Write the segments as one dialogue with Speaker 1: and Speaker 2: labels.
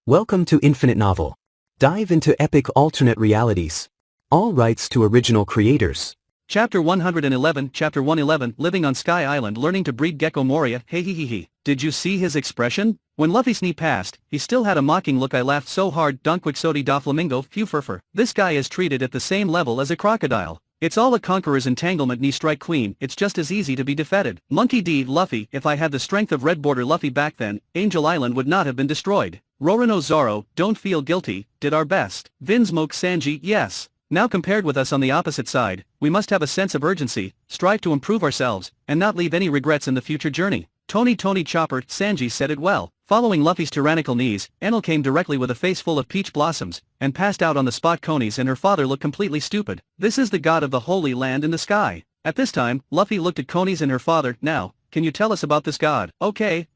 Speaker 1: Welcome to Infinite Novel. Dive into epic alternate realities. All rights to original creators.
Speaker 2: Chapter 111, Chapter 111, Living on Sky Island learning to breed Gecko Moria, hey hee hee hee. Did you see his expression? When Luffy sneezed past, he still had a mocking look. I laughed so hard, Don Quixote da Flamingo, phew furfur. This guy is treated at the same level as a crocodile. It's all a conqueror's entanglement knee strike queen, it's just as easy to be defeated. Monkey D. Luffy, if I had the strength of Red Border Luffy back then, Angel Island would not have been destroyed. Rorono Zoro, don't feel guilty, did our best. Vinsmoke Sanji, yes. Now compared with us on the opposite side, we must have a sense of urgency, strive to improve ourselves, and not leave any regrets in the future journey. Tony Chopper, Sanji said it well. Following Luffy's tyrannical knees, Enel came directly with a face full of peach blossoms, and passed out on the spot. Konis and her father looked completely stupid. This is the god of the holy land in the sky. At this time, Luffy looked at Konis and her father. Now, can you tell us about this god? Okay.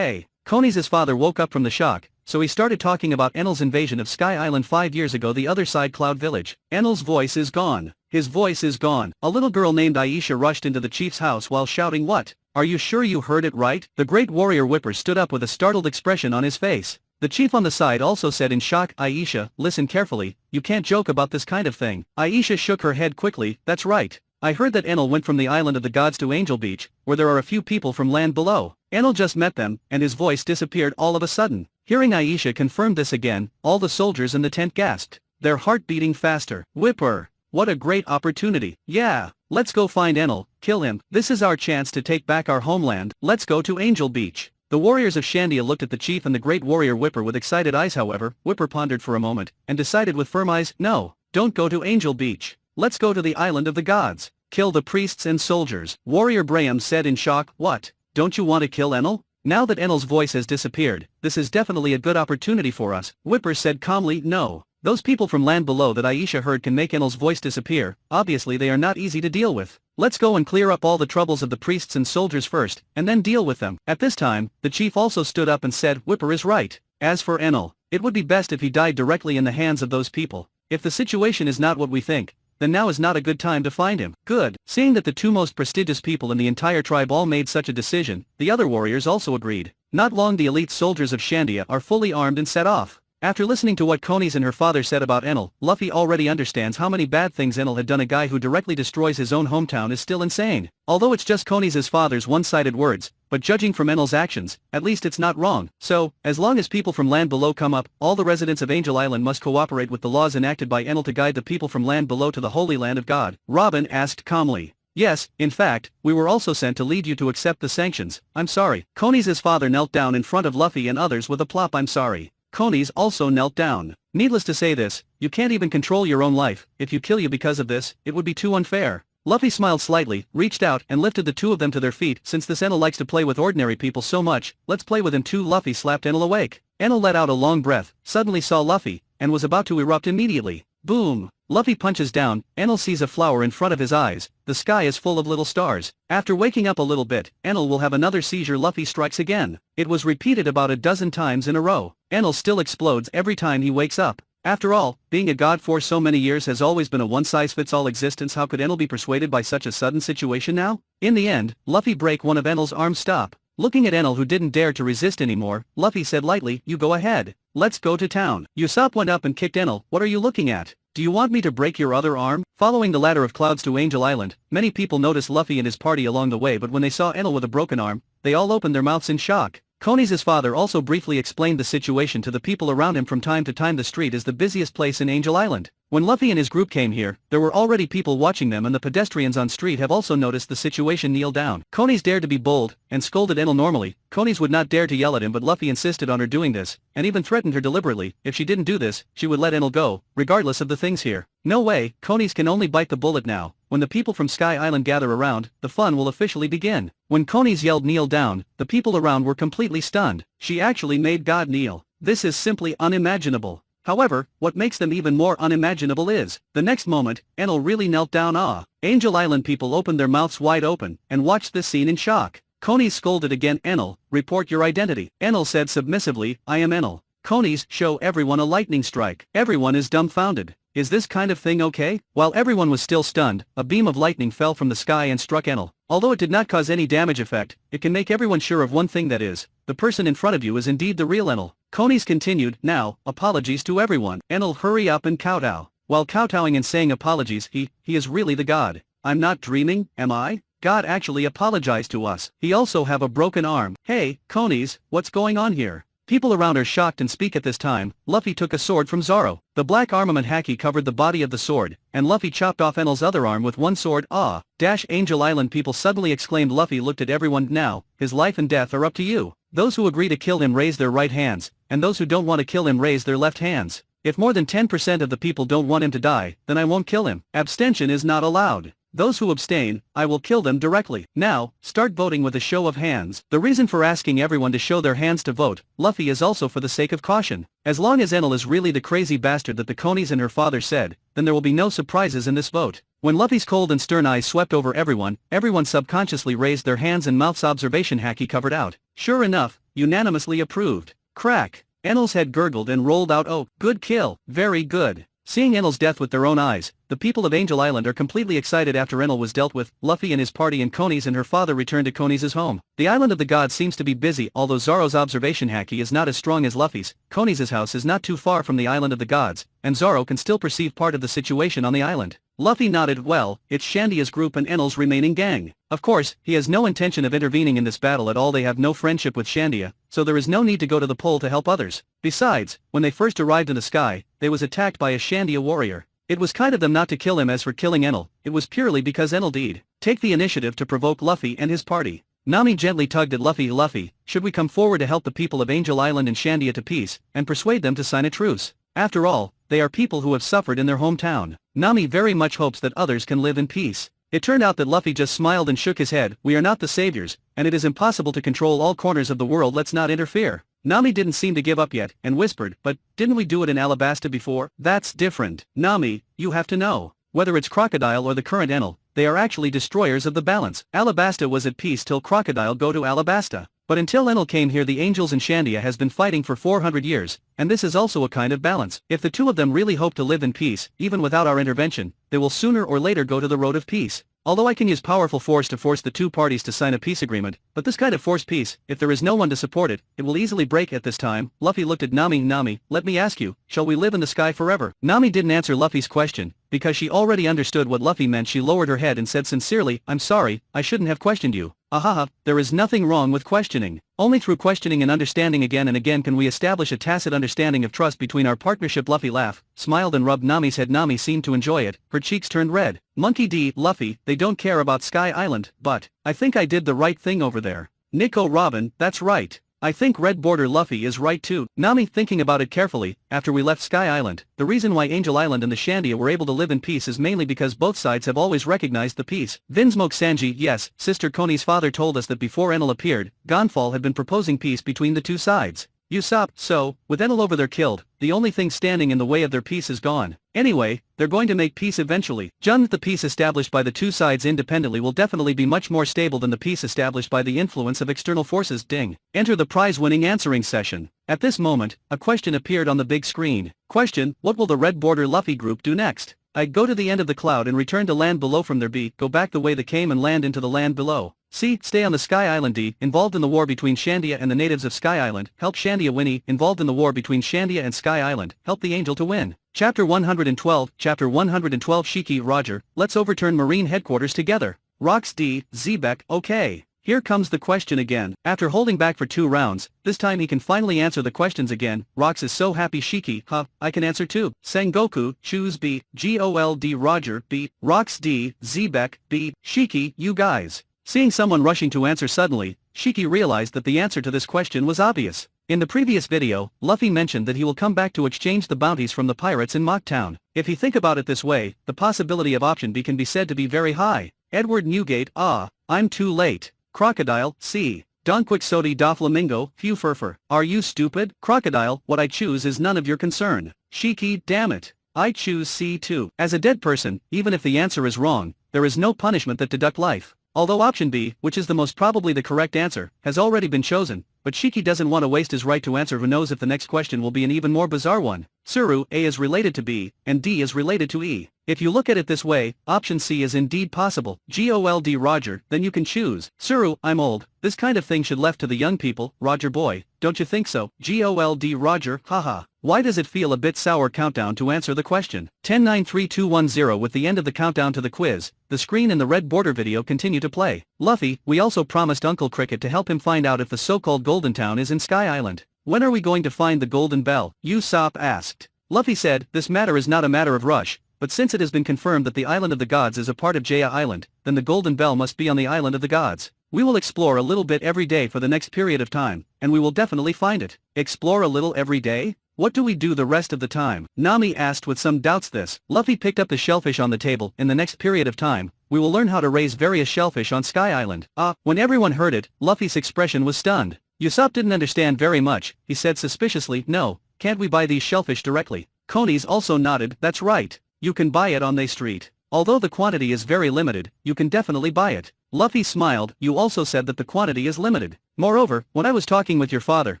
Speaker 2: Konis' father woke up from the shock, so he started talking about Enel's invasion of Sky Island 5 years ago, the other side Cloud Village. Enel's voice is gone. His voice is gone. A little girl named Aisha rushed into the chief's house while shouting, "What? Are you sure you heard it right?" The great warrior Whipper stood up with a startled expression on his face. The chief on the side also said in shock, "Aisha, listen carefully, you can't joke about this kind of thing." Aisha shook her head quickly, "That's right. I heard that Enel went from the island of the gods to Angel Beach, where there are a few people from land below. Enel just met them, and his voice disappeared all of a sudden." Hearing Aisha confirm this again, all the soldiers in the tent gasped, their heart beating faster. Whipper, what a great opportunity. Yeah, let's go find Enel, kill him. This is our chance to take back our homeland. Let's go to Angel Beach. The warriors of Shandia looked at the chief and the great warrior Whipper with excited eyes. However, Whipper pondered for a moment, and decided with firm eyes, no, don't go to Angel Beach. Let's go to the island of the gods. Kill the priests and soldiers. Warrior Braham said in shock, what? Don't you want to kill Enel? Now that Enel's voice has disappeared, this is definitely a good opportunity for us. Whipper said calmly, no. Those people from land below that Aisha heard can make Enel's voice disappear. Obviously they are not easy to deal with. Let's go and clear up all the troubles of the priests and soldiers first, and then deal with them. At this time, the chief also stood up and said, Whipper is right. As for Enel, it would be best if he died directly in the hands of those people. If the situation is not what we think, then now is not a good time to find him. Good. Seeing that the two most prestigious people in the entire tribe all made such a decision, the other warriors also agreed. Not long the elite soldiers of Shandia are fully armed and set off. After listening to what Konis and her father said about Enel, Luffy already understands how many bad things Enel had done. A guy who directly destroys his own hometown is still insane. Although it's just Konis' father's one-sided words, but judging from Enel's actions, at least it's not wrong. So, as long as people from land below come up, all the residents of Angel Island must cooperate with the laws enacted by Enel to guide the people from land below to the Holy Land of God. Robin asked calmly. Yes, in fact, we were also sent to lead you to accept the sanctions. I'm sorry. Konis' father knelt down in front of Luffy and others with a plop I'm sorry. Konis also knelt down. Needless to say this, you can't even control your own life. If you kill you because of this, it would be too unfair. Luffy smiled slightly, reached out and lifted the two of them to their feet. Since this Enel likes to play with ordinary people so much, let's play with him too. Luffy slapped Enel awake. Enel let out a long breath, suddenly saw Luffy, and was about to erupt immediately. Boom! Luffy punches down, Enel sees a flower in front of his eyes, the sky is full of little stars. After waking up a little bit, Enel will have another seizure. Luffy strikes again. It was repeated about a dozen times in a row. Enel still explodes every time he wakes up. After all, being a god for so many years has always been a one-size-fits-all existence. How could Enel be persuaded by such a sudden situation now? In the end, Luffy break one of Enel's arms. Stop. Looking at Enel who didn't dare to resist anymore, Luffy said lightly, you go ahead. Let's go to town. Usopp went up and kicked Enel. What are you looking at? Do you want me to break your other arm? Following the ladder of clouds to Angel Island, many people noticed Luffy and his party along the way, but when they saw Enel with a broken arm, they all opened their mouths in shock. Konis' father also briefly explained the situation to the people around him. From time to time the street is the busiest place in Angel Island. When Luffy and his group came here, there were already people watching them, and the pedestrians on street have also noticed the situation. Kneel down. Konis dared to be bold, and scolded Enel normally. Konis would not dare to yell at him, but Luffy insisted on her doing this, and even threatened her deliberately. If she didn't do this, she would let Enel go, regardless of the things here. No way, Konis can only bite the bullet now. When the people from Sky Island gather around, the fun will officially begin. When Konis yelled kneel down, the people around were completely stunned. She actually made God kneel. This is simply unimaginable. However, what makes them even more unimaginable is, the next moment, Enel really knelt down. Angel Island people opened their mouths wide open, and watched this scene in shock. Konis scolded again. Enel, report your identity. Enel said submissively, I am Enel. Konis, show everyone a lightning strike. Everyone is dumbfounded. Is this kind of thing okay? While everyone was still stunned, a beam of lightning fell from the sky and struck Enel. Although it did not cause any damage effect, it can make everyone sure of one thing, that is, the person in front of you is indeed the real Enel. Conies continued, now, apologies to everyone. Enel hurry up and kowtow. While kowtowing and saying apologies, he is really the god. I'm not dreaming, am I? God actually apologized to us. He also have a broken arm. Hey, Conies, what's going on here? People around are shocked and speak at this time. Luffy took a sword from Zoro. The black armament haki covered the body of the sword, and Luffy chopped off Enel's other arm with one sword. Angel Island people suddenly exclaimed. Luffy looked at everyone. Now, his life and death are up to you. Those who agree to kill him raise their right hands, and those who don't want to kill him raise their left hands. If more than 10% of the people don't want him to die, then I won't kill him. Abstention is not allowed. Those who abstain, I will kill them directly. Now, start voting with a show of hands. The reason for asking everyone to show their hands to vote, Luffy, is also for the sake of caution. As long as Enel is really the crazy bastard that the Conies and her father said, then there will be no surprises in this vote. When Luffy's cold and stern eyes swept over everyone subconsciously raised their hands and mouths. Observation haki covered out. Sure enough, unanimously approved. Crack. Enel's head gurgled and rolled out. Oh, good kill, very good. Seeing Enel's death with their own eyes, the people of Angel Island are completely excited. After Enel was dealt with, Luffy and his party and Conies and her father returned to Conies' home. The island of the gods seems to be busy. Although Zoro's observation haki is not as strong as Luffy's, Conies' house is not too far from the island of the gods, and Zoro can still perceive part of the situation on the island. Luffy nodded. Well, it's Shandia's group and Enel's remaining gang. Of course, he has no intention of intervening in this battle at all. They have no friendship with Shandia, so there is no need to go to the pole to help others. Besides, when they first arrived in the sky, they was attacked by a Shandia warrior. It was kind of them not to kill him. As for killing Enel, it was purely because Enel did take the initiative to provoke Luffy and his party. Nami gently tugged at Luffy. Luffy, should we come forward to help the people of Angel Island and Shandia to peace, and persuade them to sign a truce? After all, they are people who have suffered in their hometown. Nami very much hopes that others can live in peace. It turned out that Luffy just smiled and shook his head. We are not the saviors, and it is impossible to control all corners of the world. Let's not interfere. Nami didn't seem to give up yet, and whispered, but didn't we do it in Alabasta before? That's different. Nami, you have to know. Whether it's Crocodile or the current Enel, they are actually destroyers of the balance. Alabasta was at peace till Crocodile go to Alabasta. But until Enel came here, the Angels and Shandia has been fighting for 400 years, and this is also a kind of balance. If the two of them really hope to live in peace, even without our intervention, they will sooner or later go to the road of peace. Although I can use powerful force to force the two parties to sign a peace agreement, but this kind of forced peace, if there is no one to support it, it will easily break. At this time, Luffy looked at Nami. Nami, let me ask you, shall we live in the sky forever? Nami didn't answer Luffy's question, because she already understood what Luffy meant. She lowered her head and said sincerely, I'm sorry, I shouldn't have questioned you. Ahaha, there is nothing wrong with questioning. Only through questioning and understanding again and again can we establish a tacit understanding of trust between our partnership. Luffy laughed, smiled and rubbed Nami's head. Nami seemed to enjoy it, her cheeks turned red. Monkey D. Luffy, they don't care about Sky Island, but I think I did the right thing over there. Nico Robin, that's right. I think Red Border Luffy is right too. Nami, thinking about it carefully, after we left Sky Island, the reason why Angel Island and the Shandia were able to live in peace is mainly because both sides have always recognized the peace. Vinsmoke Sanji, yes, Sister Koni's father told us that before Enel appeared, Gonfall had been proposing peace between the two sides. Usopp, so, with Enel over there killed, the only thing standing in the way of their peace is gone. Anyway, they're going to make peace eventually. Jun, the peace established by the two sides independently will definitely be much more stable than the peace established by the influence of external forces. Ding. Enter the prize-winning answering session. At this moment, a question appeared on the big screen. Question, what will the Red Border Luffy group do next? I go to the end of the cloud and return to land below from there. B, go back the way they came and land into the land below. C, stay on the Sky Island. D, involved in the war between Shandia and the natives of Sky Island, help Shandia win. E, involved in the war between Shandia and Sky Island, help the Angel to win. Chapter 112, Chapter 112. Shiki, Roger, let's overturn Marine headquarters together. Rox D, Xebec, okay. Here comes the question again. After holding back for 2 rounds, this time he can finally answer the questions again. Rox is so happy. Shiki, I can answer too. Sengoku, choose B. Gold Roger, B. Rox D, Xebec, B. Shiki, you guys. Seeing someone rushing to answer suddenly, Shiki realized that the answer to this question was obvious. In the previous video, Luffy mentioned that he will come back to exchange the bounties from the pirates in Mocktown. If you think about it this way, the possibility of option B can be said to be very high. Edward Newgate, I'm too late. Crocodile, C. Don Quixote da Flamingo, Few Furfur. Are you stupid? Crocodile, what I choose is none of your concern. Shiki, damn it. I choose C too. As a dead person, even if the answer is wrong, there is no punishment that deduct life. Although option B, which is the most probably the correct answer, has already been chosen, but Shiki doesn't want to waste his right to answer. Who knows if the next question will be an even more bizarre one. Suru, A is related to B, and D is related to E. If you look at it this way, option C is indeed possible. Gold Roger, then you can choose. Suru, I'm old, this kind of thing should left to the young people, Roger boy, don't you think so? Gold Roger, haha. Why does it feel a bit sour? Countdown to answer the question. 10 9 3 2 1 0. With the end of the countdown to the quiz, the screen and the red border video continue to play. Luffy, we also promised Uncle Cricket to help him find out if the so-called Golden Town is in Sky Island. When are we going to find the Golden Bell? Usopp asked. Luffy said, this matter is not a matter of rush, but since it has been confirmed that the Island of the Gods is a part of Jaya Island, then the Golden Bell must be on the Island of the Gods. We will explore a little bit every day for the next period of time, and we will definitely find it. Explore a little every day? What do we do the rest of the time? Nami asked with some doubts. Luffy picked up the shellfish on the table. In the next period of time, we will learn how to raise various shellfish on Sky Island. When everyone heard it, Luffy's expression was stunned. Usopp didn't understand very much. He said suspiciously, no, can't we buy these shellfish directly? Konis also nodded, that's right. You can buy it on the street. Although the quantity is very limited, you can definitely buy it. Luffy smiled, you also said that the quantity is limited. Moreover, when I was talking with your father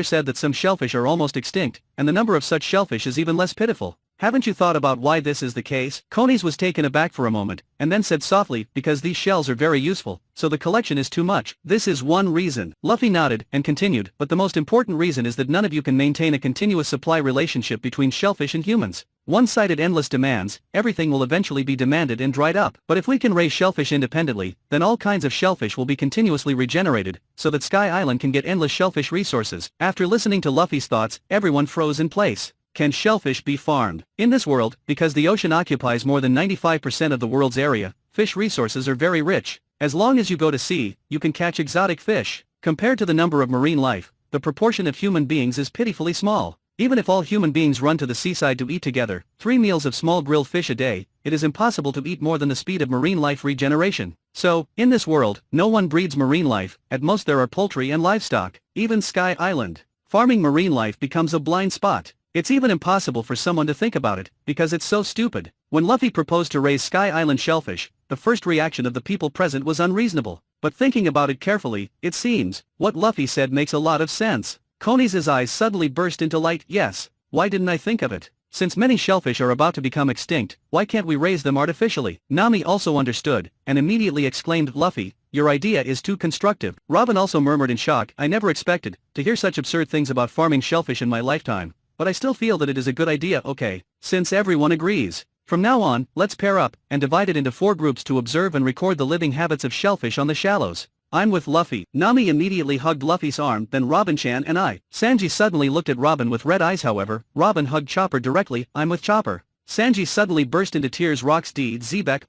Speaker 2: said that some shellfish are almost extinct, and the number of such shellfish is even less pitiful. Haven't you thought about why this is the case? Konis was taken aback for a moment, and then said softly, because these shells are very useful, so the collection is too much. This is one reason. Luffy nodded, and continued, but the most important reason is that none of you can maintain a continuous supply relationship between shellfish and humans. One-sided endless demands, everything will eventually be demanded and dried up. But if we can raise shellfish independently, then all kinds of shellfish will be continuously regenerated, so that Sky Island can get endless shellfish resources. After listening to Luffy's thoughts, everyone froze in place. Can shellfish be farmed? In this world, because the ocean occupies more than 95% of the world's area, fish resources are very rich. As long as you go to sea, you can catch exotic fish. Compared to the number of marine life, the proportion of human beings is pitifully small. Even if all human beings run to the seaside to eat together, 3 meals of small grilled fish a day, it is impossible to eat more than the speed of marine life regeneration. So, in this world, no one breeds marine life, at most there are poultry and livestock. Even Sky Island. Farming marine life becomes a blind spot. It's even impossible for someone to think about it, because it's so stupid. When Luffy proposed to raise Sky Island shellfish, the first reaction of the people present was unreasonable. But thinking about it carefully, it seems, what Luffy said makes a lot of sense. Konis' eyes suddenly burst into light. Yes, why didn't I think of it? Since many shellfish are about to become extinct, why can't we raise them artificially? Nami also understood, and immediately exclaimed, Luffy, your idea is too constructive. Robin also murmured in shock, I never expected to hear such absurd things about farming shellfish in my lifetime. But I still feel that it is a good idea. Okay, since everyone agrees. From now on, let's pair up, and divide it into 4 groups to observe and record the living habits of shellfish on the shallows. I'm with Luffy. Nami immediately hugged Luffy's arm, then Robin-chan and I. Sanji suddenly looked at Robin with red eyes. However, Robin hugged Chopper directly, I'm with Chopper. Sanji suddenly burst into tears. Rocks D. Xebec,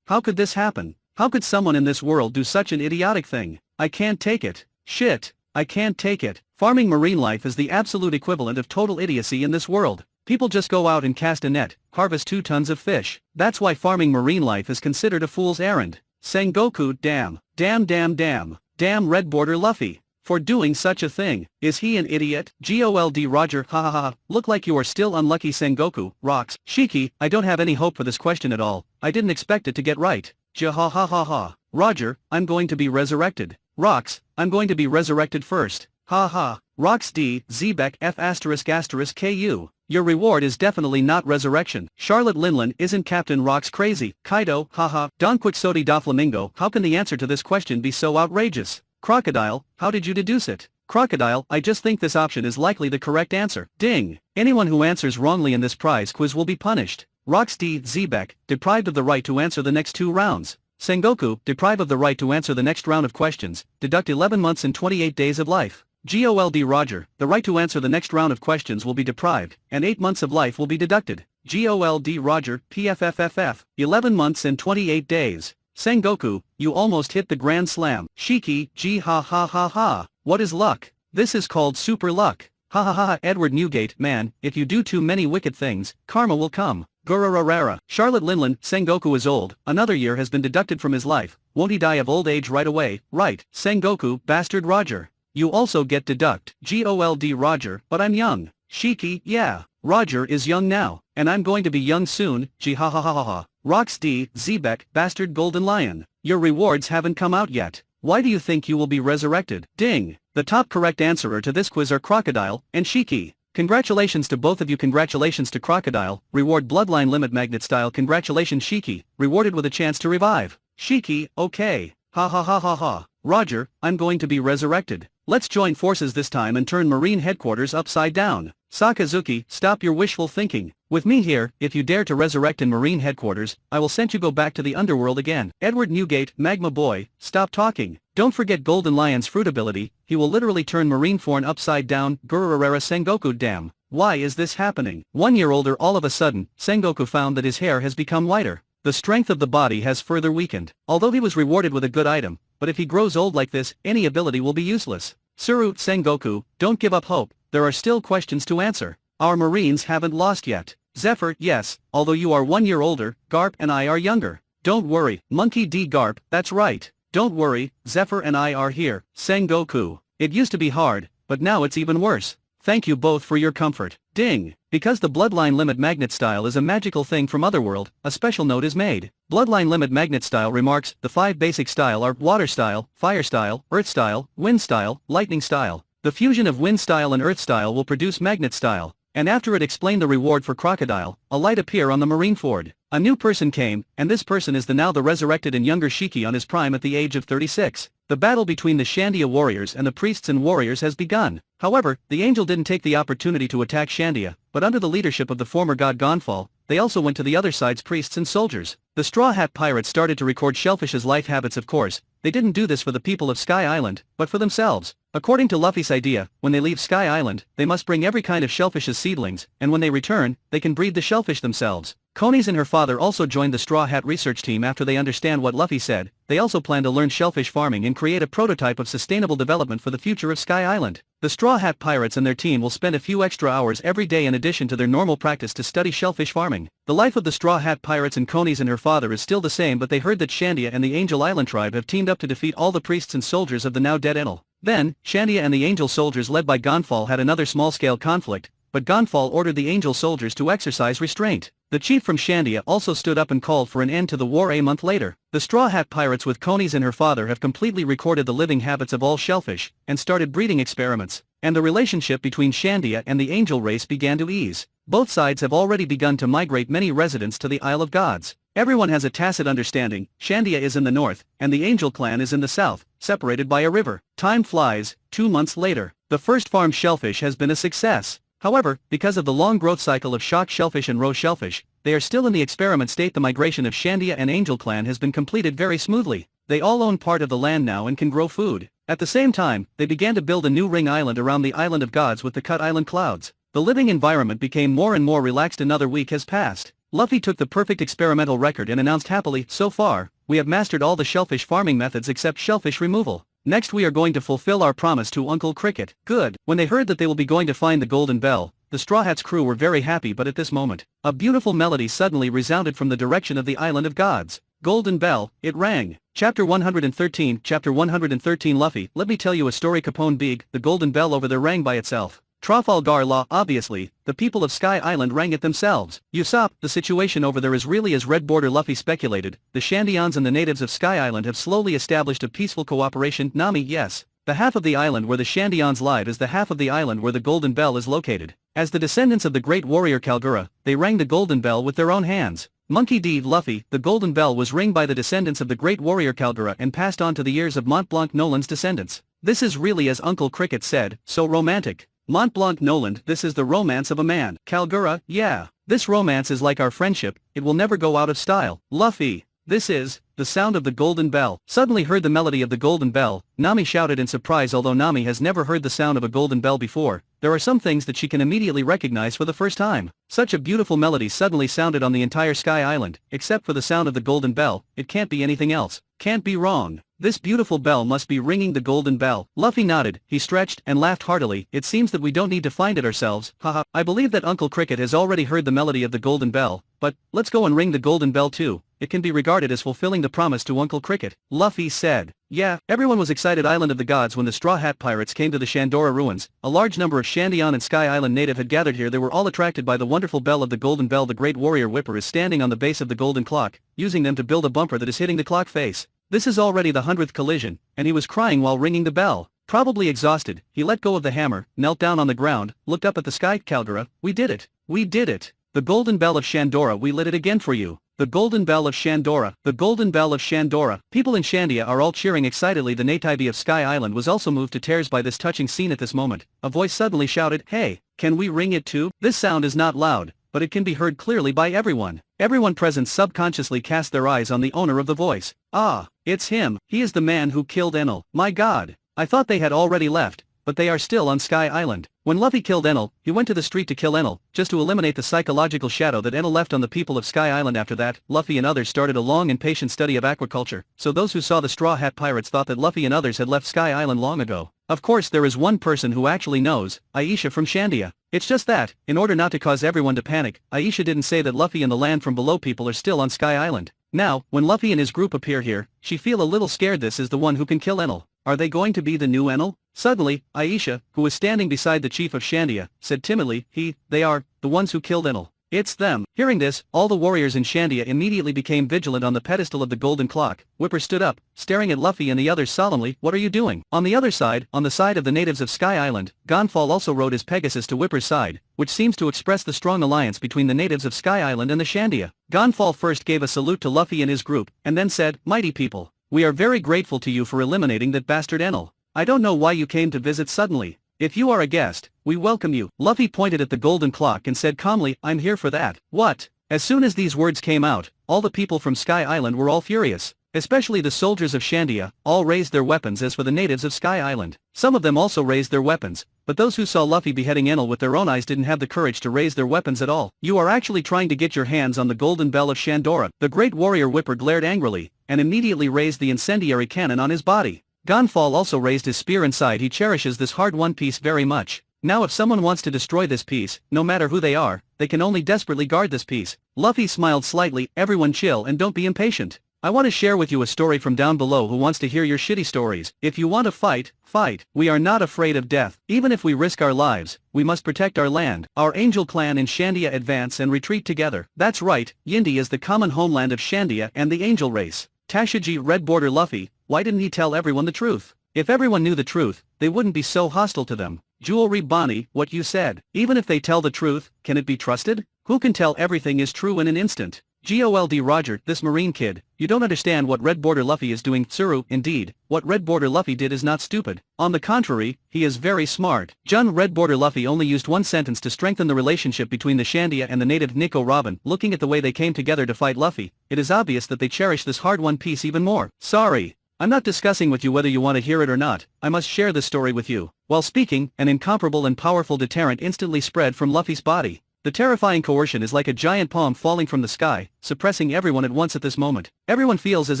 Speaker 2: how could this happen? How could someone in this world do such an idiotic thing? I can't take it. Shit, I can't take it. Farming marine life is the absolute equivalent of total idiocy in this world. People just go out and cast a net, harvest 2 tons of fish. That's why farming marine life is considered a fool's errand. Sengoku, damn red border Luffy. For doing such a thing. Is he an idiot? Gold Roger, ha. Look like you are still unlucky. Sengoku, rocks. Shiki, I don't have any hope for this question at all. I didn't expect it to get right. Ha. Roger, I'm going to be resurrected. Rocks, I'm going to be resurrected first. Ha. Rocks D. Xebec F***** KU. Your reward is definitely not resurrection. Charlotte Linlin, isn't Captain Rocks crazy? Kaido, haha. Don Quixote da Flamingo, how can the answer to this question be so outrageous? Crocodile, how did you deduce it? Crocodile, I just think this option is likely the correct answer. Ding. Anyone who answers wrongly in this prize quiz will be punished. Rocks D. Xebec, deprived of the right to answer the next 2 rounds. Sengoku, deprived of the right to answer the next round of questions, deduct 11 months and 28 days of life. Gold Roger, the right to answer the next round of questions will be deprived, and 8 months of life will be deducted. Gold Roger, PFFFF, 11 months and 28 days. Sengoku, you almost hit the grand slam. Shiki, ha. What is luck? This is called super luck. Ha. Edward Newgate, man, if you do too many wicked things, karma will come. Gururarara. Charlotte Linlin, Sengoku is old, another year has been deducted from his life, won't he die of old age right away? Right. Sengoku, bastard Roger. You also get deduct. Gold Roger, but I'm young. Shiki, yeah. Roger is young now, and I'm going to be young soon. Ha. Rocks D. Xebec, bastard Golden Lion. Your rewards haven't come out yet. Why do you think you will be resurrected? Ding. The top correct answerer to this quiz are Crocodile and Shiki. Congratulations to both of you. Congratulations to Crocodile, reward bloodline limit magnet style. Congratulations Shiki, rewarded with a chance to revive. Shiki, okay. Ha ha ha ha ha. Roger, I'm going to be resurrected. Let's join forces this time and turn Marine headquarters upside down. Sakazuki, stop your wishful thinking. With me here, if you dare to resurrect in Marine headquarters, I will send you go back to the underworld again. Edward Newgate, Magma Boy, stop talking. Don't forget Golden Lion's fruit ability, he will literally turn Marineford upside down. Gururarara Sengoku, damn. Why is this happening? 1 year older, all of a sudden, Sengoku found that his hair has become lighter. The strength of the body has further weakened. Although he was rewarded with a good item, but if he grows old like this, any ability will be useless. Tsuru, Sengoku, don't give up hope, there are still questions to answer. Our Marines haven't lost yet. Zephyr, yes, although you are 1 year older, Garp and I are younger. Don't worry, Monkey D. Garp, that's right. Don't worry, Zephyr and I are here. Sengoku, it used to be hard, but now it's even worse. Thank you both for your comfort. Ding! Because the Bloodline Limit Magnet style is a magical thing from Otherworld, a special note is made. Bloodline Limit Magnet style remarks, the 5 basic style are Water style, Fire style, Earth style, Wind style, Lightning style. The fusion of Wind style and Earth style will produce Magnet style. And after it explained the reward for Crocodile, a light appear on the Marineford. A new person came, and this person is the now the resurrected and younger Shiki on his prime at the age of 36. The battle between the Shandia warriors and the priests and warriors has begun. However, the angel didn't take the opportunity to attack Shandia, but under the leadership of the former god Gonfall, they also went to the other side's priests and soldiers. The Straw Hat Pirates started to record Shellfish's life habits. Of course, they didn't do this for the people of Sky Island, but for themselves. According to Luffy's idea, when they leave Sky Island, they must bring every kind of shellfish's seedlings, and when they return, they can breed the shellfish themselves. Conies and her father also joined the Straw Hat research team after they understand what Luffy said. They also plan to learn shellfish farming and create a prototype of sustainable development for the future of Sky Island. The Straw Hat Pirates and their team will spend a few extra hours every day in addition to their normal practice to study shellfish farming. The life of the Straw Hat Pirates and Conies and her father is still the same, but they heard that Shandia and the Angel Island tribe have teamed up to defeat all the priests and soldiers of the now dead Enel. Then, Shandia and the Angel soldiers led by Gonfall had another small-scale conflict, but Gonfall ordered the Angel soldiers to exercise restraint. The chief from Shandia also stood up and called for an end to the war. A month later, the Straw Hat Pirates with Conies and her father have completely recorded the living habits of all shellfish, and started breeding experiments, and the relationship between Shandia and the Angel race began to ease. Both sides have already begun to migrate many residents to the Isle of Gods. Everyone has a tacit understanding, Shandia is in the north, and the Angel clan is in the south, separated by a river. Time flies, 2 months later, the first farmed shellfish has been a success. However, because of the long growth cycle of shock shellfish and roe shellfish, they are still in the experiment state. The migration of Shandia and Angel clan has been completed very smoothly. They all own part of the land now and can grow food. At the same time, they began to build a new ring island around the Island of Gods with the cut island clouds. The living environment became more and more relaxed. Another week has passed. Luffy took the perfect experimental record and announced happily, so far, we have mastered all the shellfish farming methods except shellfish removal. Next we are going to fulfill our promise to Uncle Cricket. Good. When they heard that they will be going to find the Golden Bell, the Straw Hats crew were very happy, but at this moment, a beautiful melody suddenly resounded from the direction of the Island of Gods. Golden Bell, it rang. Chapter 113. Chapter 113. Luffy, let me tell you a story. Capone Big, the Golden Bell over there rang by itself. Trafalgar Law, obviously, the people of Sky Island rang it themselves. Usopp, the situation over there is really as Red Border Luffy speculated. The Shandians and the natives of Sky Island have slowly established a peaceful cooperation. Nami, yes. The half of the island where the Shandians live is the half of the island where the Golden Bell is located. As the descendants of the great warrior Kalgura, they rang the Golden Bell with their own hands. Monkey D. Luffy, the Golden Bell was ringed by the descendants of the great warrior Kalgura and passed on to the ears of Mont Blanc Noland's descendants. This is really, as Uncle Cricket said, so romantic. Mont Blanc Noland, this is the romance of a man. Kalgura, yeah. This romance is like our friendship, it will never go out of style. Luffy, this is the sound of the Golden Bell. Suddenly heard the melody of the Golden Bell, Nami shouted in surprise. Although Nami has never heard the sound of a Golden Bell before, there are some things that she can immediately recognize for the first time. Such a beautiful melody suddenly sounded on the entire Sky Island, except for the sound of the Golden Bell. It can't be anything else. Can't be wrong. This beautiful bell must be ringing the Golden Bell. Luffy nodded, he stretched and laughed heartily. It seems that we don't need to find it ourselves, haha. I believe that Uncle Cricket has already heard the melody of the Golden Bell, but, let's go and ring the Golden Bell too. It can be regarded as fulfilling the promise to Uncle Cricket. Luffy said. Yeah, everyone was excited. Island of the Gods. When the Straw Hat Pirates came to the Shandora ruins, a large number of Shandian and Sky Island native had gathered here. They were all attracted by the wonderful bell of the Golden Bell. The great warrior Whipper is standing on the base of the golden clock, using them to build a bumper that is hitting the clock face. This is already the 100th collision, and he was crying while ringing the bell. Probably exhausted, he let go of the hammer, knelt down on the ground, looked up at the sky. Calgara, we did it. We did it. The golden bell of Shandora, we lit it again for you. The golden bell of Shandora. The golden bell of Shandora. People in Shandia are all cheering excitedly. The native of Sky Island was also moved to tears by this touching scene at this moment. A voice suddenly shouted, "Hey, can we ring it too?" This sound is not loud, but it can be heard clearly by everyone. Everyone present subconsciously cast their eyes on the owner of the voice. Ah, it's him. He is the man who killed Enel. My God. I thought they had already left, but they are still on Sky Island. When Luffy killed Enel, he went to the street to kill Enel, just to eliminate the psychological shadow that Enel left on the people of Sky Island. After that, Luffy and others started a long and patient study of aquaculture, so those who saw the Straw Hat Pirates thought that Luffy and others had left Sky Island long ago. Of course there is one person who actually knows, Aisha from Shandia. It's just that, in order not to cause everyone to panic, Aisha didn't say that Luffy and the land from below people are still on Sky Island. Now, when Luffy and his group appear here, she feel a little scared. This is the one who can kill Enel. Are they going to be the new Enel? Suddenly, Aisha, who was standing beside the chief of Shandia, said timidly, they are, the ones who killed Enel. It's them. Hearing this, all the warriors in Shandia immediately became vigilant on the pedestal of the golden clock. Whipper stood up, staring at Luffy and the others solemnly. What are you doing? On the other side, on the side of the natives of Sky Island, Gonfall also rode his Pegasus to Whipper's side, which seems to express the strong alliance between the natives of Sky Island and the Shandia. Gonfall first gave a salute to Luffy and his group, and then said, "Mighty people, we are very grateful to you for eliminating that bastard Enel. I don't know why you came to visit suddenly. If you are a guest, we welcome you." Luffy pointed at the golden clock and said calmly, "I'm here for that." What? As soon as these words came out, all the people from Sky Island were all furious. Especially the soldiers of Shandia, all raised their weapons. As for the natives of Sky Island, some of them also raised their weapons, but those who saw Luffy beheading Enel with their own eyes didn't have the courage to raise their weapons at all. "You are actually trying to get your hands on the golden bell of Shandora." The great warrior Whipper glared angrily, and immediately raised the incendiary cannon on his body. Gonfall also raised his spear inside. He cherishes this hard-won piece very much. Now if someone wants to destroy this piece, no matter who they are, they can only desperately guard this piece. Luffy smiled slightly. "Everyone chill and don't be impatient. I want to share with you a story from down below. Who wants to hear your shitty stories? If you want to fight, fight. We are not afraid of death. Even if we risk our lives, we must protect our land." Our angel clan in Shandia advance and retreat together. That's right, Yindi is the common homeland of Shandia and the angel race. Tashigi Red Border Luffy, why didn't he tell everyone the truth? If everyone knew the truth, they wouldn't be so hostile to them. Jewelry Bonnie, what you said. Even if they tell the truth, can it be trusted? Who can tell everything is true in an instant? Gold Roger, this marine kid, you don't understand what Red Border Luffy is doing. Tsuru, indeed, what Red Border Luffy did is not stupid. On the contrary, he is very smart. Jun Red Border Luffy only used one sentence to strengthen the relationship between the Shandia and the native Nico Robin. Looking at the way they came together to fight Luffy, it is obvious that they cherish this hard-won piece even more. Sorry. I'm not discussing with you whether you want to hear it or not. I must share this story with you. While speaking, an incomparable and powerful deterrent instantly spread from Luffy's body. The terrifying coercion is like a giant palm falling from the sky, suppressing everyone at once. At this moment, everyone feels as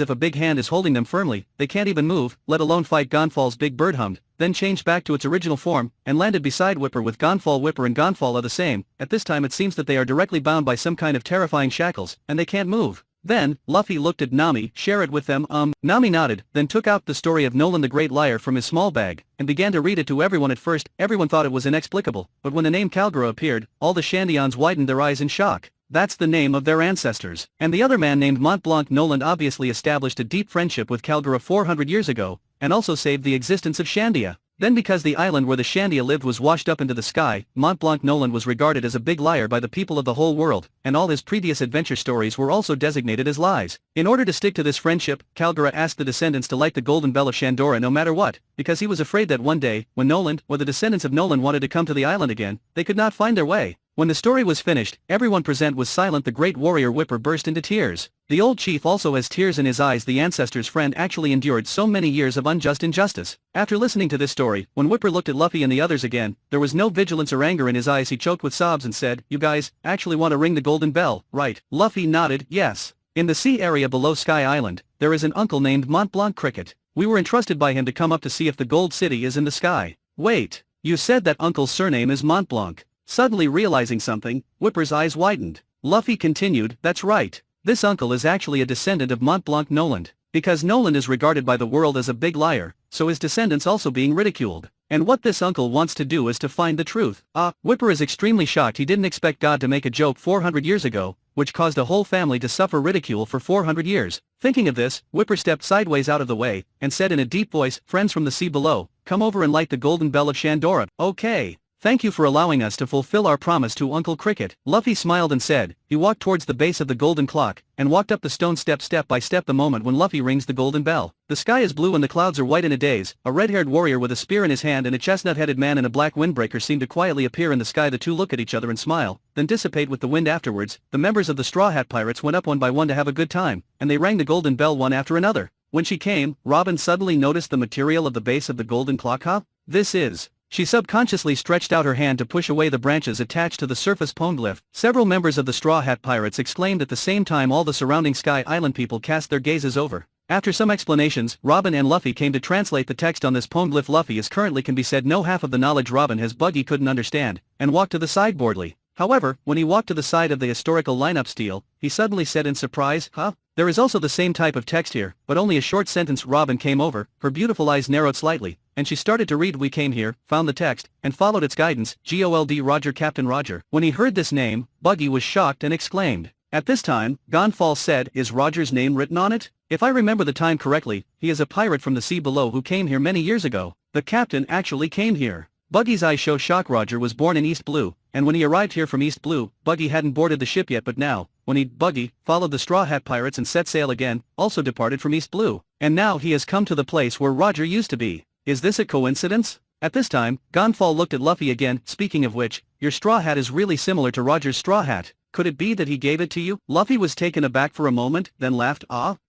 Speaker 2: if a big hand is holding them firmly. They can't even move, let alone fight. Gonfall's big bird hummed, then changed back to its original form, and landed beside Whipper. With Gonfall, Whipper and Gonfall are the same. At this time it seems that they are directly bound by some kind of terrifying shackles, and they can't move. Then, Luffy looked at Nami. "Share it with them." Nami nodded, then took out the story of Nolan the Great Liar from his small bag, and began to read it to everyone. At first, everyone thought it was inexplicable, but when the name Calgara appeared, all the Shandians widened their eyes in shock. That's the name of their ancestors. And the other man named Mont Blanc. Nolan obviously established a deep friendship with Calgara 400 years ago, and also saved the existence of Shandia. Then because the island where the Shandia lived was washed up into the sky, Mont Blanc Nolan was regarded as a big liar by the people of the whole world, and all his previous adventure stories were also designated as lies. In order to stick to this friendship, Calgara asked the descendants to light the golden bell of Shandora no matter what, because he was afraid that one day, when Nolan, or the descendants of Nolan wanted to come to the island again, they could not find their way. When the story was finished, everyone present was silent. The great warrior Whipper burst into tears. The old chief also has tears in his eyes. The ancestor's friend actually endured so many years of unjust injustice. After listening to this story, when Whipper looked at Luffy and the others again, there was no vigilance or anger in his eyes. He choked with sobs and said, "You guys actually want to ring the golden bell, right?" Luffy nodded, yes. In the sea area below Sky Island, there is an uncle named Mont Blanc Cricket. We were entrusted by him to come up to see if the gold city is in the sky. Wait, you said that uncle's surname is Mont Blanc? Suddenly realizing something, Whipper's eyes widened. Luffy continued, "That's right. This uncle is actually a descendant of Mont Blanc Noland. Because Noland is regarded by the world as a big liar, so his descendants also being ridiculed. And what this uncle wants to do is to find the truth. Whipper is extremely shocked. He didn't expect God to make a joke 400 years ago, which caused a whole family to suffer ridicule for 400 years. Thinking of this, Whipper stepped sideways out of the way, and said in a deep voice, "Friends from the sea below, come over and light the golden bell of Shandora." "Okay. Thank you for allowing us to fulfill our promise to Uncle Cricket." Luffy smiled and said. He walked towards the base of the golden clock, and walked up the stone step by step. The moment when Luffy rings the golden bell, the sky is blue and the clouds are white in a daze. A red-haired warrior with a spear in his hand and a chestnut-headed man in a black windbreaker seem to quietly appear in the sky. The two look at each other and smile, then dissipate with the wind. Afterwards, the members of the Straw Hat Pirates went up one by one to have a good time, and they rang the golden bell one after another. When she came, Robin suddenly noticed the material of the base of the golden clock. This is... She subconsciously stretched out her hand to push away the branches attached to the surface poneglyph. Several members of the Straw Hat Pirates exclaimed at the same time. All the surrounding Sky Island people cast their gazes over. After some explanations, Robin and Luffy came to translate the text on this poneglyph. Luffy is currently can be said no half of the knowledge Robin has. Buggy couldn't understand, and walked to the side boredly. However, when he walked to the side of the historical lineup stele, he suddenly said in surprise, There is also the same type of text here, but only a short sentence." Robin came over, her beautiful eyes narrowed slightly, and she started to read. "We came here, found the text, and followed its guidance. Gold Roger, Captain Roger." When he heard this name, Buggy was shocked and exclaimed. At this time, Gonfall said, "Is Roger's name written on it? If I remember the time correctly, he is a pirate from the sea below who came here many years ago. The captain actually came here." Buggy's eyes show shock. Roger was born in East Blue, and when he arrived here from East Blue, Buggy hadn't boarded the ship yet, but now, Buggy followed the Straw Hat Pirates and set sail again, also departed from East Blue, and now he has come to the place where Roger used to be. Is this a coincidence? At this time, Gonfall looked at Luffy again. "Speaking of which, your straw hat is really similar to Roger's straw hat. Could it be that he gave it to you?" Luffy was taken aback for a moment, then laughed.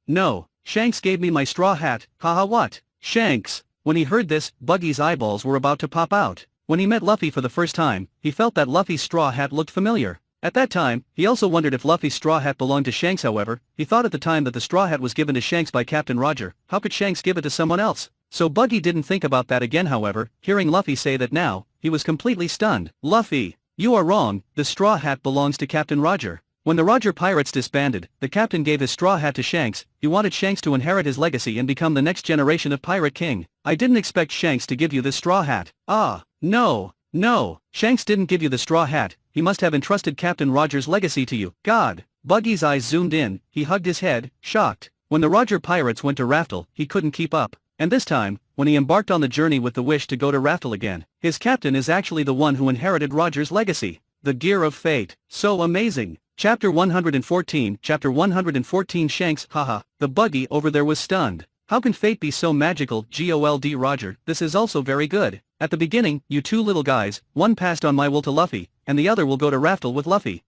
Speaker 2: No, Shanks gave me my straw hat." "Haha, what? Shanks?" When he heard this, Buggy's eyeballs were about to pop out. When he met Luffy for the first time, he felt that Luffy's straw hat looked familiar. At that time, he also wondered if Luffy's straw hat belonged to Shanks. However, he thought at the time that the straw hat was given to Shanks by Captain Roger. How could Shanks give it to someone else? So Buggy didn't think about that again. However, hearing Luffy say that now, he was completely stunned. "Luffy, you are wrong, the straw hat belongs to Captain Roger." When the Roger Pirates disbanded, the captain gave his straw hat to Shanks. He wanted Shanks to inherit his legacy and become the next generation of Pirate King. "I didn't expect Shanks to give you this straw hat." No, Shanks didn't give you the straw hat. He must have entrusted Captain Roger's legacy to you. God. Buggy's eyes zoomed in, he hugged his head, shocked. When the Roger Pirates went to Raftel, he couldn't keep up. And this time, when he embarked on the journey with the wish to go to Raftel again, his captain is actually the one who inherited Roger's legacy. The Gear of Fate. So amazing. Chapter 114. Chapter 114. Shanks, the Buggy over there was stunned. How can fate be so magical? Gold Roger, this is also very good. At the beginning, you two little guys, one passed on my will to Luffy, and the other will go to Raftel with Luffy.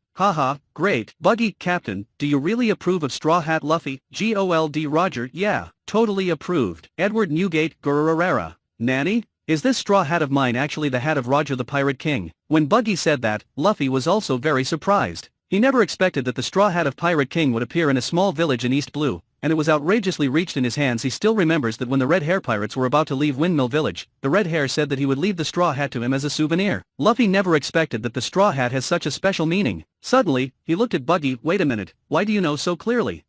Speaker 2: Great. Buggy, Captain, do you really approve of Straw Hat Luffy? Gold Roger, yeah, totally approved. Edward Newgate, Gururarara. Nanny? Is this straw hat of mine actually the hat of Roger the Pirate King? When Buggy said that, Luffy was also very surprised. He never expected that the straw hat of Pirate King would appear in a small village in East Blue, and it was outrageously reached in his hands. He still remembers that when the Red Hair Pirates were about to leave Windmill Village, the Red Hair said that he would leave the straw hat to him as a souvenir. Luffy never expected that the straw hat has such a special meaning. Suddenly, he looked at Buggy. "Wait a minute, why do you know so clearly?"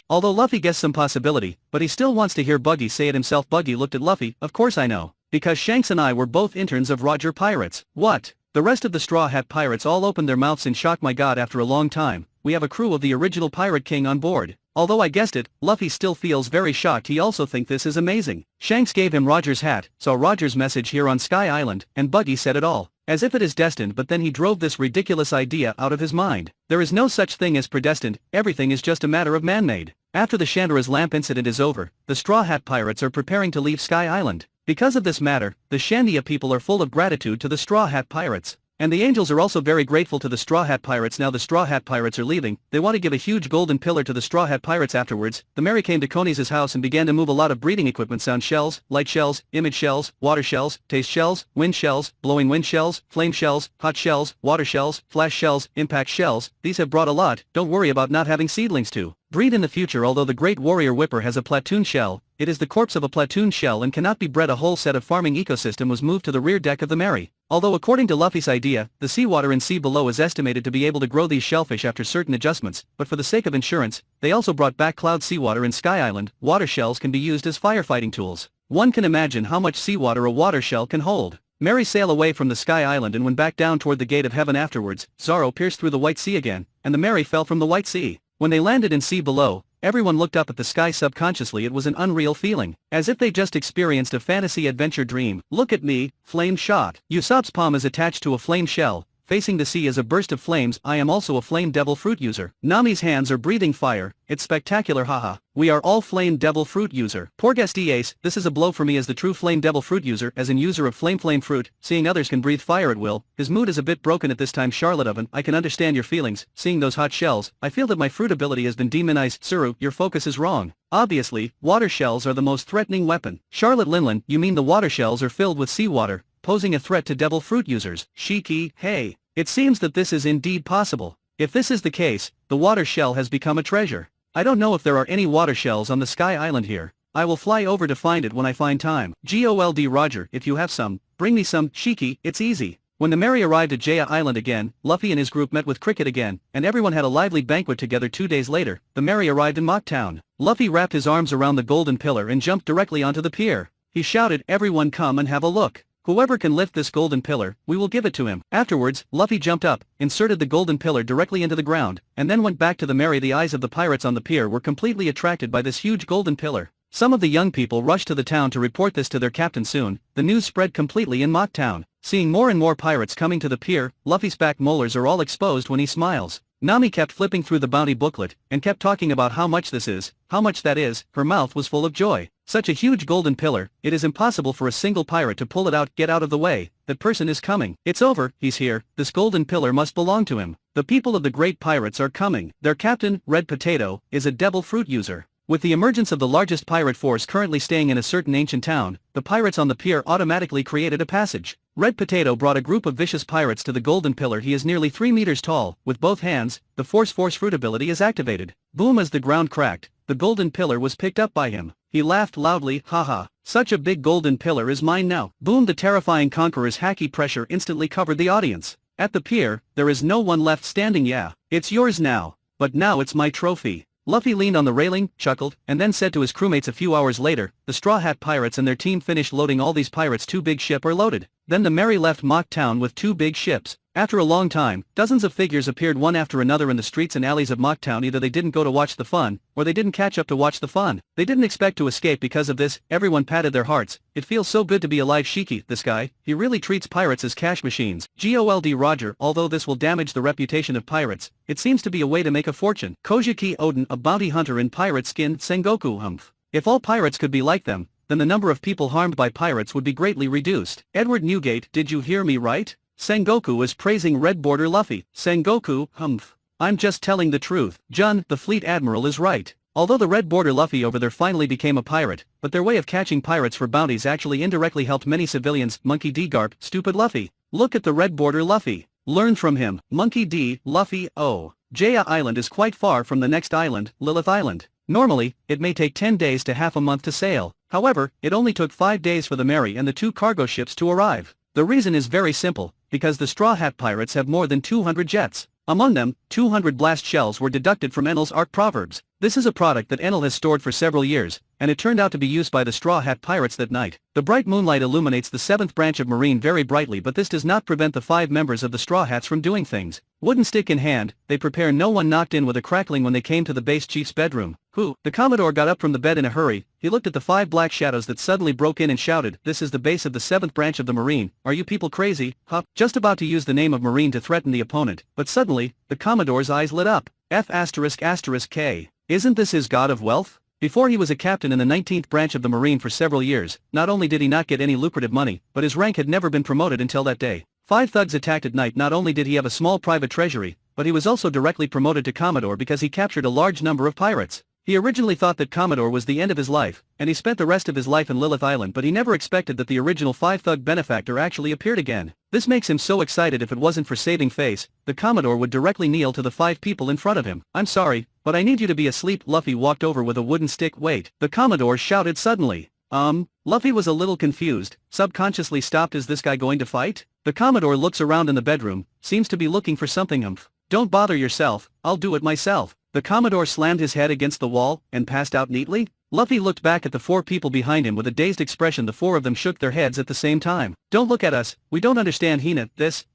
Speaker 2: Although Luffy guessed some possibility, but he still wants to hear Buggy say it himself. Buggy looked at Luffy. "Of course I know. Because Shanks and I were both interns of Roger Pirates." "What?" The rest of the Straw Hat Pirates all opened their mouths in shock. "My God, after a long time, we have a crew of the original Pirate King on board." Although I guessed it, Luffy still feels very shocked. He also thinks this is amazing. Shanks gave him Roger's hat, saw Roger's message here on Sky Island, and Buggy said it all. As if it is destined, but then he drove this ridiculous idea out of his mind. There is no such thing as predestined, everything is just a matter of man-made. After the Shandora's lamp incident is over, the Straw Hat Pirates are preparing to leave Sky Island. Because of this matter, the Shandia people are full of gratitude to the Straw Hat Pirates. And the angels are also very grateful to the Straw Hat Pirates. Now the Straw Hat Pirates are leaving. They want to give a huge golden pillar to the Straw Hat Pirates. Afterwards, the Mary came to Coney's house and began to move a lot of breeding equipment: sound shells, light shells, image shells, water shells, taste shells, wind shells, blowing wind shells, flame shells, hot shells, water shells, flash shells, impact shells. These have brought a lot. Don't worry about not having seedlings to breed in the future. Although the great warrior Whipper has a platoon shell, it is the corpse of a platoon shell and cannot be bred. A whole set of farming ecosystem was moved to the rear deck of the Mary. Although according to Luffy's idea, the seawater in sea below is estimated to be able to grow these shellfish after certain adjustments, but for the sake of insurance, they also brought back cloud seawater in Sky Island. Water shells can be used as firefighting tools. One can imagine how much seawater a water shell can hold. Mary sailed away from the Sky Island and went back down toward the gate of heaven afterwards. Zorro pierced through the White Sea again, and the Mary fell from the White Sea. When they landed in sea below, everyone looked up at the sky subconsciously. It was an unreal feeling, as if they just experienced a fantasy adventure dream. Look at me, flame shot. Usopp's palm is attached to a flame shell. Facing the sea is a burst of flames. I am also a flame devil fruit user. Nami's hands are breathing fire. It's spectacular, haha. We are all flame devil fruit user. Poor guest Ace, this is a blow for me as the true flame devil fruit user, as in user of flame fruit, seeing others can breathe fire at will. His mood is a bit broken at this time. Charlotte Oven, I can understand your feelings, seeing those hot shells. I feel that my fruit ability has been demonized. Tsuru, your focus is wrong. Obviously, water shells are the most threatening weapon. Charlotte Linlin, you mean the water shells are filled with seawater, posing a threat to devil fruit users. Shiki, hey. It seems that this is indeed possible. If this is the case, the water shell has become a treasure. I don't know if there are any water shells on the Sky Island here. I will fly over to find it when I find time. Gol D Roger, if you have some, bring me some. Shiki, it's easy. When the Mary arrived at Jaya Island again, Luffy and his group met with Cricket again, and everyone had a lively banquet together. 2 days later, the Mary arrived in Mock Town. Luffy wrapped his arms around the golden pillar and jumped directly onto the pier. He shouted, everyone come and have a look. Whoever can lift this golden pillar, we will give it to him. Afterwards, Luffy jumped up, inserted the golden pillar directly into the ground, and then went back to the Mary. The eyes of the pirates on the pier were completely attracted by this huge golden pillar. Some of the young people rushed to the town to report this to their captain. Soon, the news spread completely in Mock Town. Seeing more and more pirates coming to the pier, Luffy's back molars are all exposed when he smiles. Nami kept flipping through the bounty booklet, and kept talking about how much this is, how much that is. Her mouth was full of joy. Such a huge golden pillar, it is impossible for a single pirate to pull it out. Get out of the way, that person is coming. It's over, he's here, this golden pillar must belong to him. The people of the great pirates are coming. Their captain, Red Potato, is a devil fruit user. With the emergence of the largest pirate force currently staying in a certain ancient town, the pirates on the pier automatically created a passage. Red Potato brought a group of vicious pirates to the golden pillar. He is nearly 3 meters tall. With both hands, the force fruit ability is activated. Boom, as the ground cracked, the golden pillar was picked up by him. He laughed loudly, haha, such a big golden pillar is mine now. Boom, the terrifying conqueror's hacky pressure instantly covered the audience. At the pier, there is no one left standing. Yeah, it's yours now. But now it's my trophy. Luffy leaned on the railing, chuckled, and then said to his crewmates. A few hours later, the Straw Hat Pirates and their team finished loading all these pirates. 2 big ships are loaded. Then the Mary left Mock Town with 2 big ships. After a long time, dozens of figures appeared one after another in the streets and alleys of Mock Town. Either they didn't go to watch the fun, or they didn't catch up to watch the fun. They didn't expect to escape because of this. Everyone patted their hearts. It feels so good to be alive. Shiki, this guy, he really treats pirates as cash machines. Gol D Roger, although this will damage the reputation of pirates, it seems to be a way to make a fortune. Kojiki Odin, a bounty hunter in pirate skin. Sengoku Humph. If all pirates could be like them, then the number of people harmed by pirates would be greatly reduced. Edward Newgate, did you hear me right? Sengoku is praising Red Border Luffy. Sengoku, humph. I'm just telling the truth. Jun, the fleet admiral, is right. Although the Red Border Luffy over there finally became a pirate, but their way of catching pirates for bounties actually indirectly helped many civilians. Monkey D. Garp, stupid Luffy. Look at the Red Border Luffy. Learn from him. Monkey D. Luffy, oh. Jaya Island is quite far from the next island, Lilith Island. Normally, it may take 10 days to half a month to sail. However, it only took 5 days for the Mary and the 2 cargo ships to arrive. The reason is very simple, because the Straw Hat Pirates have more than 200 jets. Among them, 200 blast shells were deducted from Enel's Art Proverbs. This is a product that Enel has stored for several years, and it turned out to be used by the Straw Hat Pirates that night. The bright moonlight illuminates the 7th branch of Marine very brightly, but this does not prevent the 5 members of the Straw Hats from doing things. Wooden stick in hand, they prepare. No one knocked in with a crackling when they came to the base chief's bedroom. Who? The Commodore got up from the bed in a hurry. He looked at the 5 black shadows that suddenly broke in and shouted, "This is the base of the 7th branch of the Marine. Are you people crazy?" Huh? Just about to use the name of Marine to threaten the opponent, but suddenly, the Commodore's eyes lit up. F***K. Isn't this his god of wealth? Before he was a captain in the 19th branch of the Marine for several years, not only did he not get any lucrative money, but his rank had never been promoted until that day. 5 thugs attacked at night. Not only did he have a small private treasury, but he was also directly promoted to Commodore because he captured a large number of pirates. He originally thought that Commodore was the end of his life, and he spent the rest of his life in Lilith Island, but he never expected that the original 5-thug benefactor actually appeared again. This makes him so excited. If it wasn't for saving face, the Commodore would directly kneel to the 5 people in front of him. "I'm sorry, but I need you to be asleep." Luffy walked over with a wooden stick. "Wait," the Commodore shouted suddenly. Luffy was a little confused, subconsciously stopped. Is this guy going to fight? The Commodore looks around in the bedroom, seems to be looking for something. "Don't bother yourself, I'll do it myself." The Commodore slammed his head against the wall, and passed out neatly. Luffy looked back at the 4 people behind him with a dazed expression. The 4 of them shook their heads at the same time. Don't look at us, we don't understand Hina,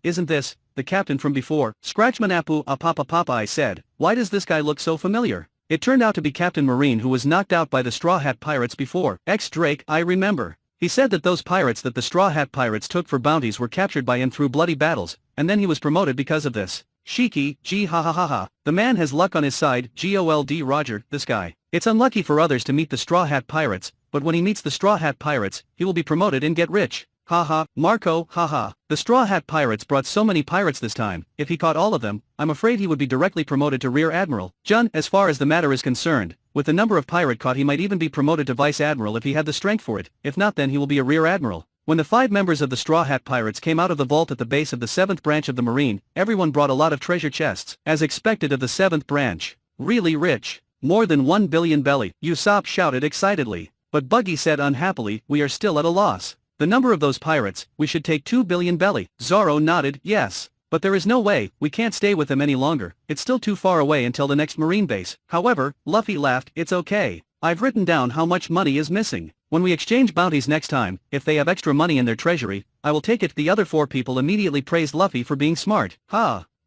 Speaker 2: isn't this, the captain from before? Scratchmanapu papa I said, why does this guy look so familiar? It turned out to be Captain Marine, who was knocked out by the Straw Hat Pirates before. Drake, I remember. He said that those pirates that the Straw Hat Pirates took for bounties were captured by him through bloody battles, and then he was promoted because of this. Shiki, gee ha ha ha ha, the man has luck on his side. Gold Roger, this guy. It's unlucky for others to meet the Straw Hat Pirates, but when he meets the Straw Hat Pirates, he will be promoted and get rich. Haha, Marco, haha. The Straw Hat Pirates brought so many pirates this time, if he caught all of them, I'm afraid he would be directly promoted to Rear Admiral. Jun, as far as the matter is concerned, with the number of pirate caught he might even be promoted to Vice Admiral if he had the strength for it, if not then he will be a Rear Admiral. When the 5 members of the Straw Hat Pirates came out of the vault at the base of the 7th branch of the Marine, everyone brought a lot of treasure chests, as expected of the 7th branch. Really rich. More than 1 billion belly, Usopp shouted excitedly. But Buggy said unhappily, we are still at a loss. The number of those pirates, we should take 2 billion belly. Zoro nodded, yes. But there is no way, we can't stay with them any longer, it's still too far away until the next Marine base. However, Luffy laughed, it's okay. I've written down how much money is missing. When we exchange bounties next time, if they have extra money in their treasury, I will take it. The other 4 people immediately praised Luffy for being smart.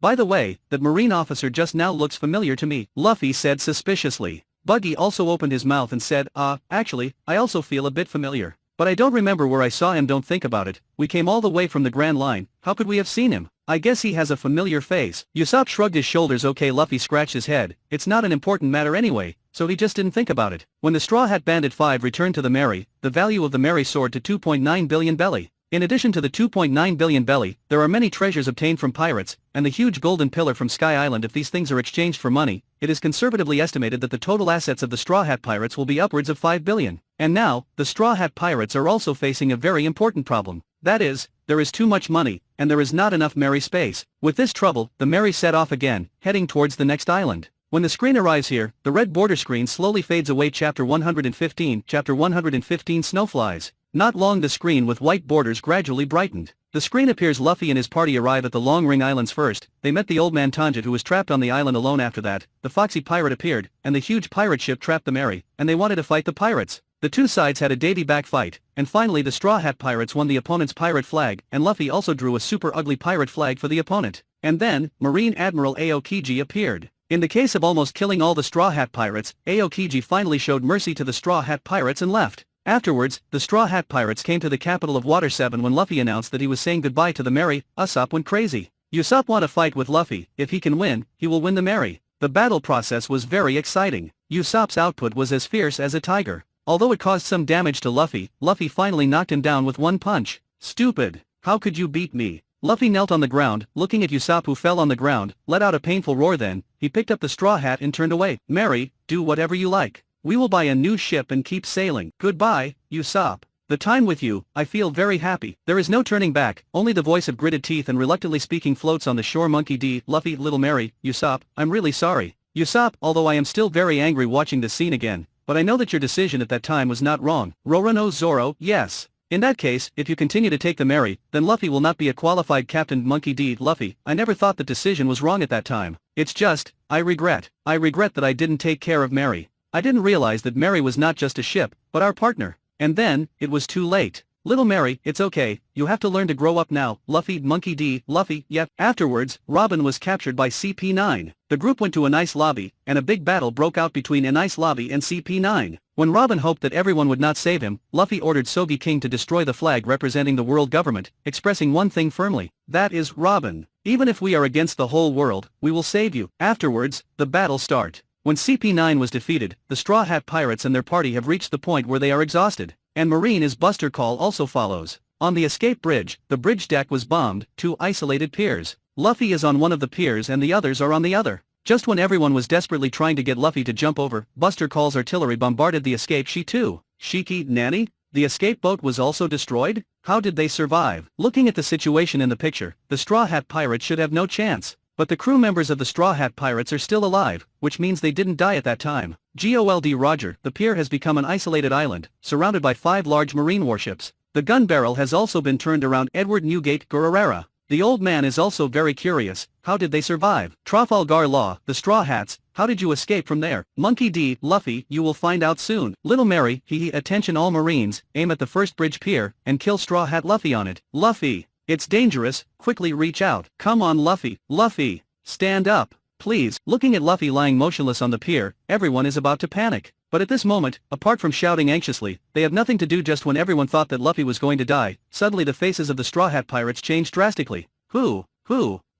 Speaker 2: By the way, that Marine officer just now looks familiar to me, Luffy said suspiciously. Buggy also opened his mouth and said, actually, I also feel a bit familiar. But I don't remember where I saw him. Don't think about it, we came all the way from the Grand Line, how could we have seen him? I guess he has a familiar face. Usopp shrugged his shoulders. Okay, Luffy scratched his head, it's not an important matter anyway, so he just didn't think about it. When the Straw Hat Bandit 5 returned to the Mary, the value of the Mary soared to 2.9 billion belly. In addition to the 2.9 billion belly, there are many treasures obtained from pirates, and the huge golden pillar from Sky Island. If these things are exchanged for money, it is conservatively estimated that the total assets of the Straw Hat Pirates will be upwards of 5 billion. And now, the Straw Hat Pirates are also facing a very important problem. That is, there is too much money, and there is not enough Mary space. With this trouble, the Mary set off again, heading towards the next island. When the screen arrives here, the red border screen slowly fades away. Chapter 115, Chapter 115 Snowflies. Not long the screen with white borders gradually brightened. The screen appears. Luffy and his party arrive at the Long Ring Islands first. They met the old man Tanjit, who was trapped on the island alone. After that, the foxy pirate appeared, and the huge pirate ship trapped the Mary, and they wanted to fight the pirates. The two sides had a davy back fight, and finally the Straw Hat Pirates won the opponent's pirate flag, and Luffy also drew a super ugly pirate flag for the opponent. And then, Marine Admiral Aokiji appeared. In the case of almost killing all the Straw Hat Pirates, Aokiji finally showed mercy to the Straw Hat Pirates and left. Afterwards, the Straw Hat Pirates came to the capital of Water 7. When Luffy announced that he was saying goodbye to the Mary, Usopp went crazy. Usopp want to fight with Luffy. If he can win, he will win the Mary. The battle process was very exciting. Usopp's output was as fierce as a tiger. Although it caused some damage to Luffy, Luffy finally knocked him down with one punch. Stupid. How could you beat me? Luffy knelt on the ground, looking at Usopp, who fell on the ground, let out a painful roar. Then, he picked up the straw hat and turned away. Mary, do whatever you like. We will buy a new ship and keep sailing. Goodbye, Usopp. The time with you, I feel very happy. There is no turning back, only the voice of gritted teeth and reluctantly speaking floats on the shore. Monkey D, Luffy, little Mary, Usopp, I'm really sorry. Usopp, although I am still very angry watching this scene again, but I know that your decision at that time was not wrong. Roronoa Zoro, yes. In that case, if you continue to take the Mary, then Luffy will not be a qualified captain. Monkey D, Luffy, I never thought the decision was wrong at that time. It's just, I regret that I didn't take care of Mary. I didn't realize that Mary was not just a ship, but our partner. And then, it was too late. Little Mary, it's okay, you have to learn to grow up now. Luffy, Monkey D, Luffy, yep. Afterwards, Robin was captured by CP9. The group went to an ice lobby, and a big battle broke out between an ice lobby and CP9. When Robin hoped that everyone would not save him, Luffy ordered Sogi King to destroy the flag representing the world government, expressing one thing firmly, that is, Robin, even if we are against the whole world, we will save you. Afterwards, the battle start. When CP9 was defeated, the Straw Hat Pirates and their party have reached the point where they are exhausted, and Marine is Buster Call also follows. On the escape bridge, the bridge deck was bombed, 2 isolated piers. Luffy is on one of the piers and the others are on the other. Just when everyone was desperately trying to get Luffy to jump over, Buster Call's artillery bombarded the escape. Shiki, Nanny? The escape boat was also destroyed? How did they survive? Looking at the situation in the picture, the Straw Hat Pirates should have no chance. But the crew members of the Straw Hat Pirates are still alive, which means they didn't die at that time. Gold Roger, the pier has become an isolated island, surrounded by 5 large marine warships. The gun barrel has also been turned around Edward Newgate Gururera. The old man is also very curious, how did they survive? Trafalgar Law, the Straw Hats, How did you escape from there? Monkey D. Luffy, you will find out soon. Little Mary, hee attention all Marines, aim at the first bridge pier, and kill Straw Hat Luffy on it. Luffy, it's dangerous, quickly reach out. Come on Luffy, Luffy, stand up, please. Looking at Luffy lying motionless on the pier, everyone is about to panic. But at this moment, apart from shouting anxiously, they have nothing to do. Just when everyone thought that Luffy was going to die, suddenly the faces of the Straw Hat Pirates changed drastically. Who?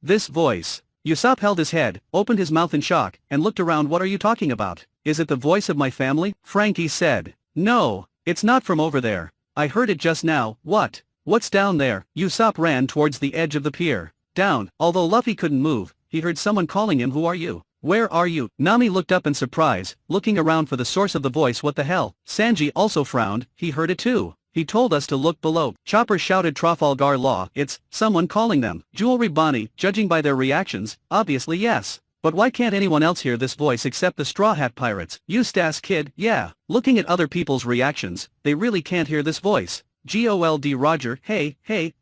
Speaker 2: This voice. Usopp held his head, opened his mouth in shock, and looked around. What are you talking about? Is it the voice of my family? Frankie said. No, it's not from over there. I heard it just now. What? What's down there? Usopp ran towards the edge of the pier. Down, although Luffy couldn't move, he heard someone calling him. Who are you? Where are you? Nami looked up in surprise, looking around for the source of the voice. What the hell? Sanji also frowned, he heard it too. He told us to look below. Chopper shouted Trafalgar Law, it's someone calling them. Jewelry Bonnie, judging by their reactions, obviously yes. But why can't anyone else hear this voice except the Straw Hat Pirates? Eustace Kid, yeah. Looking at other people's reactions, they really can't hear this voice. Gold Roger, hey,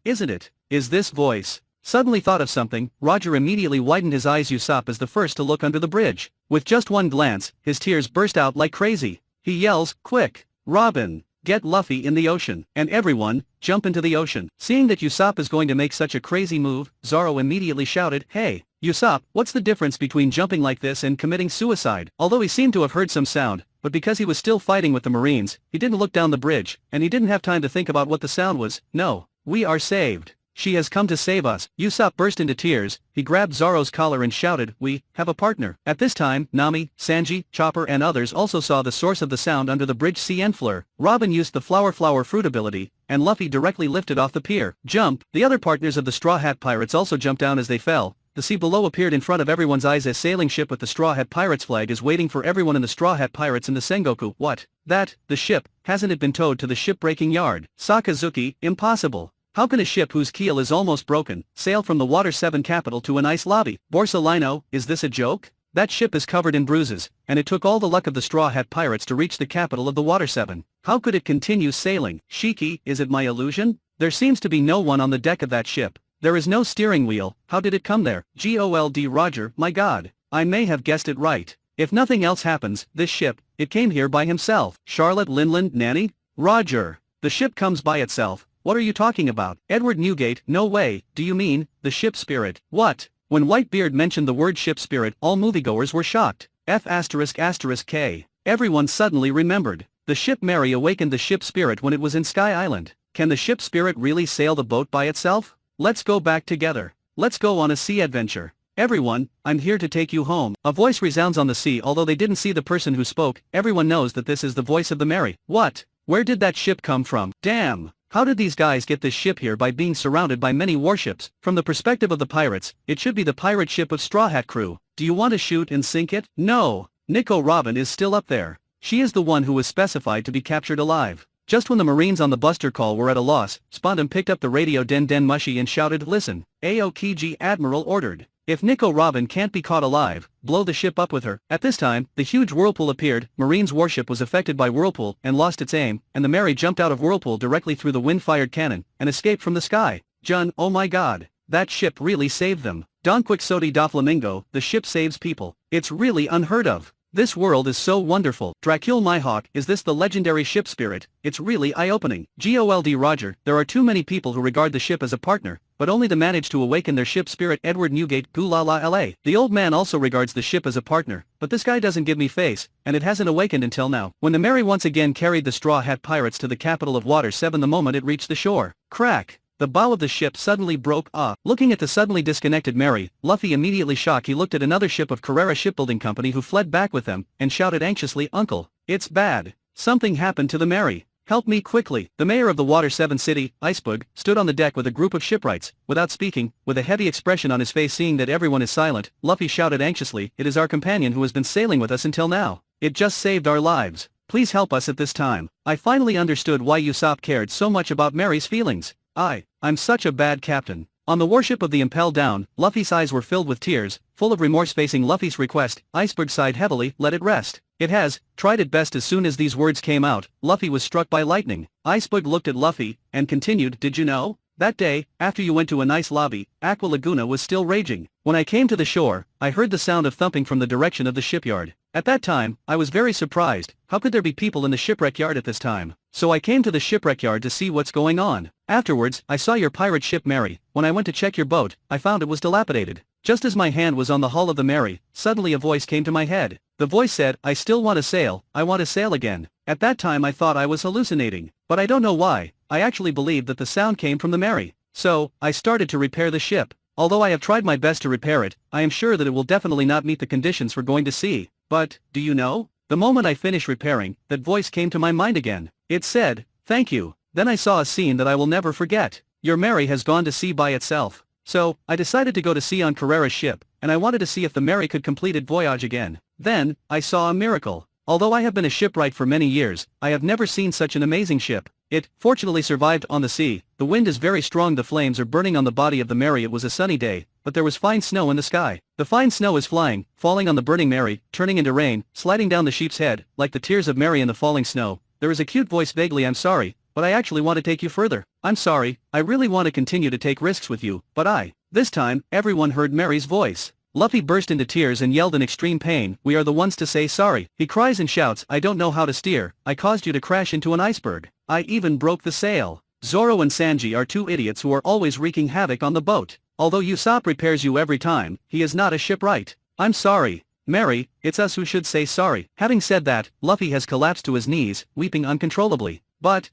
Speaker 2: isn't it? Is this voice? Suddenly thought of something, Roger immediately widened his eyes. Usopp is the first to look under the bridge. With just one glance, his tears burst out like crazy. He yells, quick, Robin, get Luffy in the ocean. And everyone, jump into the ocean. Seeing that Usopp is going to make such a crazy move, Zoro immediately shouted, hey, Usopp, what's the difference between jumping like this and committing suicide? Although he seemed to have heard some sound, but because he was still fighting with the Marines, he didn't look down the bridge, and he didn't have time to think about what the sound was. No, we are saved. She has come to save us. Usopp burst into tears, he grabbed Zoro's collar and shouted, we have a partner. At this time, Nami, Sanji, Chopper and others also saw the source of the sound under the bridge. Fleur. Robin used the flower fruit ability, and Luffy directly lifted off the pier. Jump! The other partners of the Straw Hat Pirates also jumped down as they fell. The sea below appeared in front of everyone's eyes. A sailing ship with the Straw Hat Pirates flag is waiting for everyone in the Straw Hat Pirates in the Sengoku. What? That, the ship, hasn't it been towed to the shipbreaking yard? Sakazuki, impossible. How can a ship whose keel is almost broken, sail from the Water 7 capital to an ice lobby? Borsalino, is this a joke? That ship is covered in bruises, and it took all the luck of the Straw Hat Pirates to reach the capital of the Water 7. How could it continue sailing? Shiki, is it my illusion? There seems to be no one on the deck of that ship. There is no steering wheel. How did it come there? Gold Roger, my god. I may have guessed it right. If nothing else happens, this ship, it came here by himself. Charlotte Linland, Nanny? Roger. The ship comes by itself. What are you talking about? Edward Newgate, no way. Do you mean, the ship spirit? What? When Whitebeard mentioned the word ship spirit, all moviegoers were shocked. F***K. Everyone suddenly remembered. The ship Mary awakened the ship spirit when it was in Sky Island. Can the ship spirit really sail the boat by itself? Let's go back together. Let's go on a sea adventure. Everyone, I'm here to take you home. A voice resounds on the sea. Although they didn't see the person who spoke, everyone knows that this is the voice of the Mary. What? Where did that ship come from? Damn! How did these guys get this ship here? By being surrounded by many warships. From the perspective of the pirates, it should be the pirate ship of Straw Hat crew. Do you want to shoot and sink it? No. Nico Robin is still up there. She is the one who was specified to be captured alive. Just when the Marines on the Buster call were at a loss, Spondum picked up the radio Den Mushy and shouted, listen, Aokiji Admiral ordered. If Nico Robin can't be caught alive, blow the ship up with her. At this time, the huge whirlpool appeared. Marine's warship was affected by whirlpool and lost its aim, and the Mary jumped out of whirlpool directly through the wind-fired cannon and escaped from the sky. Jun, oh my god. That ship really saved them. Don Quixote da Flamingo, the ship saves people. It's really unheard of. This world is so wonderful. Dracule Myhawk, is this the legendary ship spirit? It's really eye-opening. Gold Roger, there are too many people who regard the ship as a partner, but only to manage to awaken their ship spirit. Edward Newgate, Gulala LA. The old man also regards the ship as a partner, but this guy doesn't give me face, and it hasn't awakened until now. When the Mary once again carried the Straw Hat Pirates to the capital of Water 7 the moment it reached the shore. Crack! The bow of the ship suddenly broke. Looking at the suddenly disconnected Mary, Luffy immediately shocked. He looked at another ship of Carrera Shipbuilding Company who fled back with them, and shouted anxiously, Uncle, it's bad. Something happened to the Mary. Help me quickly. The mayor of the Water 7 city, Iceberg, stood on the deck with a group of shipwrights. Without speaking, with a heavy expression on his face, seeing that everyone is silent, Luffy shouted anxiously, it is our companion who has been sailing with us until now. It just saved our lives. Please help us at this time. I finally understood why Usopp cared so much about Mary's feelings. I'm such a bad captain. On the warship of the Impel Down, Luffy's eyes were filled with tears, full of remorse facing Luffy's request. Iceberg sighed heavily, let it rest. It has, tried it best. As soon as these words came out, Luffy was struck by lightning. Iceberg looked at Luffy, and continued, did you know? That day, after you went to a nice lobby, Aqua Laguna was still raging. When I came to the shore, I heard the sound of thumping from the direction of the shipyard. At that time, I was very surprised. How could there be people in the shipwreck yard at this time? So I came to the shipwreck yard to see what's going on. Afterwards, I saw your pirate ship Mary. When I went to check your boat, I found it was dilapidated. Just as my hand was on the hull of the Mary, suddenly a voice came to my head. The voice said, "I still want to sail, I want to sail again." At that time I thought I was hallucinating, but I don't know why. I actually believed that the sound came from the Mary. So, I started to repair the ship. Although I have tried my best to repair it, I am sure that it will definitely not meet the conditions we're going to see. But, do you know? The moment I finished repairing, that voice came to my mind again. It said, "Thank you." Then I saw a scene that I will never forget. Your Mary has gone to sea by itself. So, I decided to go to sea on Carrera's ship, and I wanted to see if the Mary could complete its voyage again. Then, I saw a miracle. Although I have been a shipwright for many years, I have never seen such an amazing ship. It, fortunately survived on the sea. The wind is very strong, the flames are burning on the body of the Mary. It was a sunny day, but there was fine snow in the sky. The fine snow is flying, falling on the burning Mary, turning into rain, sliding down the sheep's head, like the tears of Mary in the falling snow. There is a cute voice vaguely, "I'm sorry, but I actually want to take you further. I'm sorry, I really want to continue to take risks with you, but This time, everyone heard Mary's voice. Luffy burst into tears and yelled in extreme pain, "We are the ones to say sorry." He cries and shouts, "I don't know how to steer, I caused you to crash into an iceberg. I even broke the sail." Zoro and Sanji are two idiots who are always wreaking havoc on the boat. Although Usopp repairs you every time, he is not a shipwright. "I'm sorry, Mary, it's us who should say sorry." Having said that, Luffy has collapsed to his knees, weeping uncontrollably. "But,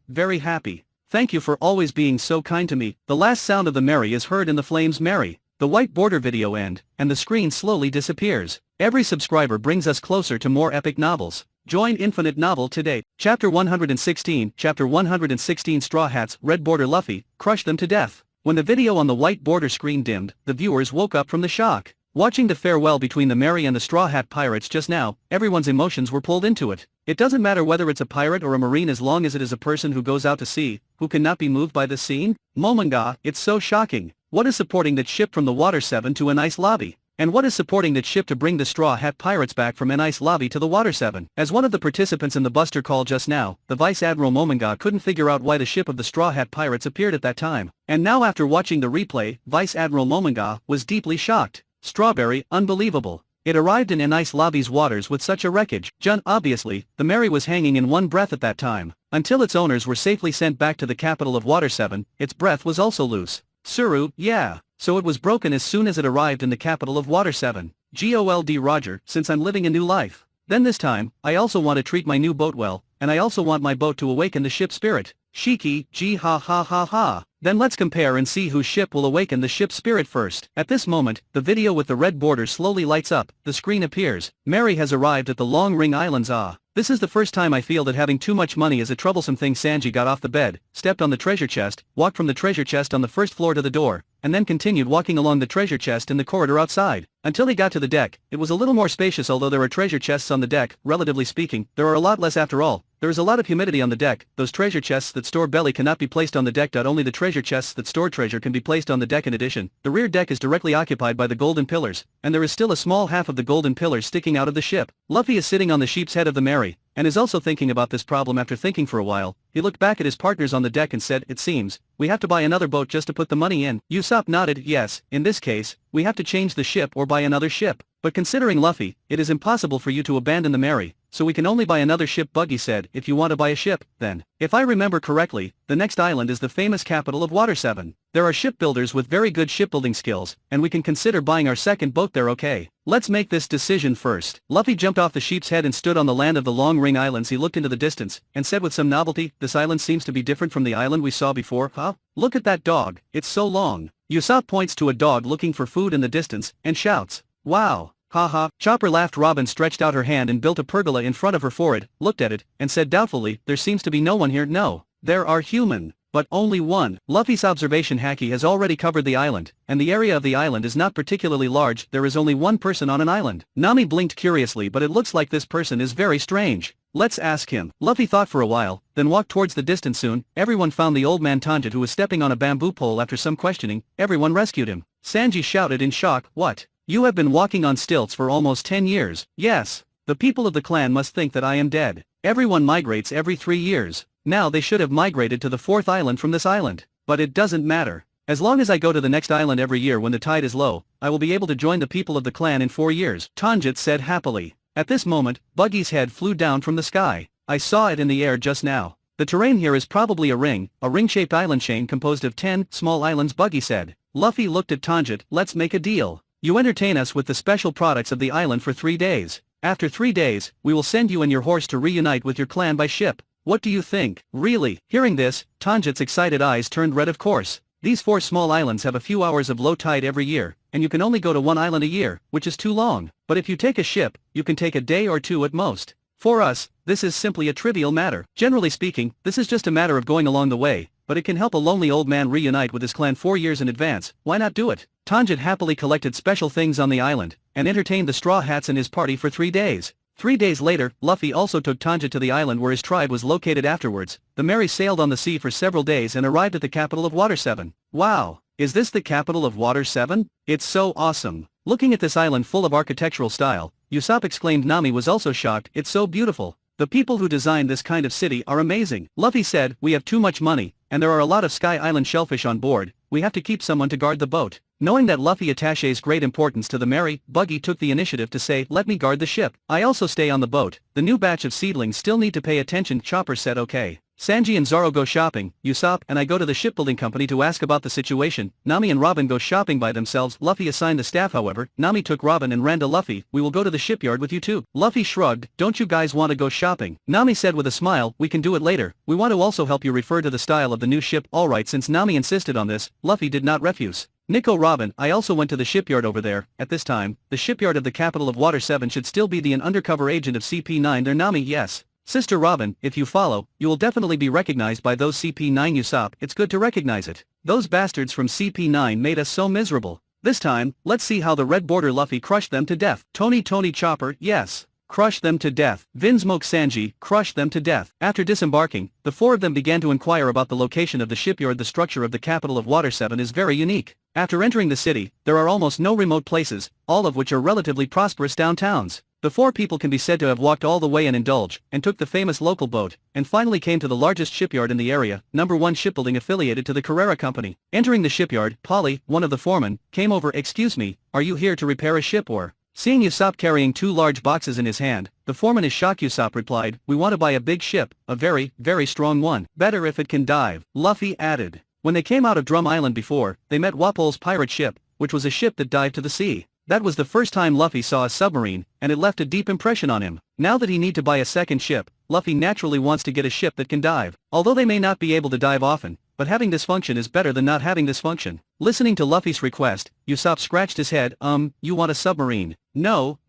Speaker 2: very happy. Thank you for always being so kind to me." The last sound of the Mary is heard in the flames Mary. The white border video end, and the screen slowly disappears. Every subscriber brings us closer to more epic novels. Join Infinite Novel today. Chapter 116, Chapter 116 Straw Hats, Red Border Luffy, crushed them to death. When the video on the white border screen dimmed, the viewers woke up from the shock. Watching the farewell between the Mary and the Straw Hat Pirates just now, everyone's emotions were pulled into it. It doesn't matter whether it's a pirate or a marine as long as it is a person who goes out to sea, who cannot be moved by the scene. Momanga, it's so shocking. What is supporting that ship from the Water 7 to an ice lobby? And what is supporting that ship to bring the Straw Hat Pirates back from an ice lobby to the Water 7? As one of the participants in the Buster call just now, the Vice Admiral Momanga couldn't figure out why the ship of the Straw Hat Pirates appeared at that time. And now after watching the replay, Vice Admiral Momanga was deeply shocked. Strawberry, unbelievable. It arrived in an ice lobby's waters with such a wreckage. Obviously, the Mary was hanging in one breath at that time. Until its owners were safely sent back to the capital of Water 7, its breath was also loose. Suru, yeah. So it was broken as soon as it arrived in the capital of Water 7. Gold Roger, since I'm living a new life. Then this time, I also want to treat my new boat well, and I also want my boat to awaken the ship spirit. Shiki, gee ha ha ha ha. Then let's compare and see whose ship will awaken the ship spirit first. At this moment, the video with the red border slowly lights up, the screen appears. Mary has arrived at the Long Ring Islands. This is the first time I feel that having too much money is a troublesome thing. Sanji got off the bed, stepped on the treasure chest, walked from the treasure chest on the first floor to the door, and then continued walking along the treasure chest in the corridor outside, until he got to the deck. It was a little more spacious. Although there are treasure chests on the deck, relatively speaking, there are a lot less after all. There is a lot of humidity on the deck. Those treasure chests that store belly cannot be placed on the deck. Only the treasure chests that store treasure can be placed on the deck. In addition, the rear deck is directly occupied by the golden pillars, and there is still a small half of the golden pillars sticking out of the ship. Luffy is sitting on the sheep's head of the Mary, and is also thinking about this problem. After thinking for a while, he looked back at his partners on the deck and said, "It seems, we have to buy another boat just to put the money in." Usopp nodded, "Yes, in this case, we have to change the ship or buy another ship. But considering Luffy, it is impossible for you to abandon the Mary, so we can only buy another ship." Buggy said, "If you want to buy a ship, then, if I remember correctly, the next island is the famous capital of Water 7. There are shipbuilders with very good shipbuilding skills, and we can consider buying our second boat there. Okay, let's make this decision first." Luffy jumped off the sheep's head and stood on the land of the Long Ring Islands. He looked into the distance, and said with some novelty, "This island seems to be different from the island we saw before, huh? Look at that dog, it's so long." Usopp points to a dog looking for food in the distance, and shouts, "Wow. Haha." Chopper laughed. Robin stretched out her hand and built a pergola in front of her forehead, looked at it, and said doubtfully, "There seems to be no one here." "No, there are human, but only one." Luffy's observation haki has already covered the island, and the area of the island is not particularly large. There is only one person on an island. Nami blinked curiously, but it looks like this person is very strange. "Let's ask him." Luffy thought for a while, then walked towards the distance. Soon, everyone found the old man Tanjit, who was stepping on a bamboo pole. After some questioning, everyone rescued him. Sanji shouted in shock, "What? You have been walking on stilts for almost 10 years. Yes. The people of the clan must think that I am dead. Everyone migrates every 3 years. Now they should have migrated to the 4th island from this island. But it doesn't matter. As long as I go to the next island every year when the tide is low, I will be able to join the people of the clan in 4 years, Tanjit said happily. At this moment, Buggy's head flew down from the sky. I saw it in the air just now. The terrain here is probably a ring-shaped island chain composed of 10 small islands, Buggy said. Luffy looked at Tanjit. Let's make a deal. You entertain us with the special products of the island for 3 days. After 3 days, we will send you and your horse to reunite with your clan by ship. What do you think? Really? Hearing this, Tanjit's excited eyes turned red. Of course. These 4 small islands have a few hours of low tide every year, and you can only go to 1 island a year, which is too long. But if you take a ship, you can take a day or 2 at most. For us, this is simply a trivial matter. Generally speaking, this is just a matter of going along the way, but it can help a lonely old man reunite with his clan 4 years in advance. Why not do it? Tanjit happily collected special things on the island, and entertained the Straw Hats and his party for 3 days. 3 days later, Luffy also took Tanjit to the island where his tribe was located. Afterwards, the Mary sailed on the sea for several days and arrived at the capital of Water 7. Wow! Is this the capital of Water 7? It's so awesome! Looking at this island full of architectural style, Usopp exclaimed. Nami was also shocked. It's so beautiful. The people who designed this kind of city are amazing. Luffy said, we have too much money, and there are a lot of Sky Island shellfish on board. We have to keep someone to guard the boat. Knowing that Luffy attaches great importance to the Mary, Buggy took the initiative to say, let me guard the ship. I also stay on the boat. The new batch of seedlings still need to pay attention. Chopper said okay. Sanji and Zoro go shopping, Usopp and I go to the shipbuilding company to ask about the situation. Nami and Robin go shopping by themselves. Luffy assigned the staff. However, Nami took Robin and ran to Luffy. We will go to the shipyard with you too. Luffy shrugged. Don't you guys want to go shopping? Nami said with a smile, we can do it later. We want to also help you refer to the style of the new ship. Alright, since Nami insisted on this, Luffy did not refuse. Nico Robin, I also went to the shipyard over there. At this time, the shipyard of the capital of Water 7 should still be an undercover agent of CP9 there. Nami, yes. Sister Robin, if you follow, you will definitely be recognized by those CP9. Usopp, it's good to recognize it. Those bastards from CP9 made us so miserable. This time, let's see how the red border Luffy crushed them to death. Tony Chopper, yes. Crush them to death. Vinsmoke Sanji, crush them to death. After disembarking, the 4 of them began to inquire about the location of the shipyard. The structure of the capital of Water 7 is very unique. After entering the city, there are almost no remote places, all of which are relatively prosperous downtowns. The 4 people can be said to have walked all the way and indulged, and took the famous local boat, and finally came to the largest shipyard in the area, number 1 shipbuilding affiliated to the Carrera Company. Entering the shipyard, Polly, one of the foremen, came over. Excuse me, are you here to repair a ship or? Seeing Usopp carrying 2 large boxes in his hand, the foreman is shocked. Usopp replied, we want to buy a big ship, a very, very strong one. Better if it can dive, Luffy added. When they came out of Drum Island before, they met Wapol's pirate ship, which was a ship that dived to the sea. That was the first time Luffy saw a submarine, and it left a deep impression on him. Now that he needs to buy a second ship, Luffy naturally wants to get a ship that can dive. Although they may not be able to dive often, but having this function is better than not having this function. Listening to Luffy's request, Usopp scratched his head. You want a submarine? No,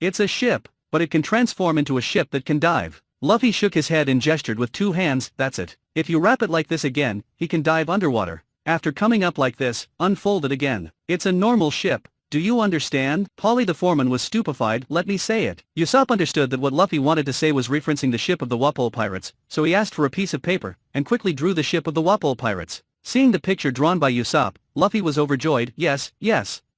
Speaker 2: it's a ship, but it can transform into a ship that can dive. Luffy shook his head and gestured with 2 hands. That's it. If you wrap it like this again, he can dive underwater. After coming up like this, unfold it again. It's a normal ship. Do you understand? Polly the foreman was stupefied. Let me say it. Usopp understood that what Luffy wanted to say was referencing the ship of the Wapol Pirates, so he asked for a piece of paper, and quickly drew the ship of the Wapol Pirates. Seeing the picture drawn by Usopp, Luffy was overjoyed. Yes,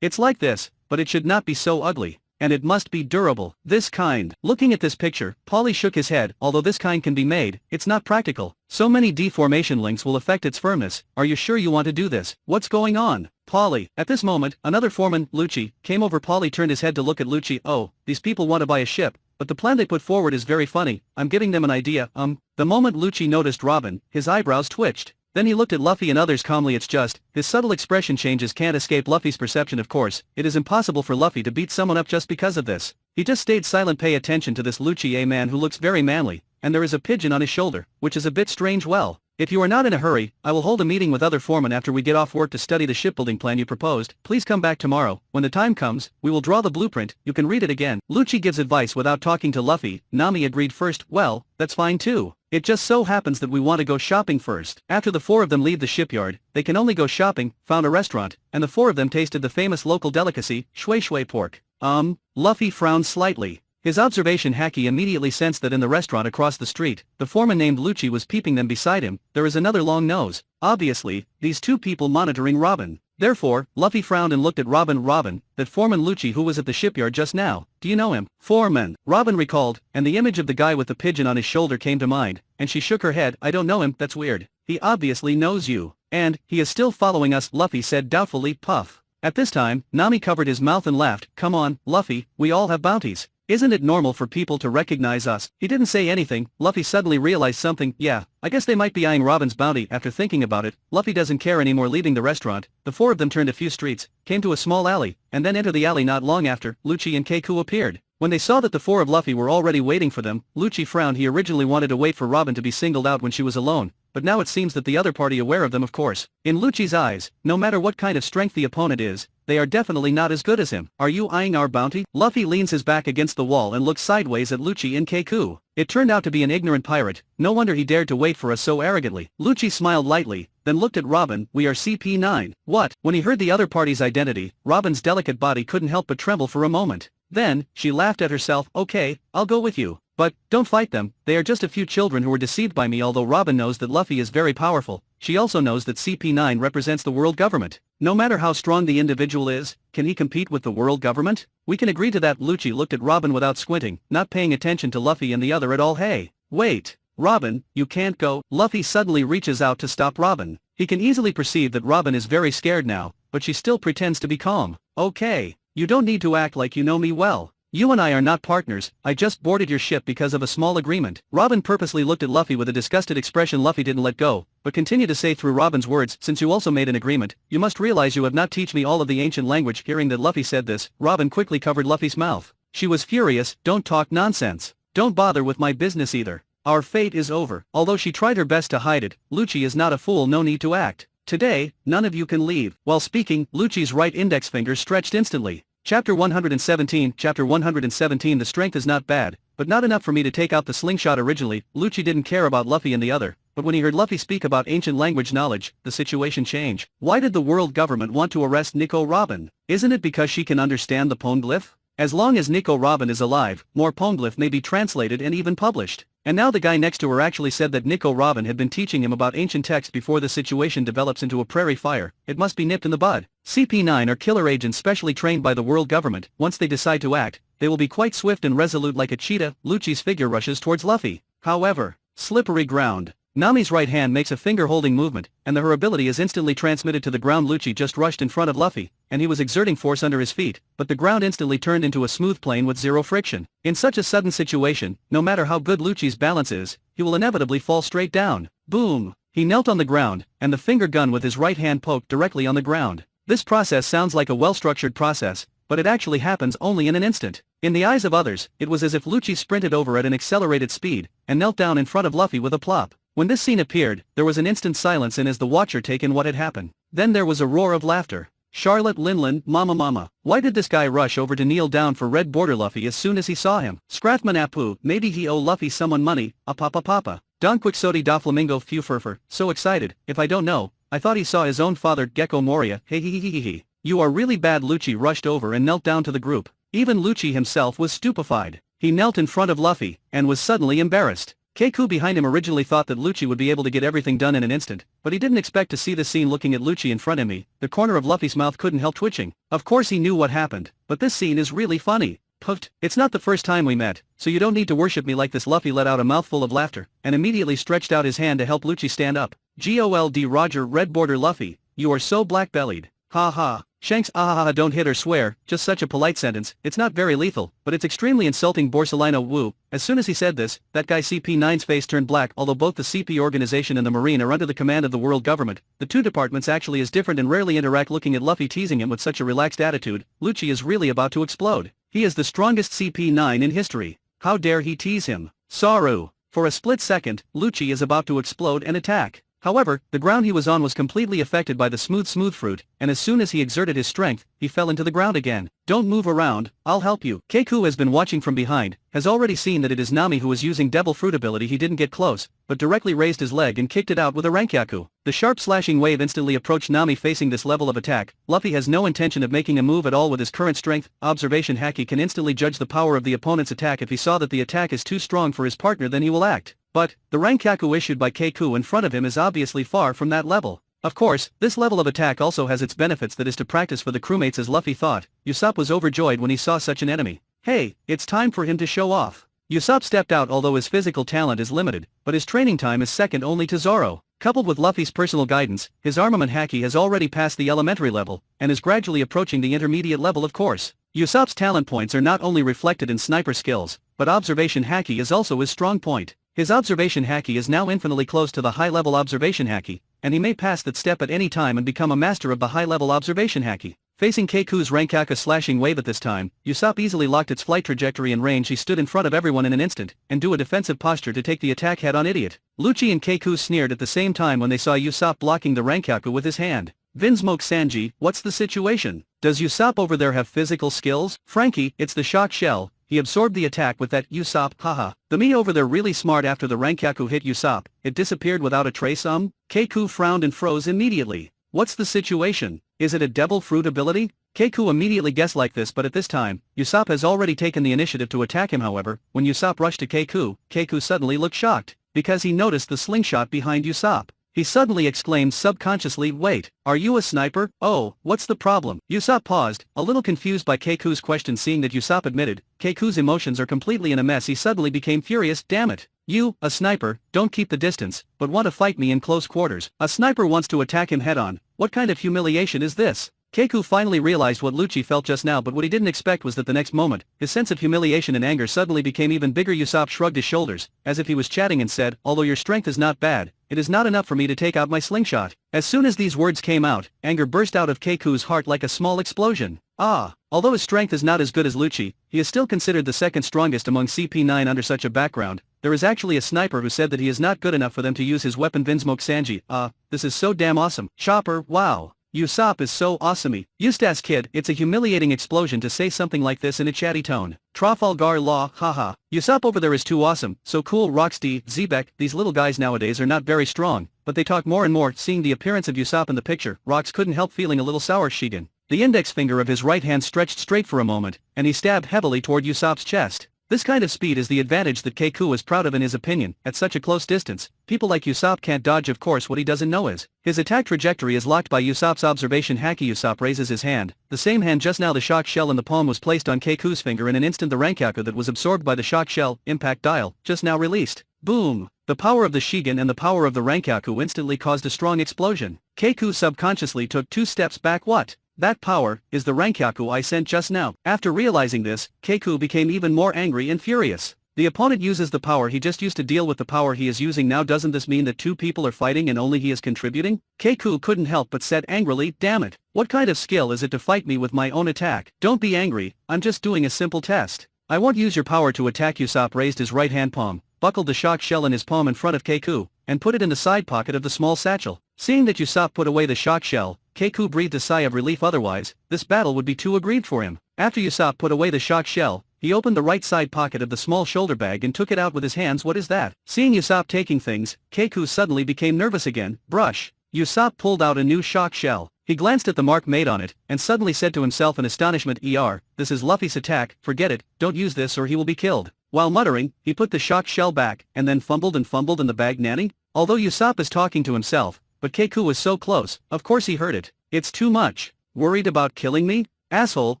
Speaker 2: it's like this, but it should not be so ugly. And it must be durable. This kind. Looking at this picture, Polly shook his head. Although this kind can be made, it's not practical. So many deformation links will affect its firmness. Are you sure you want to do this? What's going on? Polly. At this moment, another foreman, Lucci, came over. Polly turned his head to look at Lucci. Oh, these people want to buy a ship, but the plan they put forward is very funny. I'm giving them an idea. The moment Lucci noticed Robin, his eyebrows twitched. Then he looked at Luffy and others calmly. It's just, his subtle expression changes can't escape Luffy's perception. Of course, it is impossible for Luffy to beat someone up just because of this. He just stayed silent. Pay attention to this Lucci, a man who looks very manly, and there is a pigeon on his shoulder, which is a bit strange. Well, if you are not in a hurry, I will hold a meeting with other foremen after we get off work to study the shipbuilding plan you proposed. Please come back tomorrow. When the time comes, we will draw the blueprint. You can read it again. Lucci gives advice without talking to Luffy. Nami agreed first. Well, that's fine too. It just so happens that we want to go shopping first. After the 4 of them leave the shipyard, they can only go shopping, found a restaurant, and the 4 of them tasted the famous local delicacy, shui shui pork. Luffy frowned slightly. His observation Haki immediately sensed that in the restaurant across the street, the foreman named Lucci was peeping them. Beside him, there is another long nose. Obviously, these 2 people monitoring Robin. Therefore, Luffy frowned and looked at Robin. Robin, that foreman Lucci who was at the shipyard just now. Do you know him? Foreman. Robin recalled, and the image of the guy with the pigeon on his shoulder came to mind, and she shook her head. I don't know him. That's weird. he obviously knows you. And, he is still following us, Luffy said doubtfully, puff. At this time, Nami covered his mouth and laughed, come on, Luffy, we all have bounties. Isn't it normal for people to recognize us? He didn't say anything. Luffy suddenly realized something. Yeah, I guess they might be eyeing Robin's bounty. After thinking about it, Luffy doesn't care anymore. Leaving the restaurant, the four of them turned a few streets, came to a small alley, and then entered the alley. Not long after, Lucci and Keiku appeared. When they saw that the four of Luffy were already waiting for them, Lucci frowned. He originally wanted to wait for Robin to be singled out when she was alone, but now it seems that the other party aware of them, of course. In Lucci's eyes, no matter what kind of strength the opponent is, they are definitely not as good as him. Are you eyeing our bounty? Luffy leans his back against the wall and looks sideways at Lucci and Keiku. It turned out to be an ignorant pirate. No wonder he dared to wait for us so arrogantly. Lucci smiled lightly, then looked at Robin. We are CP9. What? When he heard the other party's identity, Robin's delicate body couldn't help but tremble for a moment. Then, she laughed at herself. Okay, I'll go with you. But, don't fight them, they are just a few children who were deceived by me. Although Robin knows that Luffy is very powerful, she also knows that CP9 represents the world government. No matter how strong the individual is, can he compete with the world government? We can agree to that. Lucci looked at Robin without squinting, not paying attention to Luffy and the other at all. Hey, wait, Robin, you can't go. Luffy suddenly reaches out to stop Robin. He can easily perceive that Robin is very scared now, but she still pretends to be calm. Okay, you don't need to act like you know me well. You and I are not partners. I just boarded your ship because of a small agreement. Robin purposely looked at Luffy with a disgusted expression. Luffy didn't let go, but continued to say through Robin's words, since you also made an agreement, you must realize you have not teach me all of the ancient language. Hearing that Luffy said this, Robin quickly covered Luffy's mouth. She was furious. Don't talk nonsense. Don't bother with my business either. Our fate is over. Although she tried her best to hide it, Lucci is not a fool. No need to act. Today, none of you can leave. While speaking, Lucci's right index finger stretched instantly. Chapter 117. Chapter 117. The strength is not bad, but not enough for me to take out the slingshot. Originally, Lucci didn't care about Luffy and the other, but when he heard Luffy speak about ancient language knowledge, the situation changed. Why did the world government want to arrest Nico Robin? Isn't it because she can understand the poneglyph? As long as Nico Robin is alive, more poneglyph may be translated and even published. And now the guy next to her actually said that Nico Robin had been teaching him about ancient texts before the situation develops into a prairie fire. It must be nipped in the bud. CP9 are killer agents specially trained by the world government. Once they decide to act, they will be quite swift and resolute like a cheetah. Lucci's figure rushes towards Luffy. However, slippery ground. Nami's right hand makes a finger-holding movement, and her ability is instantly transmitted to the ground. Lucci just rushed in front of Luffy, and he was exerting force under his feet, but the ground instantly turned into a smooth plane with zero friction. In such a sudden situation, no matter how good Lucci's balance is, he will inevitably fall straight down. Boom! He knelt on the ground, and the finger gun with his right hand poked directly on the ground. This process sounds like a well-structured process, but it actually happens only in an instant. In the eyes of others, it was as if Lucci sprinted over at an accelerated speed, and knelt down in front of Luffy with a plop. When this scene appeared, there was an instant silence and as the watcher take in what had happened. Then there was a roar of laughter. Charlotte Linlin, mama. Why did this guy rush over to kneel down for Red Border Luffy as soon as he saw him? Scrathman Apu, maybe he owe Luffy someone money, papa. Don Quixote da Flamingo Fufurfer, so excited, if I don't know, I thought he saw his own father Gecko Moria, hey. You are really bad. Lucci rushed over and knelt down to the group. Even Lucci himself was stupefied. He knelt in front of Luffy, and was suddenly embarrassed. Keiku behind him originally thought that Lucci would be able to get everything done in an instant, but he didn't expect to see this scene. Looking at Lucci in front of me, the corner of Luffy's mouth couldn't help twitching. Of course he knew what happened, but this scene is really funny. Puffed, it's not the first time we met, so you don't need to worship me like this. Luffy let out a mouthful of laughter, and immediately stretched out his hand to help Lucci stand up. Gold Roger Red Border Luffy, you are so black-bellied. Ha ha. Shanks ahaha, don't hit or swear, just such a polite sentence. It's not very lethal, but it's extremely insulting. Borsalino woo. As soon as he said this, that guy CP9's face turned black. Although both the CP organization and the Marine are under the command of the world government, the two departments actually is different and rarely interact. Looking at Luffy teasing him with such a relaxed attitude, Lucci is really about to explode. He is the strongest CP9 in history. How dare he tease him? Saru. For a split second, Lucci is about to explode and attack. However, the ground he was on was completely affected by the smooth fruit, and as soon as he exerted his strength, he fell into the ground again. Don't move around, I'll help you. Keiku has been watching from behind, has already seen that it is Nami who is using devil fruit ability. He didn't get close, but directly raised his leg and kicked it out with a Rankyaku. The sharp slashing wave instantly approached Nami. Facing this level of attack, Luffy has no intention of making a move at all with his current strength. Observation Haki can instantly judge the power of the opponent's attack. If he saw that the attack is too strong for his partner, then he will act. But, the Rankyaku issued by Keiku in front of him is obviously far from that level. Of course, this level of attack also has its benefits, that is to practice for the crewmates. As Luffy thought, Usopp was overjoyed when he saw such an enemy. Hey, it's time for him to show off. Usopp stepped out. Although his physical talent is limited, but his training time is second only to Zoro. Coupled with Luffy's personal guidance, his armament haki has already passed the elementary level, and is gradually approaching the intermediate level of course. Usopp's talent points are not only reflected in sniper skills, but observation haki is also his strong point. His observation haki is now infinitely close to the high-level observation haki, and he may pass that step at any time and become a master of the high-level observation haki. Facing Keiku's Rankaka slashing wave at this time, Usopp easily locked its flight trajectory and range. He stood in front of everyone in an instant, and do a defensive posture to take the attack head-on. Idiot. Lucci and Keiku sneered at the same time when they saw Usopp blocking the Rankaku with his hand. Vinsmoke Sanji, what's the situation? Does Usopp over there have physical skills? Frankie, it's the shock shell. He absorbed the attack with that, Usopp, haha. The me over there really smart. After the Rankaku hit Usopp, it disappeared without a trace. Keiku frowned and froze immediately. What's the situation? Is it a devil fruit ability? Keiku immediately guessed like this, but at this time, Usopp has already taken the initiative to attack him. However, when Usopp rushed to Keiku, Keiku suddenly looked shocked, because he noticed the slingshot behind Usopp. He suddenly exclaimed subconsciously, wait, are you a sniper? Oh, what's the problem? Usopp paused, a little confused by Keiku's question. Seeing that Usopp admitted, Keiku's emotions are completely in a mess, he suddenly became furious. Damn it. You, a sniper, don't keep the distance, but want to fight me in close quarters. A sniper wants to attack him head-on. What kind of humiliation is this? Keiku finally realized what Lucci felt just now, but what he didn't expect was that the next moment, his sense of humiliation and anger suddenly became even bigger. Usopp shrugged his shoulders, as if he was chatting, and said, although your strength is not bad, it is not enough for me to take out my slingshot. As soon as these words came out, anger burst out of Keiku's heart like a small explosion. Although his strength is not as good as Lucci, he is still considered the second strongest among CP9. Under such a background, there is actually a sniper who said that he is not good enough for them to use his weapon. Vinsmoke Sanji, this is so damn awesome. Chopper, wow. Usopp is so awesome. Eustace kid, it's a humiliating explosion to say something like this in a chatty tone. Trafalgar Law, haha. Usopp over there is too awesome, so cool. Roxy, Xebec, these little guys nowadays are not very strong, but they talk more and more. Seeing the appearance of Usopp in the picture, Rox couldn't help feeling a little sour. Shigen. The index finger of his right hand stretched straight for a moment, and he stabbed heavily toward Usopp's chest. This kind of speed is the advantage that Keiku was proud of in his opinion. At such a close distance, people like Usopp can't dodge. Of course, what he doesn't know is, his attack trajectory is locked by Usopp's observation haki. Usopp raises his hand, the same hand just now the shock shell in the palm was placed on Keiku's finger. In an instant the Rankaku that was absorbed by the shock shell, impact dial, just now released. Boom! The power of the Shigen and the power of the Rankaku instantly caused a strong explosion. Keiku subconsciously took 2 steps back. What? That power is the Rankaku I sent just now. After realizing this, Keiku became even more angry and furious. The opponent uses the power he just used to deal with the power he is using now. Doesn't this mean that 2 people are fighting and only he is contributing? Keiku couldn't help but said angrily, damn it. What kind of skill is it to fight me with my own attack? Don't be angry, I'm just doing a simple test. I won't use your power to attack. Usopp raised his right hand palm, buckled the shock shell in his palm in front of Keiku, and put it in the side pocket of the small satchel. Seeing that Usopp put away the shock shell, Keiku breathed a sigh of relief. Otherwise, this battle would be too aggrieved for him. After Usopp put away the shock shell, he opened the right side pocket of the small shoulder bag and took it out with his hands. What is that? Seeing Usopp taking things, Keiku suddenly became nervous again. Brush. Usopp pulled out a new shock shell. He glanced at the mark made on it, and suddenly said to himself in astonishment, this is Luffy's attack, forget it, don't use this or he will be killed. While muttering, he put the shock shell back, and then fumbled in the bag. Nanny? Although Usopp is talking to himself, but Keiku was so close, of course he heard it. It's too much. Worried about killing me? Asshole,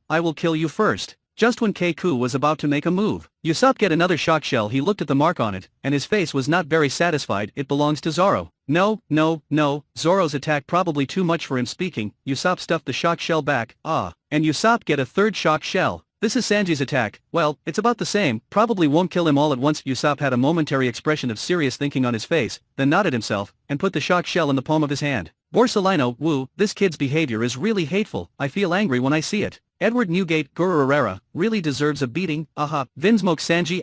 Speaker 2: I will kill you first. Just when Keiku was about to make a move, Usopp get another shock shell. He looked at the mark on it, and his face was not very satisfied. It belongs to Zoro. No, Zoro's attack probably too much for him. Speaking, Usopp stuffed the shock shell back, and Usopp get a third shock shell. This is Sanji's attack. Well, it's about the same, probably won't kill him all at once. Usopp had a momentary expression of serious thinking on his face, then nodded himself, and put the shock shell in the palm of his hand. Borsalino, woo, this kid's behavior is really hateful, I feel angry when I see it. Edward Newgate, Guru Herrera, really deserves a beating, Vinsmoke Sanji,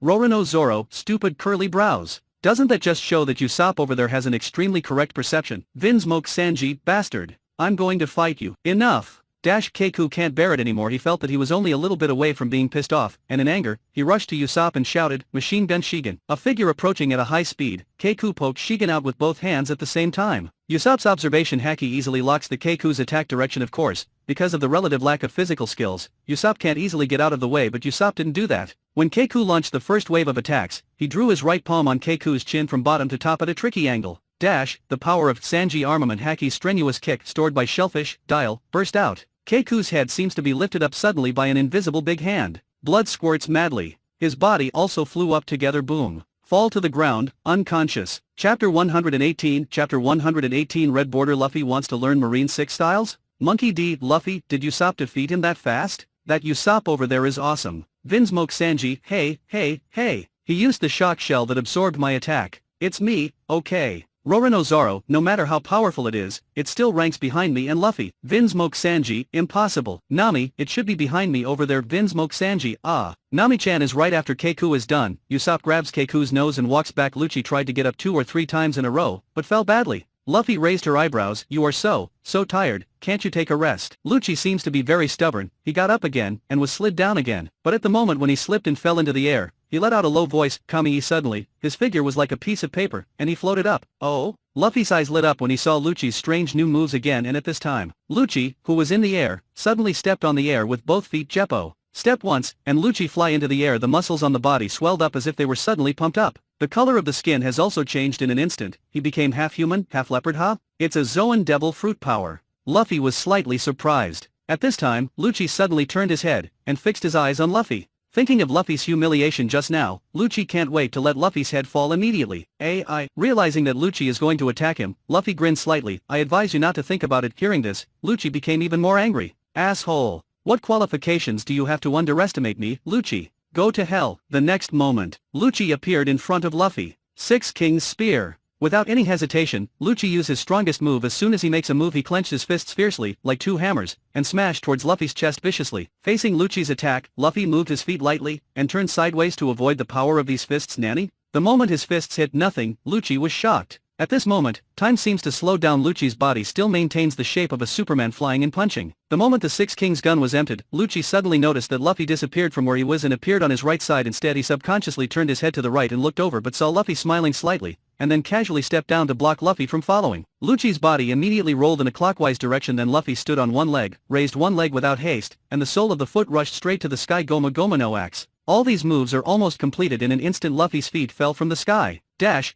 Speaker 2: Rorano Zoro, stupid curly brows. Doesn't that just show that Usopp over there has an extremely correct perception? Vinsmoke Sanji, bastard. I'm going to fight you. Enough. Keiku can't bear it anymore. He felt that he was only a little bit away from being pissed off, and in anger, he rushed to Usopp and shouted, Machine Gun Shigen. A figure approaching at a high speed, Keiku poked Shigen out with both hands at the same time. Usopp's observation haki easily locks the Keiku's attack direction. Of course, because of the relative lack of physical skills, Usopp can't easily get out of the way, but Usopp didn't do that. When Keiku launched the first wave of attacks, he drew his right palm on Keiku's chin from bottom to top at a tricky angle. The power of Sanji armament haki's strenuous kick stored by Shellfish, Dial, burst out. Keiku's head seems to be lifted up suddenly by an invisible big hand. Blood squirts madly. His body also flew up together. Boom. fall to the ground, unconscious. Chapter 118 Chapter 118 Red Border Luffy wants to learn Marine 6 styles? Monkey D. Luffy, did Usopp defeat him that fast? That Usopp over there is awesome. Vinsmoke Sanji, hey. He used the shock shell that absorbed my attack. It's me, okay. Roronoa Zoro, no matter how powerful it is, it still ranks behind me and Luffy. Vinsmoke Sanji, impossible. Nami, it should be behind me over there. Vinsmoke Sanji, ah. Nami-chan is right after Keiku is done. Usopp grabs Keiku's nose and walks back. Lucci tried to get up 2 or 3 times in a row, but fell badly. Luffy raised her eyebrows. You are so tired, can't you take a rest? Lucci seems to be very stubborn. He got up again, and was slid down again. But at the moment when he slipped and fell into the air, he let out a low voice, Kami. Suddenly, his figure was like a piece of paper, and he floated up. Oh? Luffy's eyes lit up when he saw Lucci's strange new moves again, and at this time, Lucci, who was in the air, suddenly stepped on the air with both feet. Jeppo. Step once, and Lucci fly into the air. The muscles on the body swelled up as if they were suddenly pumped up. The color of the skin has also changed in an instant. He became half human, half leopard. Huh? It's a Zoan devil fruit power. Luffy was slightly surprised. At this time, Lucci suddenly turned his head, and fixed his eyes on Luffy. Thinking of Luffy's humiliation just now, Lucci can't wait to let Luffy's head fall immediately. Realizing that Lucci is going to attack him, Luffy grinned slightly. I advise you not to think about it. Hearing this, Lucci became even more angry. Asshole. What qualifications do you have to underestimate me, Lucci? Go to hell. The next moment, Lucci appeared in front of Luffy. 6 King's Spear. Without any hesitation, Lucci used his strongest move. As soon as he makes a move, he clenched his fists fiercely, like 2 hammers, and smashed towards Luffy's chest viciously. Facing Lucci's attack, Luffy moved his feet lightly, and turned sideways to avoid the power of these fists. Nanny? The moment his fists hit nothing, Lucci was shocked. At this moment, time seems to slow down. Lucci's body still maintains the shape of a Superman flying and punching. The moment the 6 Kings gun was emptied, Lucci suddenly noticed that Luffy disappeared from where he was and appeared on his right side. Instead, he subconsciously turned his head to the right and looked over, but saw Luffy smiling slightly, and then casually stepped down to block Luffy from following. Lucci's body immediately rolled in a clockwise direction. Then Luffy stood on one leg, raised one leg without haste, and the sole of the foot rushed straight to the sky. Goma Goma no axe. All these moves are almost completed in an instant. Luffy's feet fell from the sky.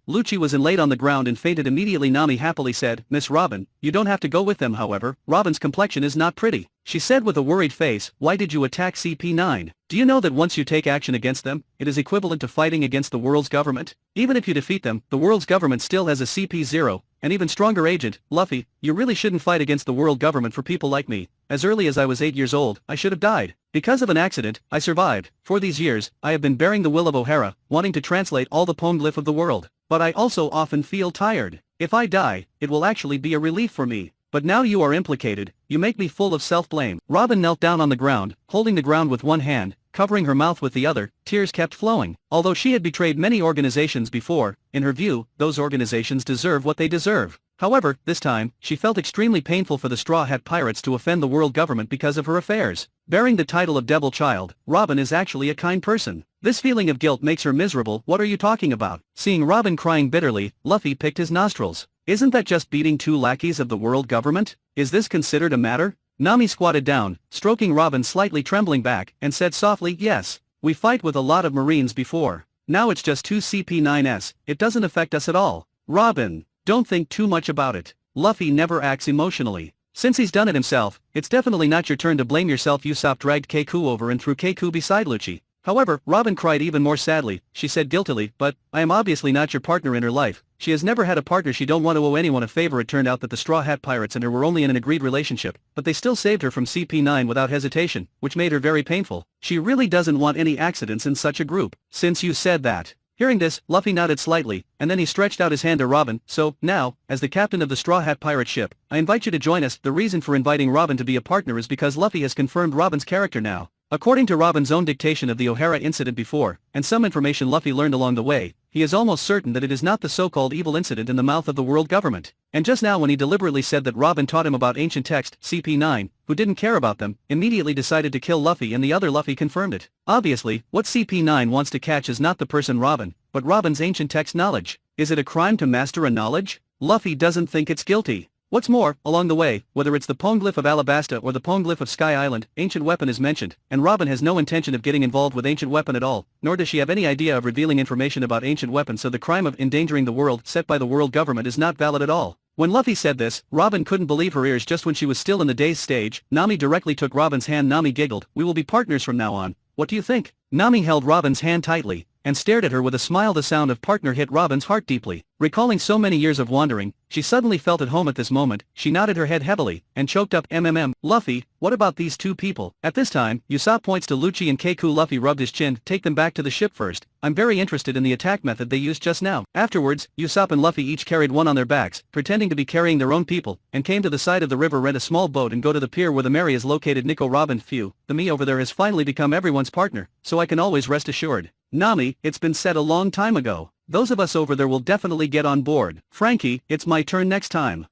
Speaker 2: Lucci was laid on the ground and fainted immediately. Nami happily said, Miss Robin, you don't have to go with them. However, Robin's complexion is not pretty. She said with a worried face, why did you attack CP9? Do you know that once you take action against them, it is equivalent to fighting against the world's government? Even if you defeat them, the world's government still has a CP0, an even stronger agent. Luffy, you really shouldn't fight against the world government for people like me. As early as I was 8 years old, I should have died. Because of an accident, I survived. For these years, I have been bearing the will of O'Hara, wanting to translate all the poneglyph of the world. But I also often feel tired. If I die, it will actually be a relief for me. But now you are implicated, you make me full of self-blame. Robin knelt down on the ground, holding the ground with one hand, covering her mouth with the other. Tears kept flowing. Although she had betrayed many organizations before, in her view, those organizations deserve what they deserve. However, this time, she felt extremely painful for the Straw Hat Pirates to offend the world government because of her affairs. Bearing the title of Devil Child, Robin is actually a kind person. This feeling of guilt makes her miserable. What are you talking about? Seeing Robin crying bitterly, Luffy picked his nostrils. Isn't that just beating 2 lackeys of the world government? Is this considered a matter? Nami squatted down, stroking Robin's slightly trembling back, and said softly, yes, we fight with a lot of Marines before. Now it's just 2 CP9s, it doesn't affect us at all. Robin, don't think too much about it. Luffy never acts emotionally. Since he's done it himself, it's definitely not your turn to blame yourself. Usopp dragged Keiku over and threw Keiku beside Lucci. However, Robin cried even more sadly. She said guiltily, but, I am obviously not your partner in her life. She has never had a partner. She don't want to owe anyone a favor. It turned out that the Straw Hat Pirates and her were only in an agreed relationship, but they still saved her from CP9 without hesitation, which made her very painful. She really doesn't want any accidents in such a group. Since you said that. Hearing this, Luffy nodded slightly, and then he stretched out his hand to Robin. So, now, as the captain of the Straw Hat Pirate ship, I invite you to join us. The reason for inviting Robin to be a partner is because Luffy has confirmed Robin's character now. According to Robin's own dictation of the O'Hara incident before, and some information Luffy learned along the way, he is almost certain that it is not the so-called evil incident in the mouth of the world government. And just now when he deliberately said that Robin taught him about ancient text, CP9, who didn't care about them, immediately decided to kill Luffy, and the other Luffy confirmed it. Obviously, what CP9 wants to catch is not the person Robin, but Robin's ancient text knowledge. Is it a crime to master a knowledge? Luffy doesn't think it's guilty. What's more, along the way, whether it's the poneglyph of Alabasta or the poneglyph of Sky Island, ancient weapon is mentioned, and Robin has no intention of getting involved with ancient weapon at all, nor does she have any idea of revealing information about ancient weapon, so the crime of endangering the world set by the world government is not valid at all. When Luffy said this, Robin couldn't believe her ears. Just when she was still in the dazed stage, Nami directly took Robin's hand. Nami giggled, we will be partners from now on. What do you think? Nami held Robin's hand tightly, and stared at her with a smile. The sound of partner hit Robin's heart deeply. Recalling so many years of wandering, she suddenly felt at home at this moment. She nodded her head heavily, and choked up, Luffy, what about these two people? At this time, Usopp points to Lucci and Keiku. Luffy rubbed his chin. Take them back to the ship first. I'm very interested in the attack method they used just now. Afterwards, Usopp and Luffy each carried one on their backs, pretending to be carrying their own people, and came to the side of the river, rent a small boat and go to the pier where the Mary is located. Nico, Robin, phew, the me over there has finally become everyone's partner, so I can always rest assured. Nami, it's been said a long time ago. Those of us over there will definitely get on board. Frankie, it's my turn next time.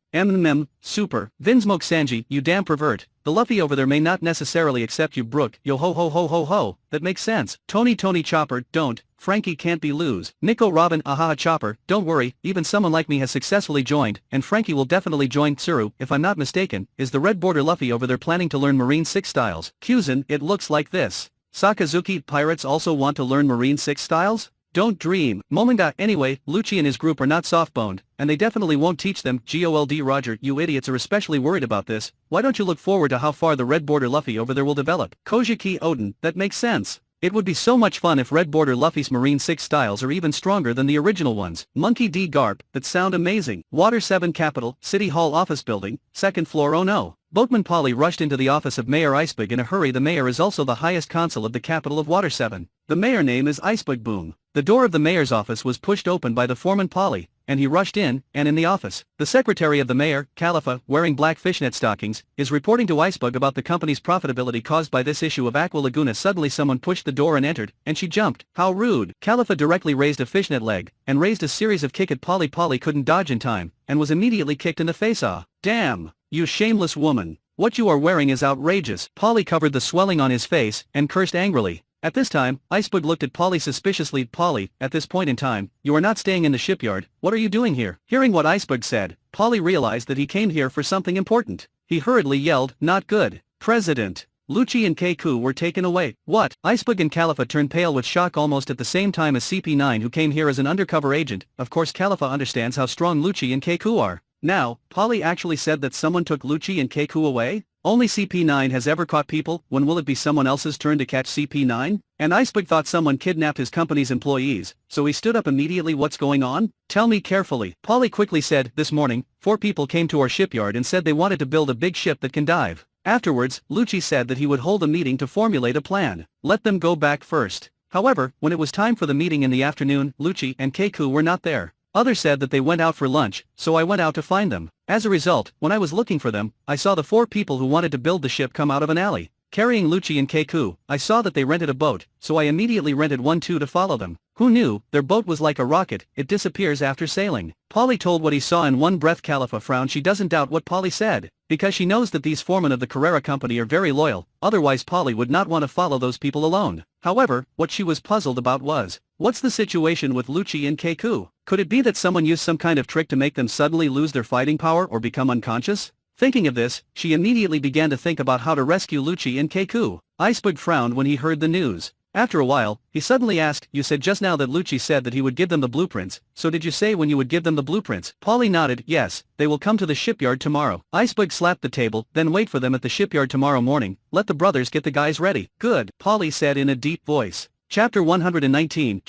Speaker 2: Super. Vinsmoke Sanji, you damn pervert. The Luffy over there may not necessarily accept you, Brook. Yo ho ho ho ho ho. That makes sense. Tony Chopper, don't. Frankie can't be lose. Nico, Robin, ahaha Chopper, don't worry, even someone like me has successfully joined, and Frankie will definitely join. Tsuru, if I'm not mistaken, is the red border Luffy over there planning to learn Marine 6 styles? Kyuzin, it looks like this. Sakazuki Pirates also want to learn Marine 6 styles? Don't dream. Momonga, anyway, Lucci and his group are not soft-boned, and they definitely won't teach them. Gold Roger, you idiots are especially worried about this. Why don't you look forward to how far the red border Luffy over there will develop? Kojiki Odin, that makes sense. It would be so much fun if red border Luffy's Marine 6 styles are even stronger than the original ones. Monkey D. Garp, that sound amazing. Water 7 Capital, City Hall office building, 2nd floor. Oh no. Boatman Polly rushed into the office of Mayor Icebug in a hurry. The mayor is also the highest consul of the capital of Water 7. The mayor name is Icebug Boom. The door of the mayor's office was pushed open by the foreman Polly, and he rushed in, and in the office, the secretary of the mayor, Khalifa, wearing black fishnet stockings, is reporting to Icebug about the company's profitability caused by this issue of Aqua Laguna. Suddenly someone pushed the door and entered, and she jumped. How rude. Khalifa directly raised a fishnet leg, and raised a series of kick at Polly. Polly couldn't dodge in time, and was immediately kicked in the face. Ah, damn, you shameless woman. What you are wearing is outrageous. Polly covered the swelling on his face, and cursed angrily. At this time, Icebug looked at Polly suspiciously. Polly, at this point in time, you are not staying in the shipyard. What are you doing here? Hearing what Icebug said, Polly realized that he came here for something important. He hurriedly yelled, not good. President. Lucci and Keiku were taken away. What? Icebug and Khalifa turned pale with shock almost at the same time as CP9, who came here as an undercover agent. Of course Khalifa understands how strong Lucci and Keiku are. Now, Polly actually said that someone took Lucci and Keiku away? Only CP9 has ever caught people. When will it be someone else's turn to catch CP9? And Icebug thought someone kidnapped his company's employees, so he stood up immediately. What's going on? Tell me carefully. Polly quickly said, this morning, 4 people came to our shipyard and said they wanted to build a big ship that can dive. Afterwards, Lucci said that he would hold a meeting to formulate a plan. Let them go back first. However, when it was time for the meeting in the afternoon, Lucci and Keiku were not there. Others said that they went out for lunch, so I went out to find them. As a result, when I was looking for them, I saw the 4 people who wanted to build the ship come out of an alley, carrying Lucci and Keiku. I saw that they rented a boat, so I immediately rented one too to follow them. Who knew? Their boat was like a rocket, it disappears after sailing. Polly told what he saw in one breath. Khalifa frowned. She doesn't doubt what Polly said, because she knows that these foremen of the Carrera Company are very loyal, otherwise Polly would not want to follow those people alone. However, what she was puzzled about was, what's the situation with Lucci and Keiku? Could it be that someone used some kind of trick to make them suddenly lose their fighting power or become unconscious? Thinking of this, she immediately began to think about how to rescue Lucci and Keiku. Icebug frowned when he heard the news. After a while, he suddenly asked, you said just now that Lucci said that he would give them the blueprints, so did you say when you would give them the blueprints? Polly nodded, yes, they will come to the shipyard tomorrow. Icebug slapped the table, then wait for them at the shipyard tomorrow morning. Let the brothers get the guys ready. Good, Polly said in a deep voice. Chapter 119,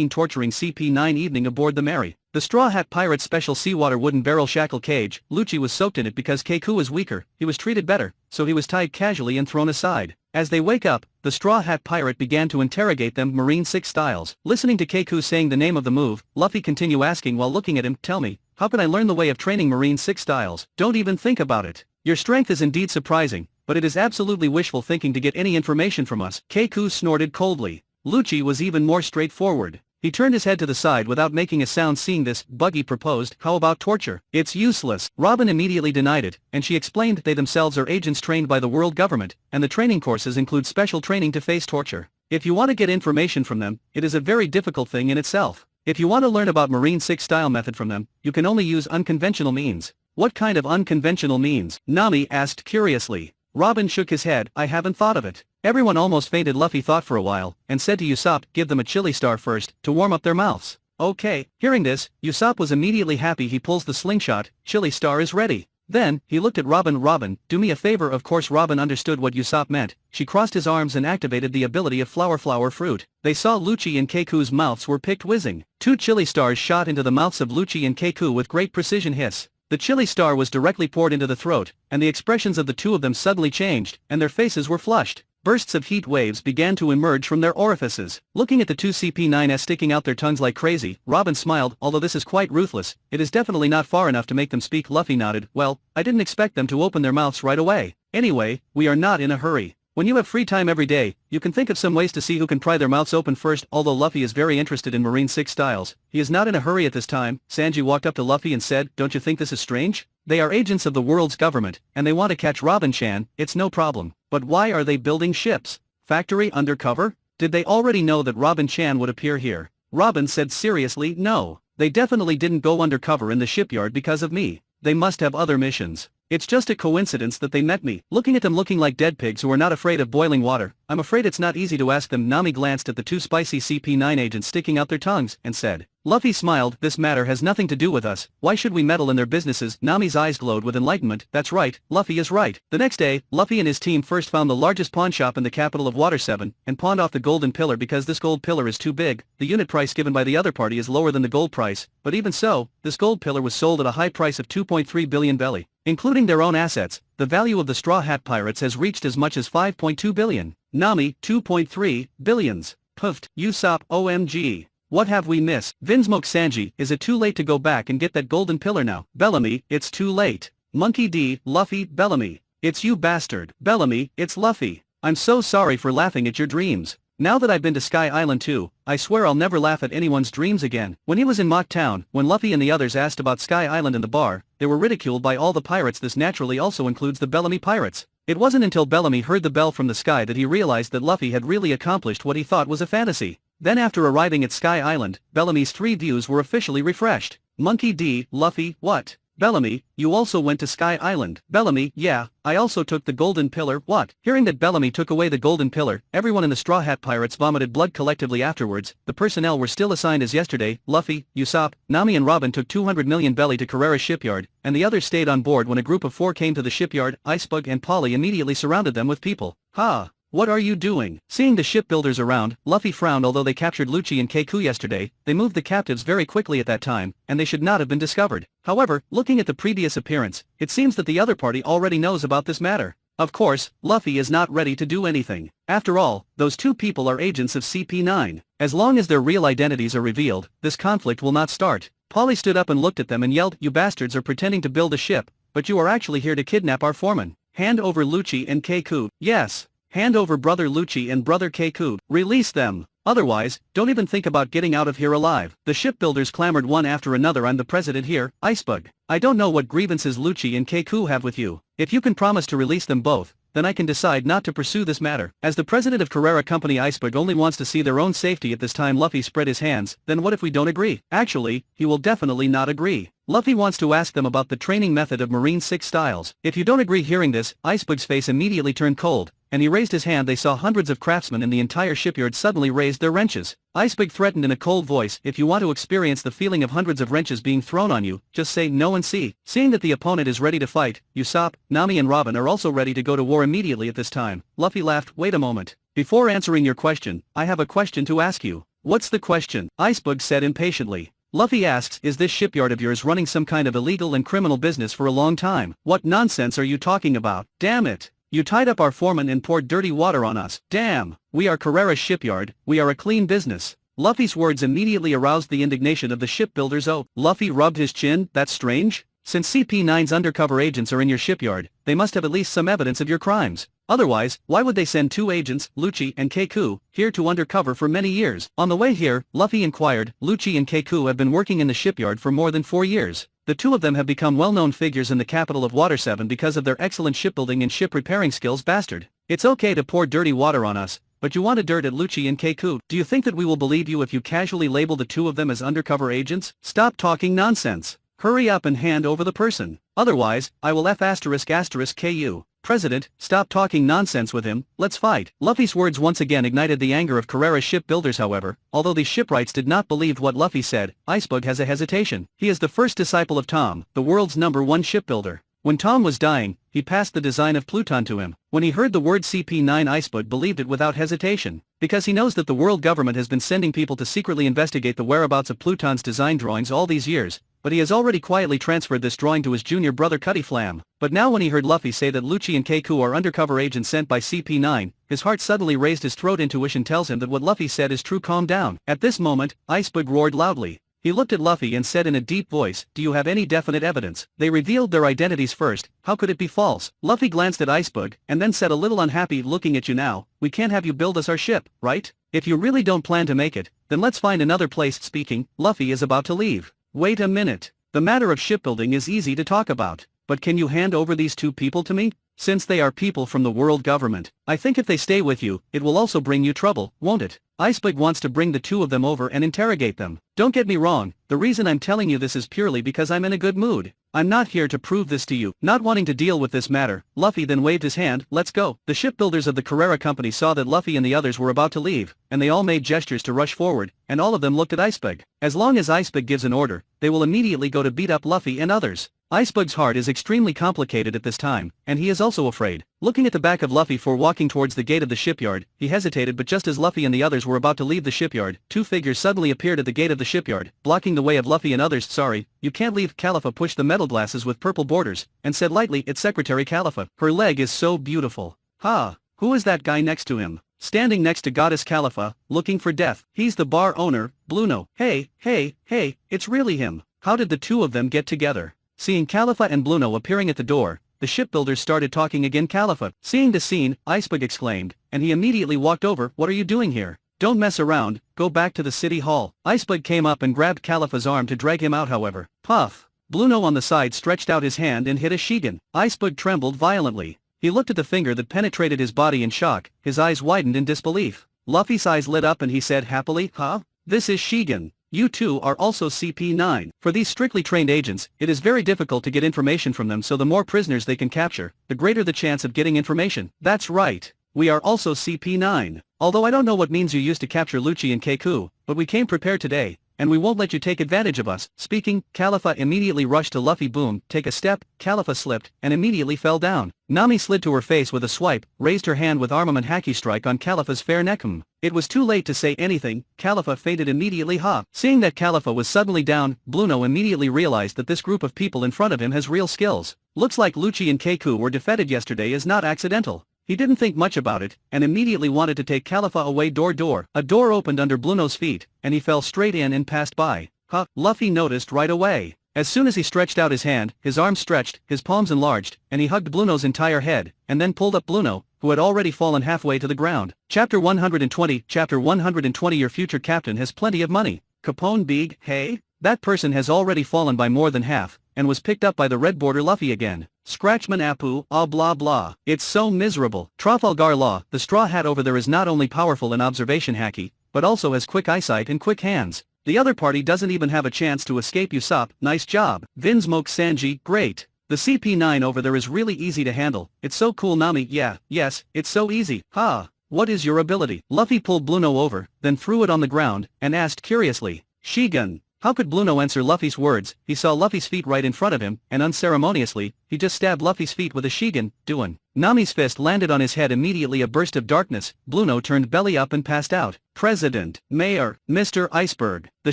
Speaker 2: Torturing CP9. Evening aboard the Mary. The Straw Hat Pirate's special seawater wooden barrel shackle cage. Lucci was soaked in it because Keiku was weaker. He was treated better, so he was tied casually and thrown aside. As they wake up, the Straw Hat Pirate began to interrogate them. Marine 6 styles. Listening to Keiku saying the name of the move, Luffy continued asking while looking at him, tell me, how can I learn the way of training Marine 6 styles? Don't even think about it. Your strength is indeed surprising, but it is absolutely wishful thinking to get any information from us. Keiku snorted coldly. Lucci was even more straightforward. He turned his head to the side without making a sound. Seeing this, Buggy proposed, how about torture? It's useless. Robin immediately denied it, and she explained they themselves are agents trained by the world government, and the training courses include special training to face torture. If you want to get information from them, it is a very difficult thing in itself. If you want to learn about Marine 6 style method from them, you can only use unconventional means. What kind of unconventional means? Nami asked curiously. Robin shook his head, I haven't thought of it. Everyone almost fainted. Luffy thought for a while, and said to Usopp, give them a chili star first, to warm up their mouths. Okay. Hearing this, Usopp was immediately happy. He pulls the slingshot, chili star is ready. Then, he looked at Robin. Robin, do me a favor. Of course Robin understood what Usopp meant. She crossed his arms and activated the ability of flower fruit. They saw Lucci and Keiku's mouths were picked whizzing. 2 chili stars shot into the mouths of Lucci and Keiku with great precision. Hiss. The chili star was directly poured into the throat, and the expressions of the two of them suddenly changed, and their faces were flushed. Bursts of heat waves began to emerge from their orifices. Looking at the two CP9s sticking out their tongues like crazy, Robin smiled. Although this is quite ruthless, it is definitely not far enough to make them speak. Luffy nodded. Well, I didn't expect them to open their mouths right away. Anyway, we are not in a hurry. When you have free time every day, you can think of some ways to see who can pry their mouths open first. Although Luffy is very interested in Marine 6 styles, he is not in a hurry at this time. Sanji walked up to Luffy and said, don't you think this is strange? They are agents of the world's government, and they want to catch Robin-chan. It's no problem. But why are they building ships? Factory undercover? Did they already know that Robin-chan would appear here? Robin said seriously, no. They definitely didn't go undercover in the shipyard because of me. They must have other missions. It's just a coincidence that they met me. Looking at them looking like dead pigs who are not afraid of boiling water, I'm afraid it's not easy to ask them. Nami glanced at the two spicy CP9 agents sticking out their tongues, and said. Luffy smiled, this matter has nothing to do with us, why should we meddle in their businesses? Nami's eyes glowed with enlightenment. That's right, Luffy is right. The next day, Luffy and his team first found the largest pawn shop in the capital of Water 7, and pawned off the golden pillar because this gold pillar is too big. The unit price given by the other party is lower than the gold price, but even so, this gold pillar was sold at a high price of 2.3 billion belly. Including their own assets, the value of the Straw Hat Pirates has reached as much as 5.2 billion. Nami, 2.3 billions. Puffed, Usopp, OMG. What have we missed? Vinsmoke Sanji, is it too late to go back and get that golden pillar now? Bellamy, it's too late. Monkey D, Luffy, Bellamy. It's you bastard. Bellamy, it's Luffy. I'm so sorry for laughing at your dreams. Now that I've been to Sky Island too, I swear I'll never laugh at anyone's dreams again. When he was in Mock Town, when Luffy and the others asked about Sky Island in the bar, they were ridiculed by all the pirates. This naturally also includes the Bellamy Pirates. It wasn't until Bellamy heard the bell from the sky that he realized that Luffy had really accomplished what he thought was a fantasy. Then after arriving at Sky Island, Bellamy's 3 views were officially refreshed. Monkey D, Luffy, what? Bellamy, you also went to Sky Island. Bellamy, yeah, I also took the golden pillar. What? Hearing that Bellamy took away the golden pillar, everyone in the Straw Hat Pirates vomited blood collectively afterwards. The personnel were still assigned as yesterday. Luffy, Usopp, Nami and Robin took 200 million belly to Carrera's shipyard, and the others stayed on board. When a group of 4 came to the shipyard, Icebug and Polly immediately surrounded them with people. Ha! What are you doing? Seeing the shipbuilders around, Luffy frowned. Although they captured Lucci and Keiku yesterday, they moved the captives very quickly at that time, and they should not have been discovered. However, looking at the previous appearance, it seems that the other party already knows about this matter. Of course, Luffy is not ready to do anything. After all, those 2 people are agents of CP9. As long as their real identities are revealed, this conflict will not start. Polly stood up and looked at them and yelled, you bastards are pretending to build a ship, but you are actually here to kidnap our foreman. Hand over Lucci and Keiku. Yes. Hand over brother Lucci and brother Keiku. Release them. Otherwise, don't even think about getting out of here alive. The shipbuilders clamored one after another. I'm the president here, Icebug. I don't know what grievances Lucci and Keiku have with you. If you can promise to release them both, then I can decide not to pursue this matter. As the president of Carrera Company, Icebug only wants to see their own safety at this time. Luffy spread his hands. Then what if we don't agree? Actually, he will definitely not agree. Luffy wants to ask them about the training method of Marine 6 styles. If you don't agree. Hearing this, Icebug's face immediately turned cold, and he raised his hand. They saw hundreds of craftsmen in the entire shipyard suddenly raised their wrenches. Icebug threatened in a cold voice, if you want to experience the feeling of hundreds of wrenches being thrown on you, just say no and see. Seeing that the opponent is ready to fight, Usopp, Nami and Robin are also ready to go to war immediately at this time. Luffy laughed. Wait a moment. Before answering your question, I have a question to ask you. What's the question? Icebug said impatiently. Luffy asks, is this shipyard of yours running some kind of illegal and criminal business for a long time? What nonsense are you talking about? Damn it. You tied up our foreman and poured dirty water on us. Damn. We are Carrera's shipyard, we are a clean business. Luffy's words immediately aroused the indignation of the shipbuilders. Oh, Luffy rubbed his chin. That's strange. Since CP9's undercover agents are in your shipyard, they must have at least some evidence of your crimes. Otherwise, why would they send 2 agents, Lucci and Keiku, here to undercover for many years? On the way here, Luffy inquired, Lucci and Keiku have been working in the shipyard for more than 4 years. The 2 of them have become well-known figures in the capital of Water 7 because of their excellent shipbuilding and ship repairing skills. Bastard. It's okay to pour dirty water on us, but you want to dirt at Lucci and Keiku. Do you think that we will believe you if you casually label the 2 of them as undercover agents? Stop talking nonsense. Hurry up and hand over the person. Otherwise, I will F***ku. President, stop talking nonsense with him, let's fight. Luffy's words once again ignited the anger of Carrera's shipbuilders. However, although these shipwrights did not believe what Luffy said, Icebug has a hesitation. He is the first disciple of Tom, the world's #1 shipbuilder. When Tom was dying, he passed the design of Pluton to him. When he heard the word CP9, Icebug believed it without hesitation. Because he knows that the world government has been sending people to secretly investigate the whereabouts of Pluton's design drawings all these years, but he has already quietly transferred this drawing to his junior brother Cutty Flam. But now when he heard Luffy say that Lucci and Keiku are undercover agents sent by CP9, his heart suddenly raised. His throat intuition tells him that what Luffy said is true. Calm down. At this moment, Icebug roared loudly. He looked at Luffy and said in a deep voice, "Do you have any definite evidence?" They revealed their identities first, how could it be false? Luffy glanced at Icebug, and then said a little unhappy, "Looking at you now, we can't have you build us our ship, right? If you really don't plan to make it, then let's find another place." Speaking, Luffy is about to leave. Wait a minute. The matter of shipbuilding is easy to talk about, but can you hand over these two people to me? Since they are people from the world government, I think if they stay with you, it will also bring you trouble, won't it? Icebug wants to bring the two of them over and interrogate them. Don't get me wrong, the reason I'm telling you this is purely because I'm in a good mood. I'm not here to prove this to you. Not wanting to deal with this matter, Luffy then waved his hand. "Let's go." The shipbuilders of the Carrera Company saw that Luffy and the others were about to leave, and they all made gestures to rush forward, and all of them looked at Icebug. As long as Icebug gives an order, they will immediately go to beat up Luffy and others. Icebug's heart is extremely complicated at this time, and he is also afraid. Looking at the back of Luffy for walking towards the gate of the shipyard, he hesitated, but just as Luffy and the others were about to leave the shipyard, two figures suddenly appeared at the gate of the shipyard, blocking the way of Luffy and others. "Sorry, you can't leave." Califa pushed the metal glasses with purple borders, and said lightly, "It's Secretary Califa. Her leg is so beautiful." "Ha! Who is that guy next to him?" Standing next to Goddess Califa, looking for death. "He's the bar owner, Bluno." Hey, it's really him. How did the two of them get together?" Seeing Califa and Bluno appearing at the door, the shipbuilders started talking again. Califa, seeing the scene, Icebug exclaimed, and he immediately walked over. "What are you doing here? Don't mess around, go back to the city hall." Icebug came up and grabbed Califa's arm to drag him out. However, puff! Bluno on the side stretched out his hand and hit a Shigan. Icebug trembled violently. He looked at the finger that penetrated his body in shock, his eyes widened in disbelief. Luffy's eyes lit up and he said happily, "Huh? This is Shigan. You two are also CP9. For these strictly trained agents, it is very difficult to get information from them, so the more prisoners they can capture, the greater the chance of getting information." "That's right. We are also CP9. Although I don't know what means you used to capture Lucci and Keiku, but we came prepared today, and we won't let you take advantage of us." Speaking, Califa immediately rushed to Luffy. Boom! Take a step. Califa slipped, and immediately fell down. Nami slid to her face with a swipe, raised her hand with armament haki strike on Califa's fair neck. It was too late to say anything. Califa fainted immediately. Ha! Seeing that Califa was suddenly down, Bluno immediately realized that this group of people in front of him has real skills. Looks like Lucci and Keiku were defeated yesterday is not accidental. He didn't think much about it, and immediately wanted to take Califa away. Door. A door opened under Bluno's feet, and he fell straight in and passed by. Huh? Luffy noticed right away. As soon as he stretched out his hand, his arms stretched, his palms enlarged, and he hugged Bluno's entire head, and then pulled up Bluno, who had already fallen halfway to the ground. Chapter 120. Chapter 120. Your future captain has plenty of money. Capone Big, hey? That person has already fallen by more than half, and was picked up by the red border Luffy again. Scratchman Apu, ah blah blah. It's so miserable. Trafalgar Law, the straw hat over there is not only powerful in observation haki, but also has quick eyesight and quick hands. The other party doesn't even have a chance to escape. Usopp, nice job. Vinsmoke Sanji, great. The CP9 over there is really easy to handle. It's so cool. Nami, yes, it's so easy. Ha! What is your ability? Luffy pulled Bluno over, then threw it on the ground, and asked curiously, "Shigun." How could Bluno answer Luffy's words? He saw Luffy's feet right in front of him, and unceremoniously, he just stabbed Luffy's feet with a Shigun. Doin'. Nami's fist landed on his head. Immediately a burst of darkness. Bluno turned belly up and passed out. President, Mayor, Mr. Iceberg. The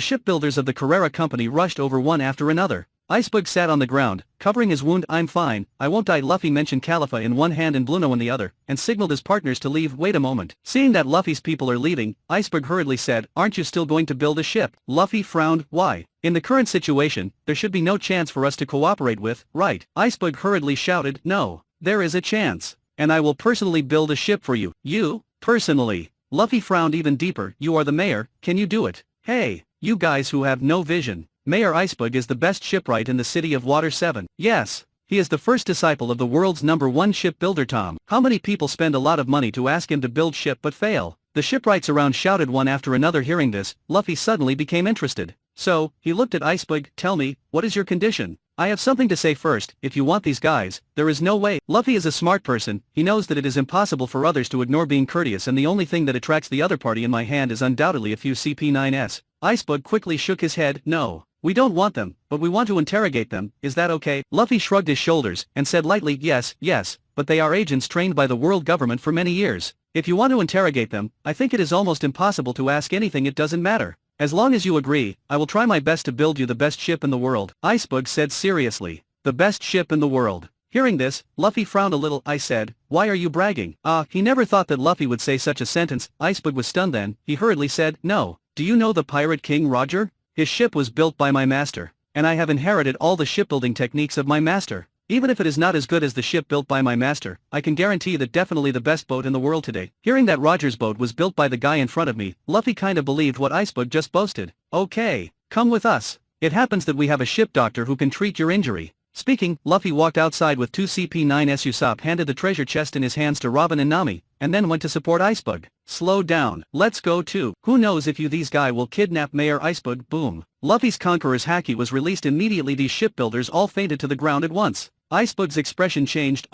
Speaker 2: shipbuilders of the Carrera Company rushed over one after another. Icebug sat on the ground, covering his wound. "I'm fine, I won't die." Luffy mentioned Califa in one hand and Bluno in the other, and signaled his partners to leave. "Wait a moment." Seeing that Luffy's people are leaving, Icebug hurriedly said, "Aren't you still going to build a ship?" Luffy frowned. "Why? In the current situation, there should be no chance for us to cooperate with, right?" Icebug hurriedly shouted, "No, there is a chance. And I will personally build a ship for you." "You? Personally?" Luffy frowned even deeper. "You are the mayor, can you do it?" "Hey, you guys who have no vision. Mayor Icebug is the best shipwright in the city of Water 7. Yes, he is the first disciple of the world's #1 shipbuilder Tom. How many people spend a lot of money to ask him to build ship but fail?" The shipwrights around shouted one after another. Hearing this, Luffy suddenly became interested. So, he looked at Icebug. "Tell me, what is your condition? I have something to say first. If you want these guys, there is no way." Luffy is a smart person. He knows that it is impossible for others to ignore being courteous, and the only thing that attracts the other party in my hand is undoubtedly a few CP9s. Icebug quickly shook his head. "No. We don't want them, but we want to interrogate them, is that okay? Luffy shrugged his shoulders, and said lightly, yes, but they are agents trained by the world government for many years. If you want to interrogate them, I think it is almost impossible to ask anything, it doesn't matter. As long as you agree, I will try my best to build you the best ship in the world. Iceberg said seriously. The best ship in the world. Hearing this, Luffy frowned a little. I said, why are you bragging? He never thought that Luffy would say such a sentence. Iceberg was stunned then. He hurriedly said, no. Do you know the Pirate King Roger? His ship was built by my master, and I have inherited all the shipbuilding techniques of my master. Even if it is not as good as the ship built by my master, I can guarantee that definitely the best boat in the world today. Hearing that Roger's boat was built by the guy in front of me, Luffy kinda believed what Iceberg just boasted. Okay, come with us. It happens that we have a ship doctor who can treat your injury. Speaking, Luffy walked outside with 2 CP9s. Usopp handed the treasure chest in his hands to Robin and Nami, and then went to support Iceberg. Slow down, let's go too. Who knows if you these guy will kidnap Mayor Iceberg. Boom. Luffy's Conqueror's Haki was released immediately. These shipbuilders all fainted to the ground at once. Iceberg's expression changed.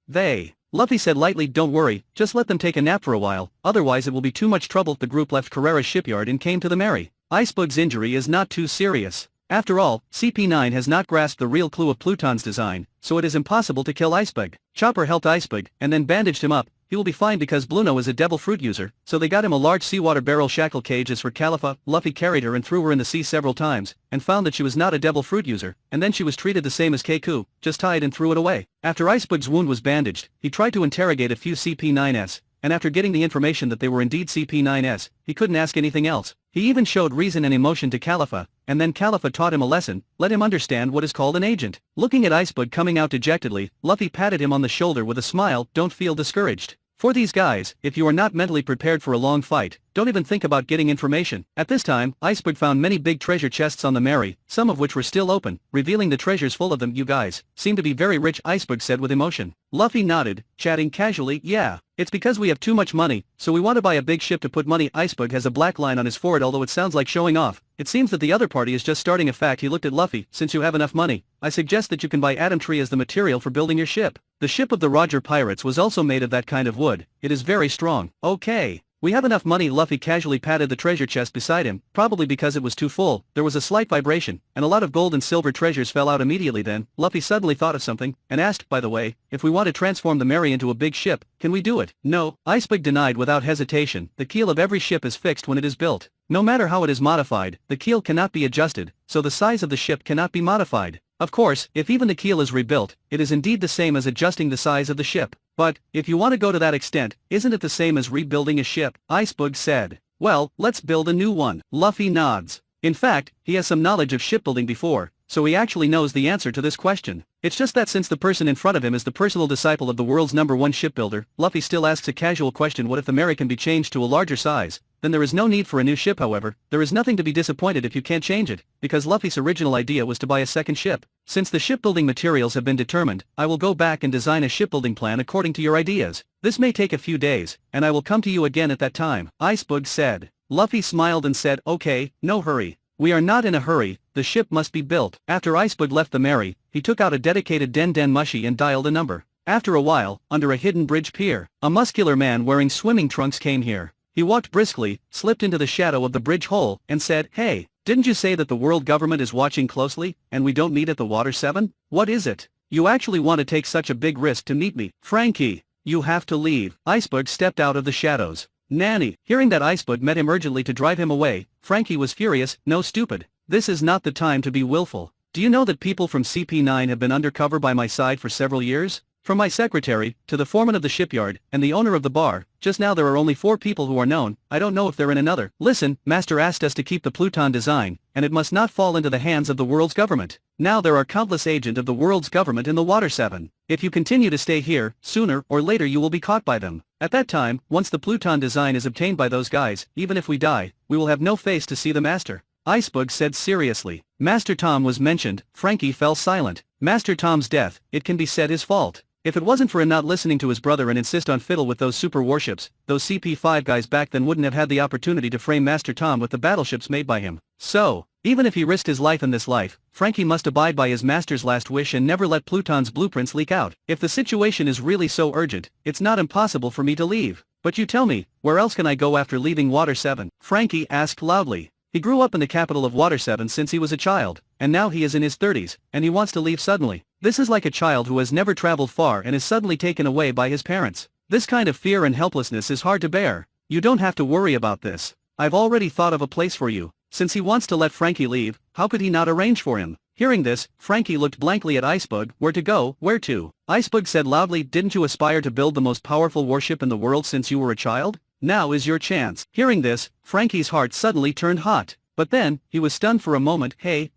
Speaker 2: They. Luffy said lightly, don't worry, just let them take a nap for a while, otherwise it will be too much trouble. The group left Carrera's shipyard and came to the Mary. Iceberg's injury is not too serious. After all, CP9 has not grasped the real clue of Pluton's design, so it is impossible to kill Iceberg. Chopper helped Iceberg, and then bandaged him up. He will be fine because Bluno is a devil fruit user, so they got him a large seawater barrel shackle cage as for Califa. Luffy carried her and threw her in the sea several times, and found that she was not a devil fruit user, and then she was treated the same as Keiku, just tied and threw it away. After Iceberg's wound was bandaged, he tried to interrogate a few CP9s, and after getting the information that they were indeed CP9s, he couldn't ask anything else. He even showed reason and emotion to Califa, and then Califa taught him a lesson, let him understand what is called an agent. Looking at Iceberg coming out dejectedly, Luffy patted him on the shoulder with a smile. Don't feel discouraged. For these guys, if you are not mentally prepared for a long fight, don't even think about getting information. At this time, Iceberg found many big treasure chests on the Mary, some of which were still open, revealing the treasures full of them. You guys seem to be very rich, Iceberg said with emotion. Luffy nodded, chatting casually, yeah. It's because we have too much money, so we want to buy a big ship to put money. Iceberg has a black line on his forehead, although it sounds like showing off. It seems that the other party is just starting a fact. He looked at Luffy. Since you have enough money, I suggest that you can buy Atom Tree as the material for building your ship. The ship of the Roger Pirates was also made of that kind of wood. It is very strong. Okay. We have enough money. Luffy casually patted the treasure chest beside him, probably because it was too full. There was a slight vibration, and a lot of gold and silver treasures fell out immediately. Then, Luffy suddenly thought of something, and asked, by the way, if we want to transform the Mary into a big ship, can we do it? No, Iceberg denied without hesitation. The keel of every ship is fixed when it is built. No matter how it is modified, the keel cannot be adjusted, so the size of the ship cannot be modified. Of course, if even the keel is rebuilt, it is indeed the same as adjusting the size of the ship. But, if you want to go to that extent, isn't it the same as rebuilding a ship? Iceberg said. Well, let's build a new one. Luffy nods. In fact, he has some knowledge of shipbuilding before, so he actually knows the answer to this question. It's just that since the person in front of him is the personal disciple of the world's #1 shipbuilder, Luffy still asks a casual question: what if the Mary can be changed to a larger size? Then there is no need for a new ship. However, there is nothing to be disappointed if you can't change it, because Luffy's original idea was to buy a second ship. Since the shipbuilding materials have been determined, I will go back and design a shipbuilding plan according to your ideas. This may take a few days, and I will come to you again at that time, Iceberg said. Luffy smiled and said, okay, no hurry. We are not in a hurry, the ship must be built. After Iceberg left the Mary, he took out a dedicated Den Mushi and dialed a number. After a while, under a hidden bridge pier, a muscular man wearing swimming trunks came here. He walked briskly, slipped into the shadow of the bridge hole, and said, hey, didn't you say that the world government is watching closely, and we don't meet at the Water 7? What is it? You actually want to take such a big risk to meet me? Frankie, you have to leave. Iceberg stepped out of the shadows. Nanny. Hearing that Iceberg met him urgently to drive him away, Frankie was furious. No, stupid. This is not the time to be willful. Do you know that people from CP9 have been undercover by my side for several years? From my secretary, to the foreman of the shipyard, and the owner of the bar, just now there are only 4 people who are known. I don't know if they're in another. Listen, Master asked us to keep the Pluton design, and it must not fall into the hands of the world's government. Now there are countless agents of the world's government in the Water 7. If you continue to stay here, sooner or later you will be caught by them. At that time, once the Pluton design is obtained by those guys, even if we die, we will have no face to see the Master. Iceberg said seriously. Master Tom was mentioned. Frankie fell silent. Master Tom's death, it can be said, his fault. If it wasn't for him not listening to his brother and insist on fiddle with those super warships, those CP5 guys back then wouldn't have had the opportunity to frame Master Tom with the battleships made by him. So, even if he risked his life in this life, Frankie must abide by his master's last wish and never let Pluton's blueprints leak out. If the situation is really so urgent, it's not impossible for me to leave. But you tell me, where else can I go after leaving Water 7? Frankie asked loudly. He grew up in the capital of Water 7 since he was a child, and now he is in his 30s, and he wants to leave suddenly. This is like a child who has never traveled far and is suddenly taken away by his parents. This kind of fear and helplessness is hard to bear. You don't have to worry about this. I've already thought of a place for you. Since he wants to let Frankie leave, how could he not arrange for him? Hearing this, Frankie looked blankly at Icebug. Where to go, where to? Icebug said loudly, didn't you aspire to build the most powerful warship in the world since you were a child? Now is your chance. Hearing this, Frankie's heart suddenly turned hot. But then, he was stunned for a moment. Hey,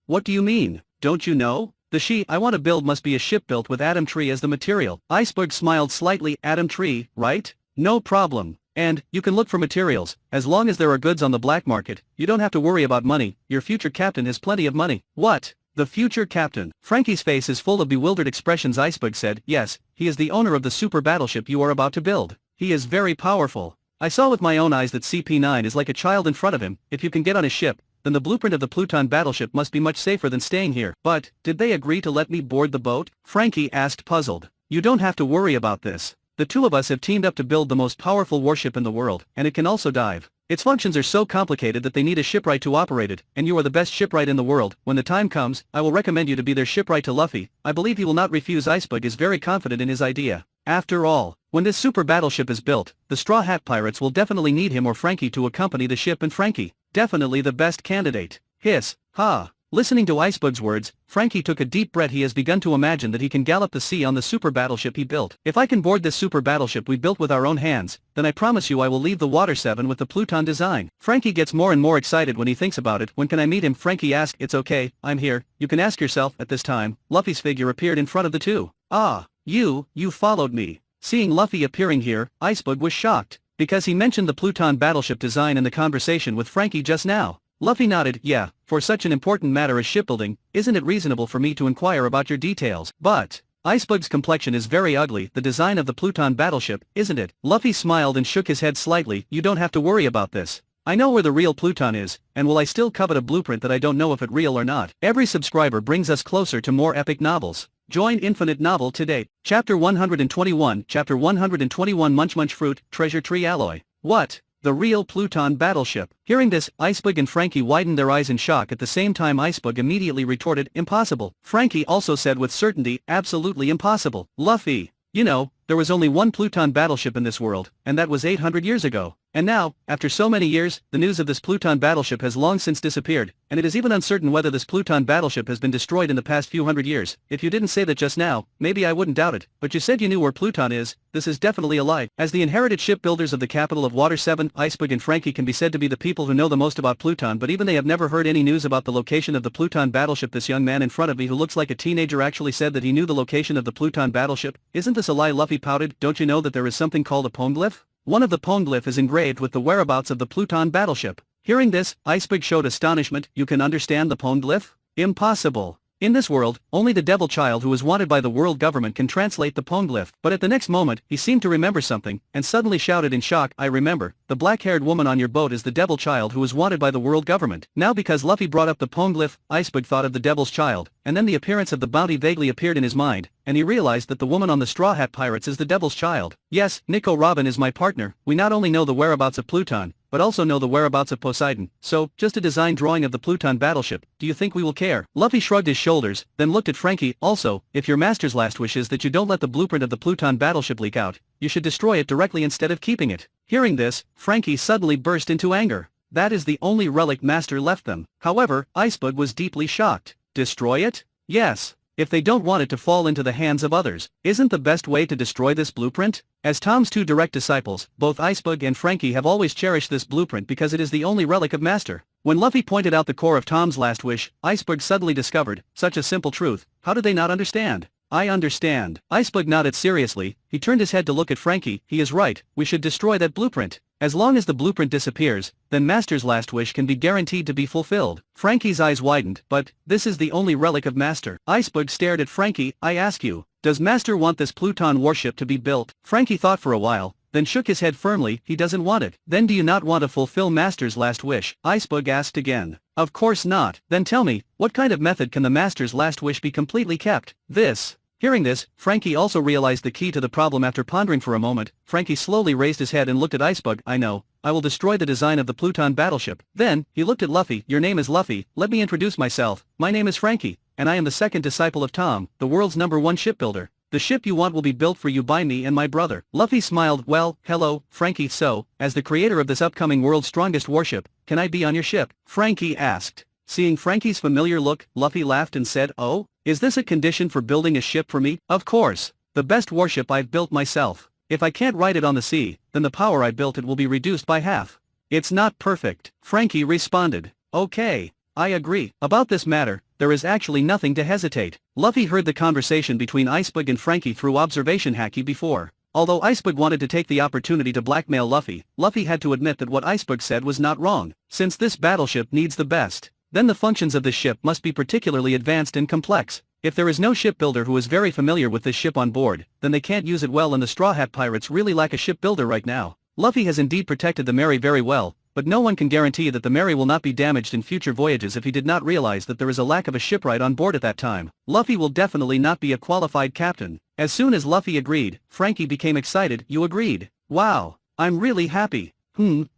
Speaker 2: what do you mean? Don't you know? The ship I want to build must be a ship built with atom tree as the material. Icebug smiled slightly. Atom tree, right? No problem. And, you can look for materials. As long as there are goods on the black market, you don't have to worry about money. Your future captain has plenty of money. What? The future captain? Frankie's face is full of bewildered expressions. Icebug said, yes, he is the owner of the super battleship you are about to build. He is very powerful. I saw with my own eyes that CP9 is like a child in front of him. If you can get on his ship, then the blueprint of the Pluton battleship must be much safer than staying here. But, did they agree to let me board the boat? Frankie asked, puzzled. You don't have to worry about this. The two of us have teamed up to build the most powerful warship in the world, and it can also dive. Its functions are so complicated that they need a shipwright to operate it, and you are the best shipwright in the world. When the time comes, I will recommend you to be their shipwright to Luffy. I believe he will not refuse. Icebug is very confident in his idea. After all, when this super battleship is built, the Straw Hat Pirates will definitely need him or Frankie to accompany the ship, and Frankie, definitely the best candidate. Hiss, ha. Listening to Icebug's words, Frankie took a deep breath. He has begun to imagine that he can gallop the sea on the super battleship he built. If I can board this super battleship we built with our own hands, then I promise you I will leave the Water 7 with the Pluton design. Frankie gets more and more excited when he thinks about it. When can I meet him? Frankie asked. It's okay, I'm here. You can ask yourself. At this time, Luffy's figure appeared in front of the two. Ah, you followed me. Seeing Luffy appearing here, Icebug was shocked, because he mentioned the Pluton battleship design in the conversation with Frankie just now. Luffy nodded. Yeah, for such an important matter as shipbuilding, isn't it reasonable for me to inquire about your details? But, Icebug's complexion is very ugly. The design of the Pluton battleship, isn't it? Luffy smiled and shook his head slightly. You don't have to worry about this. I know where the real Pluton is, and will I still covet a blueprint that I don't know if it real or not? Every subscriber brings us closer to more epic novels. Join Infinite Novel today. Chapter 121. Chapter 121. Munch Munch Fruit, Treasure Tree Alloy. What? The real Pluton battleship. Hearing this, Icebug and Frankie widened their eyes in shock. At the same time, Icebug immediately retorted, impossible. Frankie also said with certainty, absolutely impossible. Luffy, you know, there was only one Pluton battleship in this world, and that was 800 years ago. And now, after so many years, the news of this Pluton battleship has long since disappeared, and it is even uncertain whether this Pluton battleship has been destroyed in the past few hundred years. If you didn't say that just now, maybe I wouldn't doubt it, but you said you knew where Pluton is. This is definitely a lie. As the inherited shipbuilders of the capital of Water 7, Icebug and Frankie can be said to be the people who know the most about Pluton, but even they have never heard any news about the location of the Pluton battleship. This young man in front of me who looks like a teenager actually said that he knew the location of the Pluton battleship. Isn't this a lie? Luffy pouted. Don't you know that there is something called a poneglyph? One of the poneglyph is engraved with the whereabouts of the Pluton battleship. Hearing this, Icebug showed astonishment. You can understand the poneglyph? Impossible. In this world, only the devil child who is wanted by the world government can translate the poneglyph. But at the next moment, he seemed to remember something, and suddenly shouted in shock, I remember, the black-haired woman on your boat is the devil child who is wanted by the world government. Now because Luffy brought up the poneglyph, Icebug thought of the devil's child, and then the appearance of the bounty vaguely appeared in his mind, and he realized that the woman on the Straw Hat Pirates is the devil's child. Yes, Nico Robin is my partner. We not only know the whereabouts of Pluton, but also know the whereabouts of Poseidon. So, just a design drawing of the Pluton battleship. Do you think we will care? Luffy shrugged his shoulders, then looked at Frankie. Also, if your master's last wish is that you don't let the blueprint of the Pluton battleship leak out, you should destroy it directly instead of keeping it. Hearing this, Frankie suddenly burst into anger. That is the only relic master left them. However, Icebug was deeply shocked. Destroy it? Yes. If they don't want it to fall into the hands of others, isn't the best way to destroy this blueprint? As Tom's two direct disciples, both Icebug and Frankie have always cherished this blueprint because it is the only relic of Master. When Luffy pointed out the core of Tom's last wish, Icebug suddenly discovered, such a simple truth. How did they not understand? I understand. Icebug nodded seriously. He turned his head to look at Frankie. He is right, we should destroy that blueprint. As long as the blueprint disappears, then Master's last wish can be guaranteed to be fulfilled. Frankie's eyes widened. But, this is the only relic of Master. Icebug stared at Frankie. I ask you, does Master want this Pluton warship to be built? Frankie thought for a while, then shook his head firmly. He doesn't want it. Then do you not want to fulfill Master's last wish? Icebug asked again. Of course not. Then tell me, what kind of method can the Master's last wish be completely kept? This. Hearing this, Frankie also realized the key to the problem after pondering for a moment. Frankie slowly raised his head and looked at Icebug. I know. I will destroy the design of the Pluton battleship. Then, he looked at Luffy. Your name is Luffy, let me introduce myself. My name is Frankie, and I am the second disciple of Tom, the world's #1 shipbuilder. The ship you want will be built for you by me and my brother. Luffy smiled. Well, hello, Frankie. So, as the creator of this upcoming world's strongest warship, can I be on your ship? Frankie asked. Seeing Frankie's familiar look, Luffy laughed and said, oh, is this a condition for building a ship for me? Of course. The best warship I've built myself. If I can't ride it on the sea, then the power I built it will be reduced by half. It's not perfect, Frankie responded. Okay, I agree. About this matter, there is actually nothing to hesitate. Luffy heard the conversation between Icebug and Frankie through observation haki before. Although Icebug wanted to take the opportunity to blackmail Luffy, Luffy had to admit that what Icebug said was not wrong. Since this battleship needs the best, then the functions of this ship must be particularly advanced and complex. If there is no shipbuilder who is very familiar with this ship on board, then they can't use it well, and the Straw Hat Pirates really lack a shipbuilder right now. Luffy has indeed protected the Mary very well, but no one can guarantee that the Mary will not be damaged in future voyages if he did not realize that there is a lack of a shipwright on board at that time. Luffy will definitely not be a qualified captain. As soon as Luffy agreed, Frankie became excited. You agreed? Wow, I'm really happy.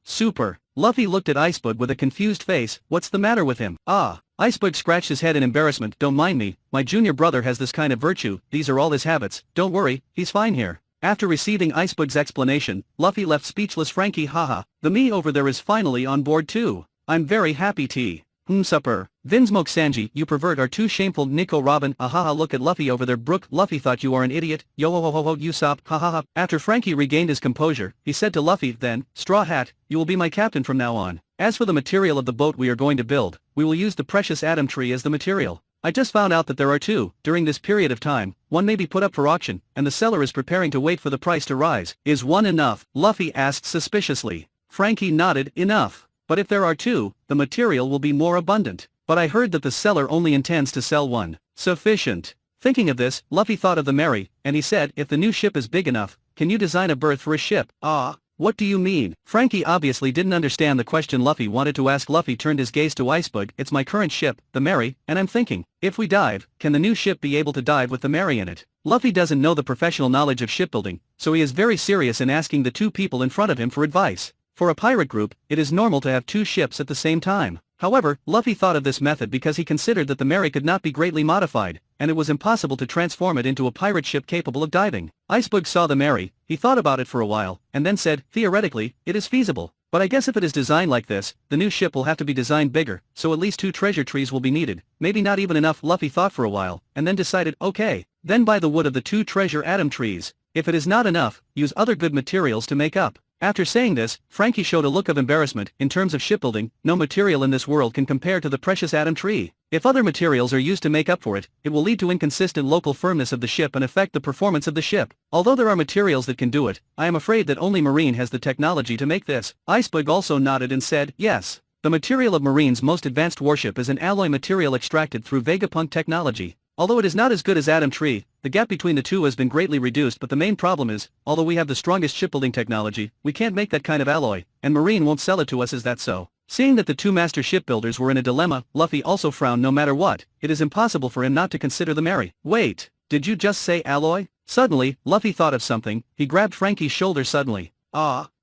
Speaker 2: Super. Luffy looked at Icebug with a confused face. What's the matter with him? Icebug scratched his head in embarrassment. Don't mind me, my junior brother has this kind of virtue, these are all his habits. Don't worry, he's fine here. After receiving Icebug's explanation, Luffy left speechless. Frankie, haha, the me over there is finally on board too. I'm very happy. Supper. Vinsmoke Sanji, you pervert are too shameful. Nico Robin, ahaha, look at Luffy over there. Brook, Luffy thought you are an idiot. Yo ho ho ho ho, Usopp, hahaha. After Frankie regained his composure, he said to Luffy, then, Straw Hat, you will be my captain from now on. As for the material of the boat we are going to build, we will use the precious atom tree as the material. I just found out that there are two. During this period of time, one may be put up for auction, and the seller is preparing to wait for the price to rise. Is one enough? Luffy asked suspiciously. Frankie nodded. Enough. But if there are two, the material will be more abundant. But I heard that the seller only intends to sell one. Sufficient. Thinking of this, Luffy thought of the Mary, and he said, if the new ship is big enough, can you design a berth for a ship? What do you mean? Frankie obviously didn't understand the question Luffy wanted to ask. Luffy turned his gaze to Icebug. It's my current ship, the Mary, and I'm thinking, if we dive, can the new ship be able to dive with the Mary in it? Luffy doesn't know the professional knowledge of shipbuilding, so he is very serious in asking the two people in front of him for advice. For a pirate group, it is normal to have two ships at the same time. However, Luffy thought of this method because he considered that the Mary could not be greatly modified, and it was impossible to transform it into a pirate ship capable of diving. Icebug saw the Mary, he thought about it for a while, and then said, theoretically, it is feasible. But I guess if it is designed like this, the new ship will have to be designed bigger, so at least 2 treasure trees will be needed. Maybe not even enough. Luffy thought for a while, and then decided, okay, then buy the wood of the 2 treasure atom trees. If it is not enough, use other good materials to make up. After saying this, Frankie showed a look of embarrassment. In terms of shipbuilding, no material in this world can compare to the precious atom tree. If other materials are used to make up for it, it will lead to inconsistent local firmness of the ship and affect the performance of the ship. Although there are materials that can do it, I am afraid that only Marine has the technology to make this. Icebug also nodded and said, yes. The material of Marine's most advanced warship is an alloy material extracted through Vegapunk technology. Although it is not as good as Atom Tree, the gap between the two has been greatly reduced, but the main problem is, although we have the strongest shipbuilding technology, we can't make that kind of alloy, and Marine won't sell it to us. Is that so? Seeing that the two master shipbuilders were in a dilemma, Luffy also frowned. No matter what, it is impossible for him not to consider the Mary. Wait, did you just say alloy? Suddenly, Luffy thought of something. He grabbed Frankie's shoulder suddenly.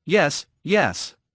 Speaker 2: Yes.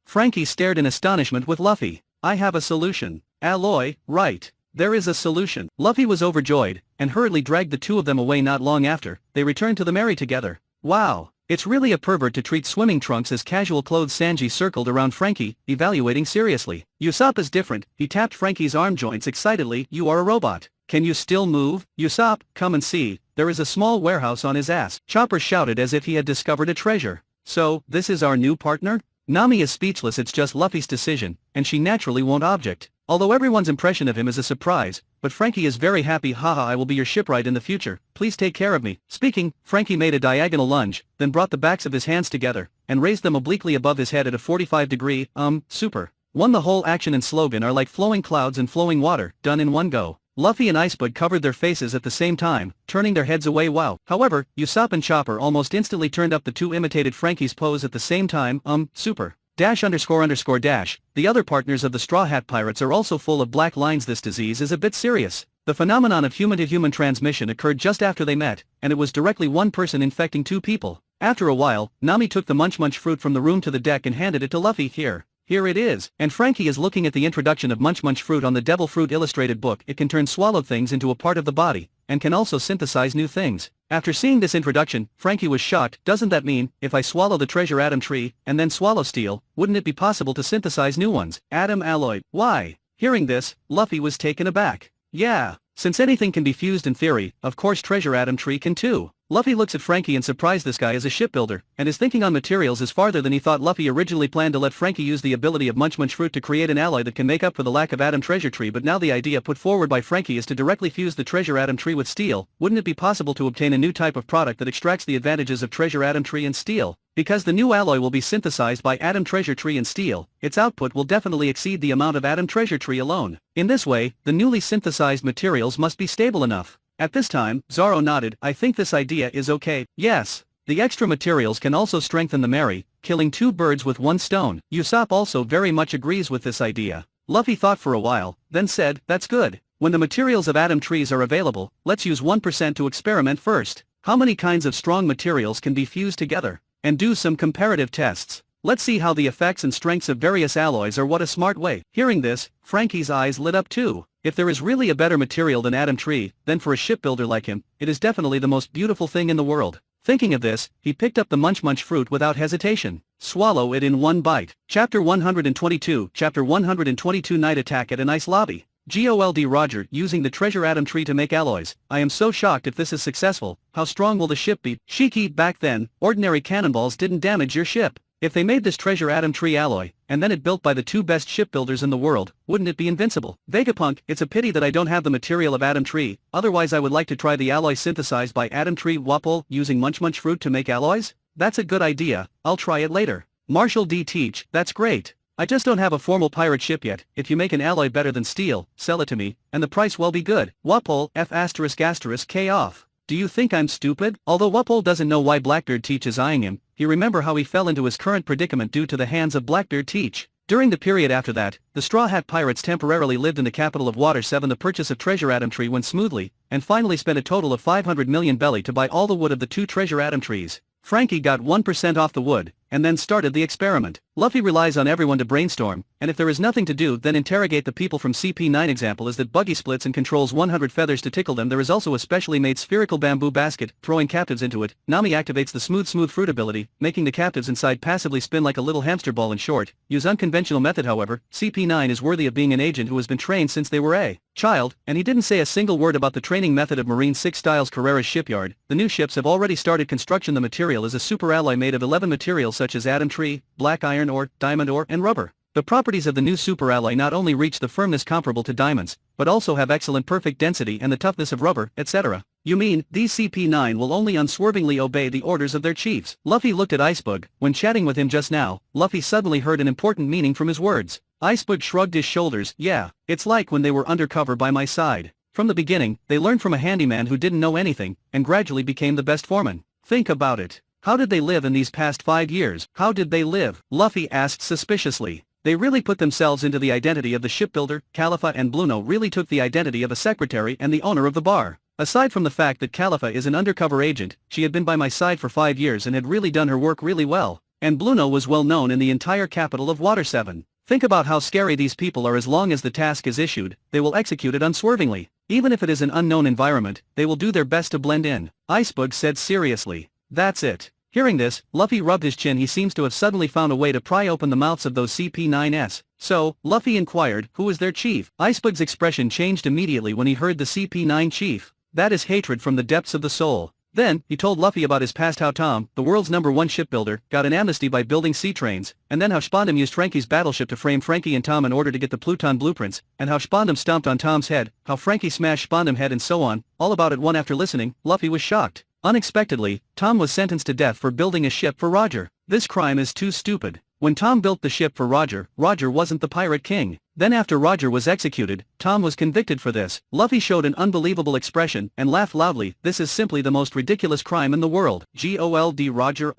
Speaker 2: Frankie stared in astonishment with Luffy. I have a solution. Alloy, right. There is a solution. Luffy was overjoyed, and hurriedly dragged the two of them away. Not long after, they returned to the Mary together. Wow, it's really a pervert to treat swimming trunks as casual clothes. Sanji circled around Frankie, evaluating seriously. Usopp is different. He tapped Frankie's arm joints excitedly. You are a robot. Can you still move? Usopp, come and see, there is a small warehouse on his ass. Chopper shouted as if he had discovered a treasure. So, this is our new partner? Nami is speechless. It's just Luffy's decision, and she naturally won't object. Although everyone's impression of him is a surprise, but Frankie is very happy. Haha, I will be your shipwright in the future, please take care of me. Speaking, Frankie made a diagonal lunge, then brought the backs of his hands together, and raised them obliquely above his head at a 45-degree, super. The whole action and slogan are like flowing clouds and flowing water, done in one go. Luffy and Icebug covered their faces at the same time, turning their heads away. Wow. However, Usopp and Chopper almost instantly turned up. The two imitated Frankie's pose at the same time, super. ___. The other partners of the Straw Hat Pirates are also full of black lines. This disease is a bit serious. The phenomenon of human-to-human transmission occurred just after they met, and it was directly one person infecting two people. After a while, Nami took the munch fruit from the room to the deck and handed it to Luffy. Here it is. And Frankie is looking at the introduction of munch fruit on the Devil Fruit illustrated book. It can turn swallowed things into a part of the body, and can also synthesize new things. After seeing this introduction, Frankie was shocked. Doesn't that mean, if I swallow the treasure atom tree, and then swallow steel, wouldn't it be possible to synthesize new ones? Atom alloy. Why? Hearing this, Luffy was taken aback. Yeah, since anything can be fused in theory, of course treasure atom tree can too. Luffy looks at Frankie and surprised this guy is a shipbuilder, and his thinking on materials is farther than he thought. Luffy originally planned to let Frankie use the ability of munch fruit to create an alloy that can make up for the lack of atom treasure tree, but now the idea put forward by Frankie is to directly fuse the treasure atom tree with steel. Wouldn't it be possible to obtain a new type of product that extracts the advantages of treasure atom tree and steel? Because the new alloy will be synthesized by atom treasure tree and steel, its output will definitely exceed the amount of atom treasure tree alone. In this way, the newly synthesized materials must be stable enough. At this time, Zoro nodded. I think this idea is okay. Yes. The extra materials can also strengthen the Mary, killing two birds with one stone. Usopp also very much agrees with this idea. Luffy thought for a while, then said, that's good. When the materials of atom trees are available, let's use 1% to experiment first. How many kinds of strong materials can be fused together? And do some comparative tests. Let's see how the effects and strengths of various alloys are. What a smart way. Hearing this, Frankie's eyes lit up too. If there is really a better material than atom tree, then for a shipbuilder like him, it is definitely the most beautiful thing in the world. Thinking of this, he picked up the munch fruit without hesitation. Swallow it in one bite. Chapter 122. Chapter 122 Night Attack at an Ice Lobby. Gol D Roger, using the treasure atom tree to make alloys. I am so shocked if this is successful. How strong will the ship be? Shiki, back then, ordinary cannonballs didn't damage your ship. If they made this treasure atom tree alloy, and then it built by the two best shipbuilders in the world, wouldn't it be invincible? Vegapunk, it's a pity that I don't have the material of atom tree, otherwise I would like to try the alloy synthesized by atom tree. Wapol, using munch fruit to make alloys? That's a good idea, I'll try it later. Marshall D. Teach, that's great. I just don't have a formal pirate ship yet. If you make an alloy better than steel, sell it to me, and the price will be good. Wapol, F***K off. Do you think I'm stupid? Although Wapol doesn't know why Blackbeard Teach is eyeing him, he remember how he fell into his current predicament due to the hands of Blackbeard Teach. During the period after that, the Straw Hat Pirates temporarily lived in the capital of Water 7. The purchase of treasure atom tree went smoothly, and finally spent a total of 500 million belly to buy all the wood of the two treasure atom trees. Frankie got 1% off the wood, and then started the experiment. Luffy relies on everyone to brainstorm, and if there is nothing to do then interrogate the people from CP9. Example is that Buggy splits and controls 100 feathers to tickle them. There is also a specially made spherical bamboo basket, throwing captives into it. Nami activates the smooth fruit ability, making the captives inside passively spin like a little hamster ball. In short, use unconventional method. However, CP9 is worthy of being an agent who has been trained since they were a child, and he didn't say a single word about the training method of Marine 6 Styles Carrera's shipyard. The new ships have already started construction. The material is a super alloy made of 11 materials such as atom tree, black iron ore, diamond ore, and rubber. The properties of the new super alloy not only reach the firmness comparable to diamonds, but also have excellent perfect density and the toughness of rubber, etc. You mean, these CP9 will only unswervingly obey the orders of their chiefs? Luffy looked at Icebug. When chatting with him just now, Luffy suddenly heard an important meaning from his words. Icebug shrugged his shoulders. Yeah, it's like when they were undercover by my side. From the beginning, they learned from a handyman who didn't know anything, and gradually became the best foreman. Think about it. How did they live in these past 5 years? How did they live? Luffy asked suspiciously. They really put themselves into the identity of the shipbuilder. Califa and Bluno really took the identity of a secretary and the owner of the bar. Aside from the fact that Califa is an undercover agent, she had been by my side for 5 years and had really done her work really well. And Bluno was well known in the entire capital of Water 7. Think about how scary these people are. As long as the task is issued, they will execute it unswervingly. Even if it is an unknown environment, they will do their best to blend in. Icebug said seriously. That's it. Hearing this, Luffy rubbed his chin. He seems to have suddenly found a way to pry open the mouths of those CP9s. So, Luffy inquired, who is their chief? Icebug's expression changed immediately when he heard the CP9 chief. That is hatred from the depths of the soul. Then, he told Luffy about his past, how Tom, the world's #1 shipbuilder, got an amnesty by building sea trains, and then how Spondam used Frankie's battleship to frame Frankie and Tom in order to get the Pluton blueprints, and how Spondam stomped on Tom's head, how Frankie smashed Spondam's head, and so on. All about it. After listening, Luffy was shocked. Unexpectedly, Tom was sentenced to death for building a ship for Roger. This crime is too stupid. When Tom built the ship for Roger, Roger wasn't the pirate king. Then after Roger was executed, Tom was convicted for this. Luffy showed an unbelievable expression and laughed loudly. This is simply the most ridiculous crime in the world. Gol D Roger,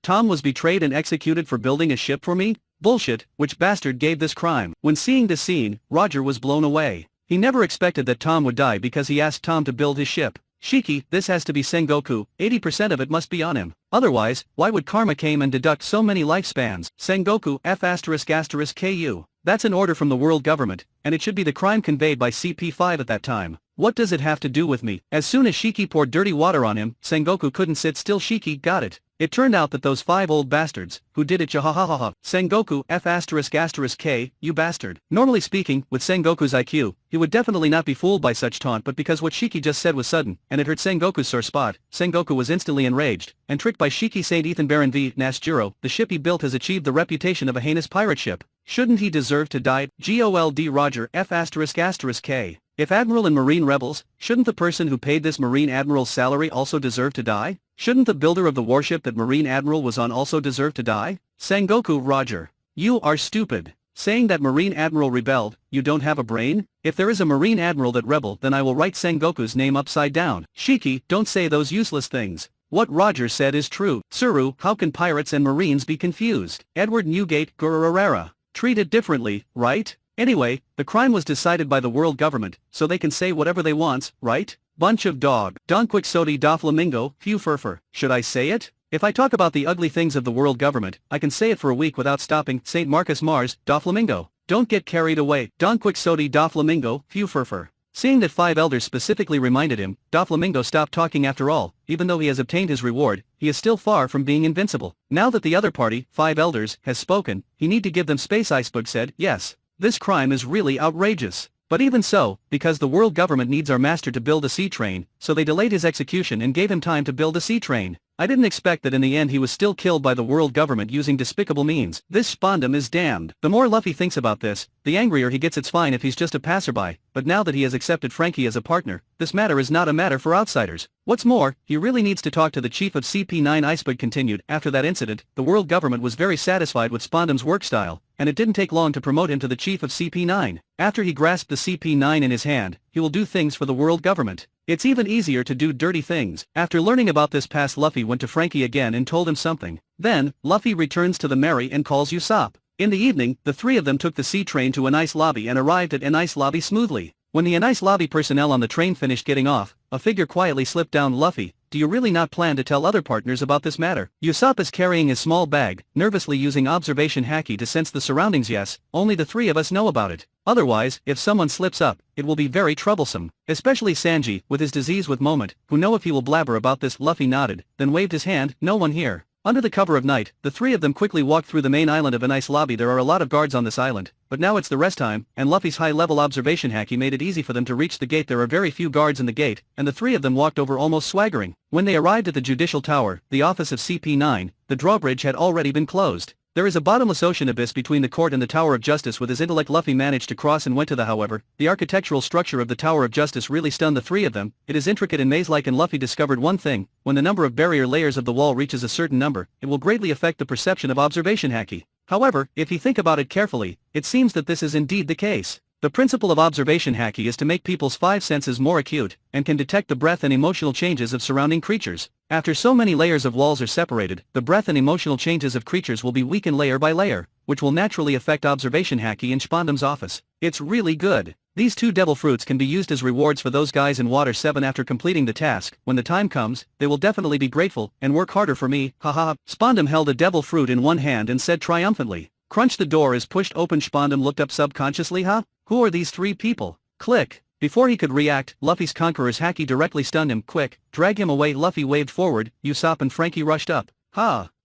Speaker 2: Tom was betrayed and executed for building a ship for me? Bullshit, which bastard gave this crime? When seeing this scene, Roger was blown away. He never expected that Tom would die because he asked Tom to build his ship. Shiki, this has to be Sengoku, 80% of it must be on him. Otherwise, why would karma came and deduct so many lifespans? Sengoku F***ku. That's an order from the world government, and it should be the crime conveyed by CP5 at that time. What does it have to do with me? As soon as Shiki poured dirty water on him, Sengoku couldn't sit still. Shiki got it. It turned out that those 5 old bastards, who did it jahahaha. Sengoku F***k, you bastard. Normally speaking, with Sengoku's IQ, he would definitely not be fooled by such taunt, but because what Shiki just said was sudden, and it hurt Sengoku's sore spot, Sengoku was instantly enraged, and tricked by Shiki St. Ethan Baron v. Nasjiro, the ship he built has achieved the reputation of a heinous pirate ship. Shouldn't he deserve to die? Gold Roger F***k. If Admiral and Marine rebels, shouldn't the person who paid this Marine Admiral's salary also deserve to die? Shouldn't the builder of the warship that Marine Admiral was on also deserve to die? Sengoku Roger. You are stupid. Saying that Marine Admiral rebelled, you don't have a brain? If there is a Marine Admiral that rebelled, then I will write Sengoku's name upside down. Shiki, don't say those useless things. What Roger said is true. Tsuru, how can pirates and Marines be confused? Edward Newgate Gururarara. Treat it differently, right? Anyway, the crime was decided by the world government, so they can say whatever they want, right? Bunch of dog. Donquixote da Flamingo, few furfur. Should I say it? If I talk about the ugly things of the world government, I can say it for a week without stopping. St. Marcus Mars, da Flamingo. Don't get carried away. Donquixote da Flamingo, few furfur. Seeing that 5 elders specifically reminded him, da Flamingo stopped talking after all. Even though he has obtained his reward, he is still far from being invincible. Now that the other party, 5 elders, has spoken, he need to give them space. Icebug said, yes. This crime is really outrageous. But even so, because the world government needs our master to build a sea train, so they delayed his execution and gave him time to build a sea train. I didn't expect that in the end he was still killed by the world government using despicable means. This Spondum is damned. The more Luffy thinks about this, the angrier he gets. It's fine if he's just a passerby, but now that he has accepted Frankie as a partner, this matter is not a matter for outsiders. What's more, he really needs to talk to the chief of CP9. Icebug continued, after that incident, the world government was very satisfied with Spondum's work style, and it didn't take long to promote him to the chief of CP9. After he grasped the CP9 in his hand, he will do things for the world government. It's even easier to do dirty things. After learning about this past, Luffy went to Frankie again and told him something. Then, Luffy returns to the Mary and calls Usopp. In the evening, the 3 of them took the sea train to an ice lobby and arrived at an ice lobby smoothly. When the ice lobby personnel on the train finished getting off, a figure quietly slipped down. Luffy, do you really not plan to tell other partners about this matter? Usopp is carrying his small bag, nervously using observation haki to sense the surroundings. Yes, only the 3 of us know about it. Otherwise, if someone slips up, it will be very troublesome. Especially Sanji, with his disease with moment, who know if he will blabber about this. Luffy nodded, then waved his hand, no one here. Under the cover of night, the 3 of them quickly walked through the main island of an ice lobby. There are a lot of guards on this island, but now it's the rest time, and Luffy's high-level observation haki made it easy for them to reach the gate. There are very few guards in the gate, and the 3 of them walked over almost swaggering. When they arrived at the judicial tower, the office of CP9, the drawbridge had already been closed. There is a bottomless ocean abyss between the court and the Tower of Justice. With his intellect, Luffy managed to cross and went to the. However, the architectural structure of the Tower of Justice really stunned the 3 of them. It is intricate and maze-like, and Luffy discovered one thing: when the number of barrier layers of the wall reaches a certain number, it will greatly affect the perception of observation haki. However, if you think about it carefully, it seems that this is indeed the case. The principle of observation haki is to make people's 5 senses more acute, and can detect the breath and emotional changes of surrounding creatures. After so many layers of walls are separated, the breath and emotional changes of creatures will be weakened layer by layer, which will naturally affect observation haki in Spondum's office. It's really good. These 2 devil fruits can be used as rewards for those guys in Water 7 after completing the task. When the time comes, they will definitely be grateful, and work harder for me, haha. Spondum held a devil fruit in one hand and said triumphantly. Crunch. The door is pushed open. Spondum looked up subconsciously. Who are these 3 people? Click. Before he could react, Luffy's conqueror's haki directly stunned him. Quick, drag him away. Luffy waved forward. Usopp and Frankie rushed up.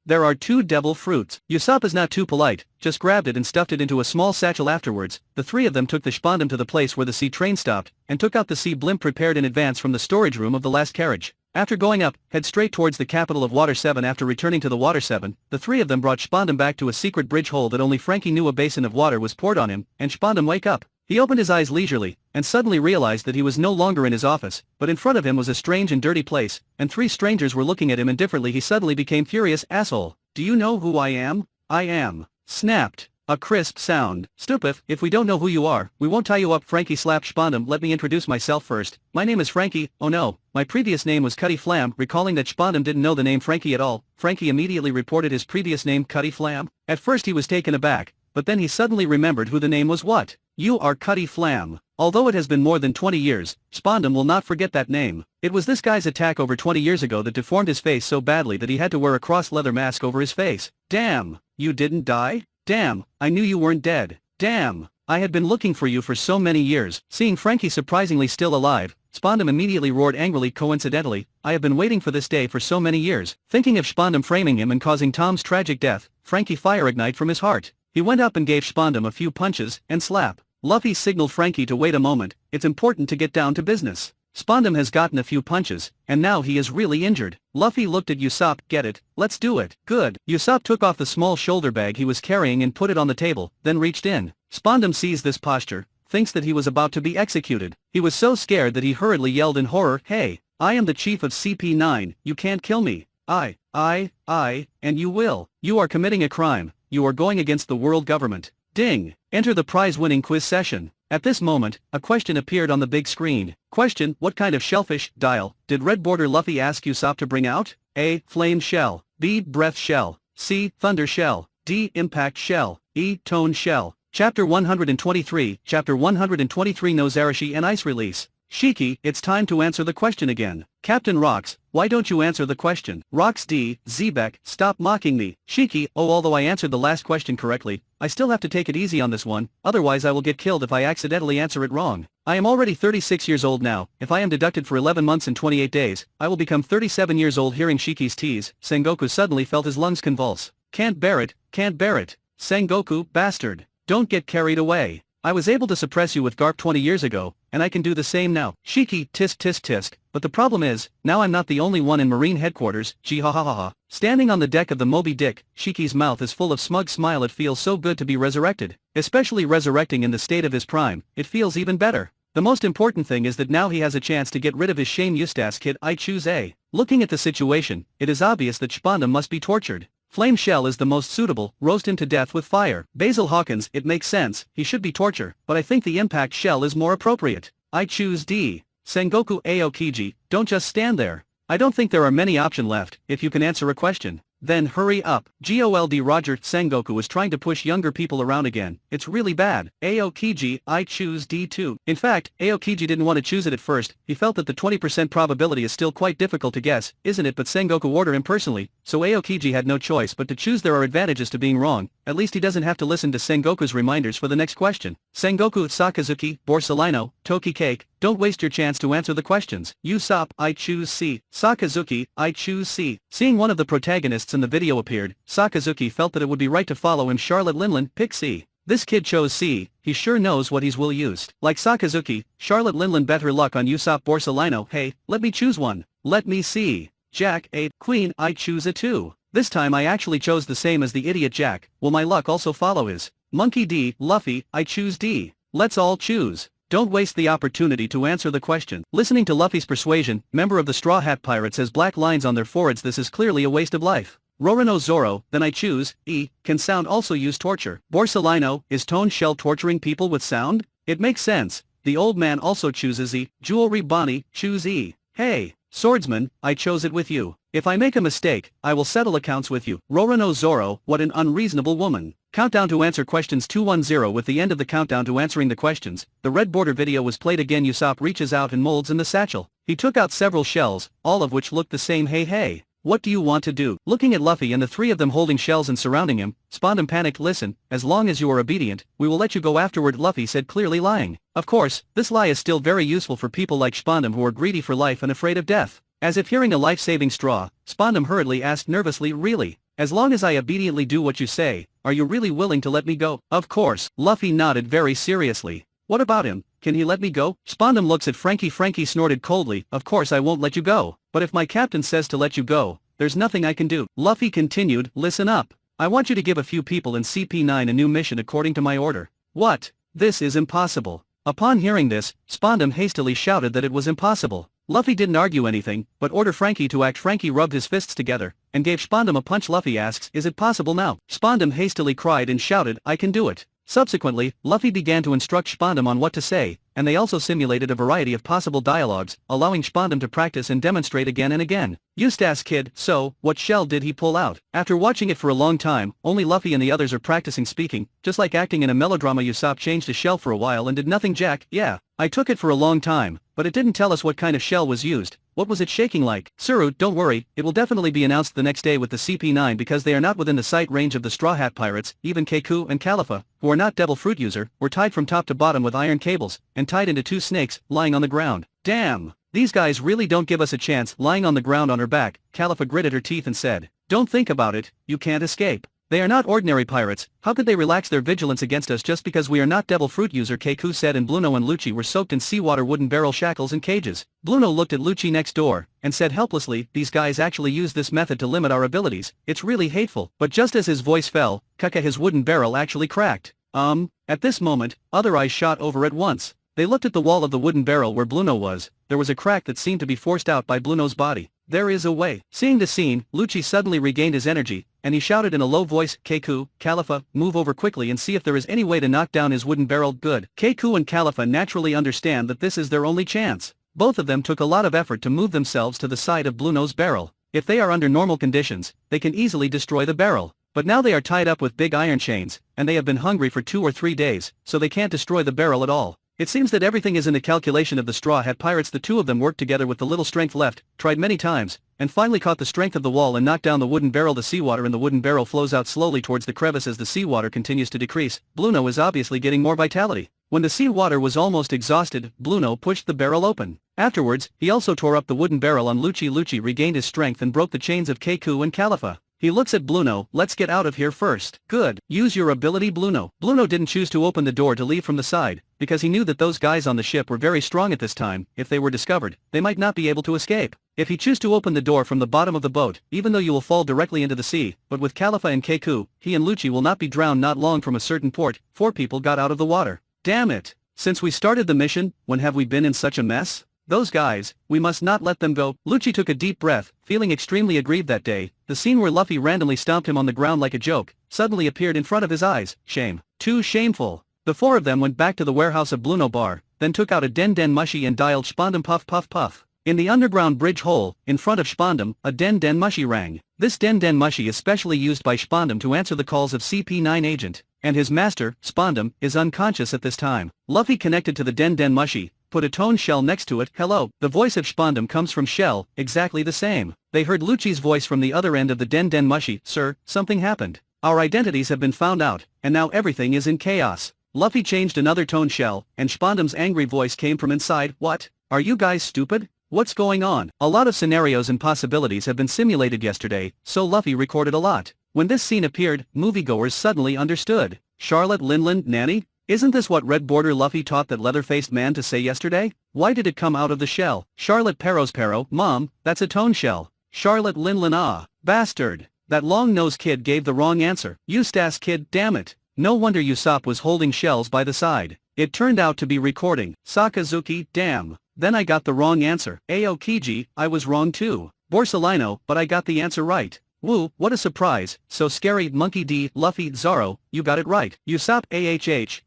Speaker 2: There are 2 devil fruits. Usopp is not too polite, just grabbed it and stuffed it into a small satchel. Afterwards, the 3 of them took the Spondum to the place where the sea train stopped, and took out the sea blimp prepared in advance from the storage room of the last carriage. After going up, head straight towards the capital of Water 7. After returning to the Water 7, the 3 of them brought Spondum back to a secret bridge hole that only Frankie knew. A basin of water was poured on him, and Spondum wake up. He opened his eyes leisurely, and suddenly realized that he was no longer in his office, but in front of him was a strange and dirty place, and 3 strangers were looking at him indifferently. He suddenly became furious. Asshole, do you know who I am? I am. Snapped. A crisp sound. Stupid, if we don't know who you are, we won't tie you up. Frankie slapped Spondum. Let me introduce myself first. My name is Frankie. Oh no, my previous name was Cutty Flam. Recalling that Spondum didn't know the name Frankie at all, Frankie immediately reported his previous name, Cutty Flam. At first he was taken aback, but then he suddenly remembered who the name was. What? You are Cutty Flam. Although it has been more than 20 years, Spondum will not forget that name. It was this guy's attack over 20 years ago that deformed his face so badly that he had to wear a cross-leather mask over his face. Damn, you didn't die? Damn, I knew you weren't dead. Damn, I had been looking for you for so many years. Seeing Frankie surprisingly still alive, Spondum immediately roared angrily. Coincidentally, I have been waiting for this day for so many years. Thinking of Spondum framing him and causing Tom's tragic death, Frankie fire ignite from his heart. He went up and gave Spondum a few punches and slap. Luffy signaled Frankie to wait a moment, it's important to get down to business. Spondum has gotten a few punches, and now he is really injured. Luffy looked at Usopp. Get it? Let's do it. Good. Usopp took off the small shoulder bag he was carrying and put it on the table, then reached in. Spondum sees this posture, thinks that he was about to be executed. He was so scared that he hurriedly yelled in horror, "Hey, I am the chief of CP9, you can't kill me. And you will. You are committing a crime, you are going against the world government. Ding! Enter the prize-winning quiz session." At this moment, a question appeared on the big screen. Question: what kind of shellfish, dial, did Red Border Luffy ask Usopp to bring out? A. Flame shell. B. Breath shell. C. Thunder shell. D. Impact shell. E. Tone shell. Chapter 123, Chapter 123 Nozarashi and Ice Release. Shiki, it's time to answer the question again. Captain Rocks, why don't you answer the question? Rocks D, Xebec, stop mocking me. Shiki, oh, although I answered the last question correctly, I still have to take it easy on this one, otherwise I will get killed if I accidentally answer it wrong. I am already 36 years old now. If I am deducted for 11 months and 28 days, I will become 37 years old. Hearing Shiki's tease, Sengoku suddenly felt his lungs convulse. Can't bear it, can't bear it. Sengoku, bastard. Don't get carried away. I was able to suppress you with Garp 20 years ago, and I can do the same now. Shiki, tisk tisk tisk, but the problem is, now I'm not the only one in Marine headquarters, gee ha ha ha ha. Standing on the deck of the Moby Dick, Shiki's mouth is full of smug smile. It feels so good to be resurrected, especially resurrecting in the state of his prime, it feels even better. The most important thing is that now he has a chance to get rid of his shame. Eustace kid, I choose A. Looking at the situation, it is obvious that Spondum must be tortured. Flame shell is the most suitable, roast him to death with fire. Basil Hawkins, it makes sense, he should be torture, but I think the impact shell is more appropriate. I choose D. Sengoku Aokiji, don't just stand there. I don't think there are many options left. If you can answer a question, then hurry up. Gold Roger. Sengoku was trying to push younger people around again. It's really bad. Aokiji, I choose D too. In fact, Aokiji didn't want to choose it at first. He felt that the 20% probability is still quite difficult to guess, isn't it? But Sengoku ordered him personally, so Aokiji had no choice but to choose. There are advantages to being wrong. At least he doesn't have to listen to Sengoku's reminders for the next question. Sengoku Sakazuki, Borsalino, Toki Cake, don't waste your chance to answer the questions. Usopp, I choose C. Sakazuki, I choose C. Seeing one of the protagonists in the video appeared, Sakazuki felt that it would be right to follow him. Charlotte Linlin, pick C. This kid chose C, he sure knows what he's will used. Like Sakazuki, Charlotte Linlin bet her luck on Usopp Borsalino. Hey, let me choose one. Let me see. Jack, A. Queen, I choose a 2. This time I actually chose the same as the idiot Jack. Will my luck also follow his? Monkey D. Luffy, I choose D. Let's all choose. Don't waste the opportunity to answer the question. Listening to Luffy's persuasion, member of the Straw Hat Pirates has black lines on their foreheads. This is clearly a waste of life. Rorono Zoro, then I choose E. Can sound also use torture? Borsalino, is Tone Shell torturing people with sound? It makes sense. The old man also chooses E. Jewelry Bonnie, choose E. Hey, swordsman, I chose it with you. If I make a mistake, I will settle accounts with you. Rorono Zoro, what an unreasonable woman. Countdown to answer questions 210. With the end of the countdown to answering the questions, the red border video was played again. Usopp reaches out and molds in the satchel. He took out several shells, all of which looked the same. Hey, what do you want to do? Looking at Luffy and the three of them holding shells and surrounding him, Spondum panicked. Listen, as long as you are obedient, we will let you go afterward, Luffy said, clearly lying. Of course, this lie is still very useful for people like Spondum who are greedy for life and afraid of death. As if hearing a life-saving straw, Spondum hurriedly asked nervously, really? As long as I obediently do what you say, are you really willing to let me go? Of course. Luffy nodded very seriously. What about him? Can he let me go? Spondum looks at Frankie. Frankie snorted coldly. Of course I won't let you go. But if my captain says to let you go, there's nothing I can do. Luffy continued, listen up. I want you to give a few people in CP9 a new mission according to my order. What? This is impossible. Upon hearing this, Spondum hastily shouted that it was impossible. Luffy didn't argue anything, but ordered Frankie to act. Frankie rubbed his fists together, and gave Spondum a punch. Luffy asks, is it possible now? Spondum hastily cried and shouted, I can do it. Subsequently, Luffy began to instruct Spandam on what to say, and they also simulated a variety of possible dialogues, allowing Spandam to practice and demonstrate again and again. Eustace Kid, so, what shell did he pull out? After watching it for a long time, only Luffy and the others are practicing speaking, just like acting in a melodrama. Usopp changed his shell for a while and did nothing. Jack, yeah, I took it for a long time, but it didn't tell us what kind of shell was used. What was it shaking like? Suru, don't worry, it will definitely be announced the next day with the CP9 because they are not within the sight range of the Straw Hat Pirates. Even Keku and Khalifa, who are not Devil Fruit User, were tied from top to bottom with iron cables, and tied into two snakes, lying on the ground. Damn! These guys really don't give us a chance. Lying on the ground on her back, Khalifa gritted her teeth and said, "Don't think about it, you can't escape. They are not ordinary pirates. How could they relax their vigilance against us just because we are not Devil Fruit User?" Keku said, and Bluno and Lucci were soaked in seawater wooden barrel shackles and cages. Bluno looked at Lucci next door, and said helplessly, "These guys actually use this method to limit our abilities. It's really hateful." But just as his voice fell, his wooden barrel actually cracked. At this moment, other eyes shot over at once. They looked at the wall of the wooden barrel where Bluno was. There was a crack that seemed to be forced out by Bluno's body. There is a way. Seeing the scene, Lucci suddenly regained his energy, and he shouted in a low voice, "Keku, Khalifa, move over quickly and see if there is any way to knock down his wooden barrel." Good. Keku and Khalifa naturally understand that this is their only chance. Both of them took a lot of effort to move themselves to the side of Bluno's barrel. If they are under normal conditions, they can easily destroy the barrel. But now they are tied up with big iron chains, and they have been hungry for 2 or 3 days, so they can't destroy the barrel at all. It seems that everything is in the calculation of the Straw Hat Pirates. The two of them worked together with the little strength left, tried many times, and finally caught the strength of the wall and knocked down the wooden barrel. The seawater in the wooden barrel flows out slowly towards the crevice as the seawater continues to decrease. Bluno is obviously getting more vitality. When the seawater was almost exhausted, Bluno pushed the barrel open. Afterwards, he also tore up the wooden barrel on Lucci. Lucci regained his strength and broke the chains of Keku and Khalifa. He looks at Bluno. "Let's get out of here first." "Good. Use your ability, Bluno." Bluno didn't choose to open the door to leave from the side, because he knew that those guys on the ship were very strong at this time. If they were discovered, they might not be able to escape. If he choose to open the door from the bottom of the boat, even though you will fall directly into the sea, but with Khalifa and Keku, he and Lucci will not be drowned. Not long from a certain port, 4 people got out of the water. Damn it. Since we started the mission, when have we been in such a mess? Those guys, we must not let them go. Lucci took a deep breath, feeling extremely aggrieved that day. The scene where Luffy randomly stomped him on the ground like a joke, suddenly appeared in front of his eyes. Shame. Too shameful. The 4 of them went back to the warehouse of Bluno Bar, then took out a Den Den Mushi and dialed Spandam. Puff puff puff. In the underground bridge hole, in front of Spandam, a Den Den Mushi rang. This Den Den Mushi is specially used by Spandam to answer the calls of CP9 agent, and his master, Spandam, is unconscious at this time. Luffy connected to the Den Den Mushi, put a tone shell next to it. "Hello." The voice of Spandam comes from Shell, exactly the same. They heard Lucci's voice from the other end of the Den Den Mushi. "Sir, something happened. Our identities have been found out, and now everything is in chaos." Luffy changed another tone shell, and Spandam's angry voice came from inside. "What? Are you guys stupid? What's going on?" A lot of scenarios and possibilities have been simulated yesterday, so Luffy recorded a lot. When this scene appeared, moviegoers suddenly understood. Charlotte Linland, nanny? Isn't this what Red Border Luffy taught that leather-faced man to say yesterday? Why did it come out of the shell? Charlotte Pero, Mom, that's a tone shell. Charlotte Linland, ah, bastard. That long-nosed kid gave the wrong answer. Eustace Kid, damn it. No wonder Usopp was holding shells by the side. It turned out to be recording. Sakazuki, damn. Then I got the wrong answer. Aokiji, I was wrong too. Borsalino, but I got the answer right. Woo, what a surprise. So scary. Monkey D, Luffy, Zoro, you got it right. Usopp,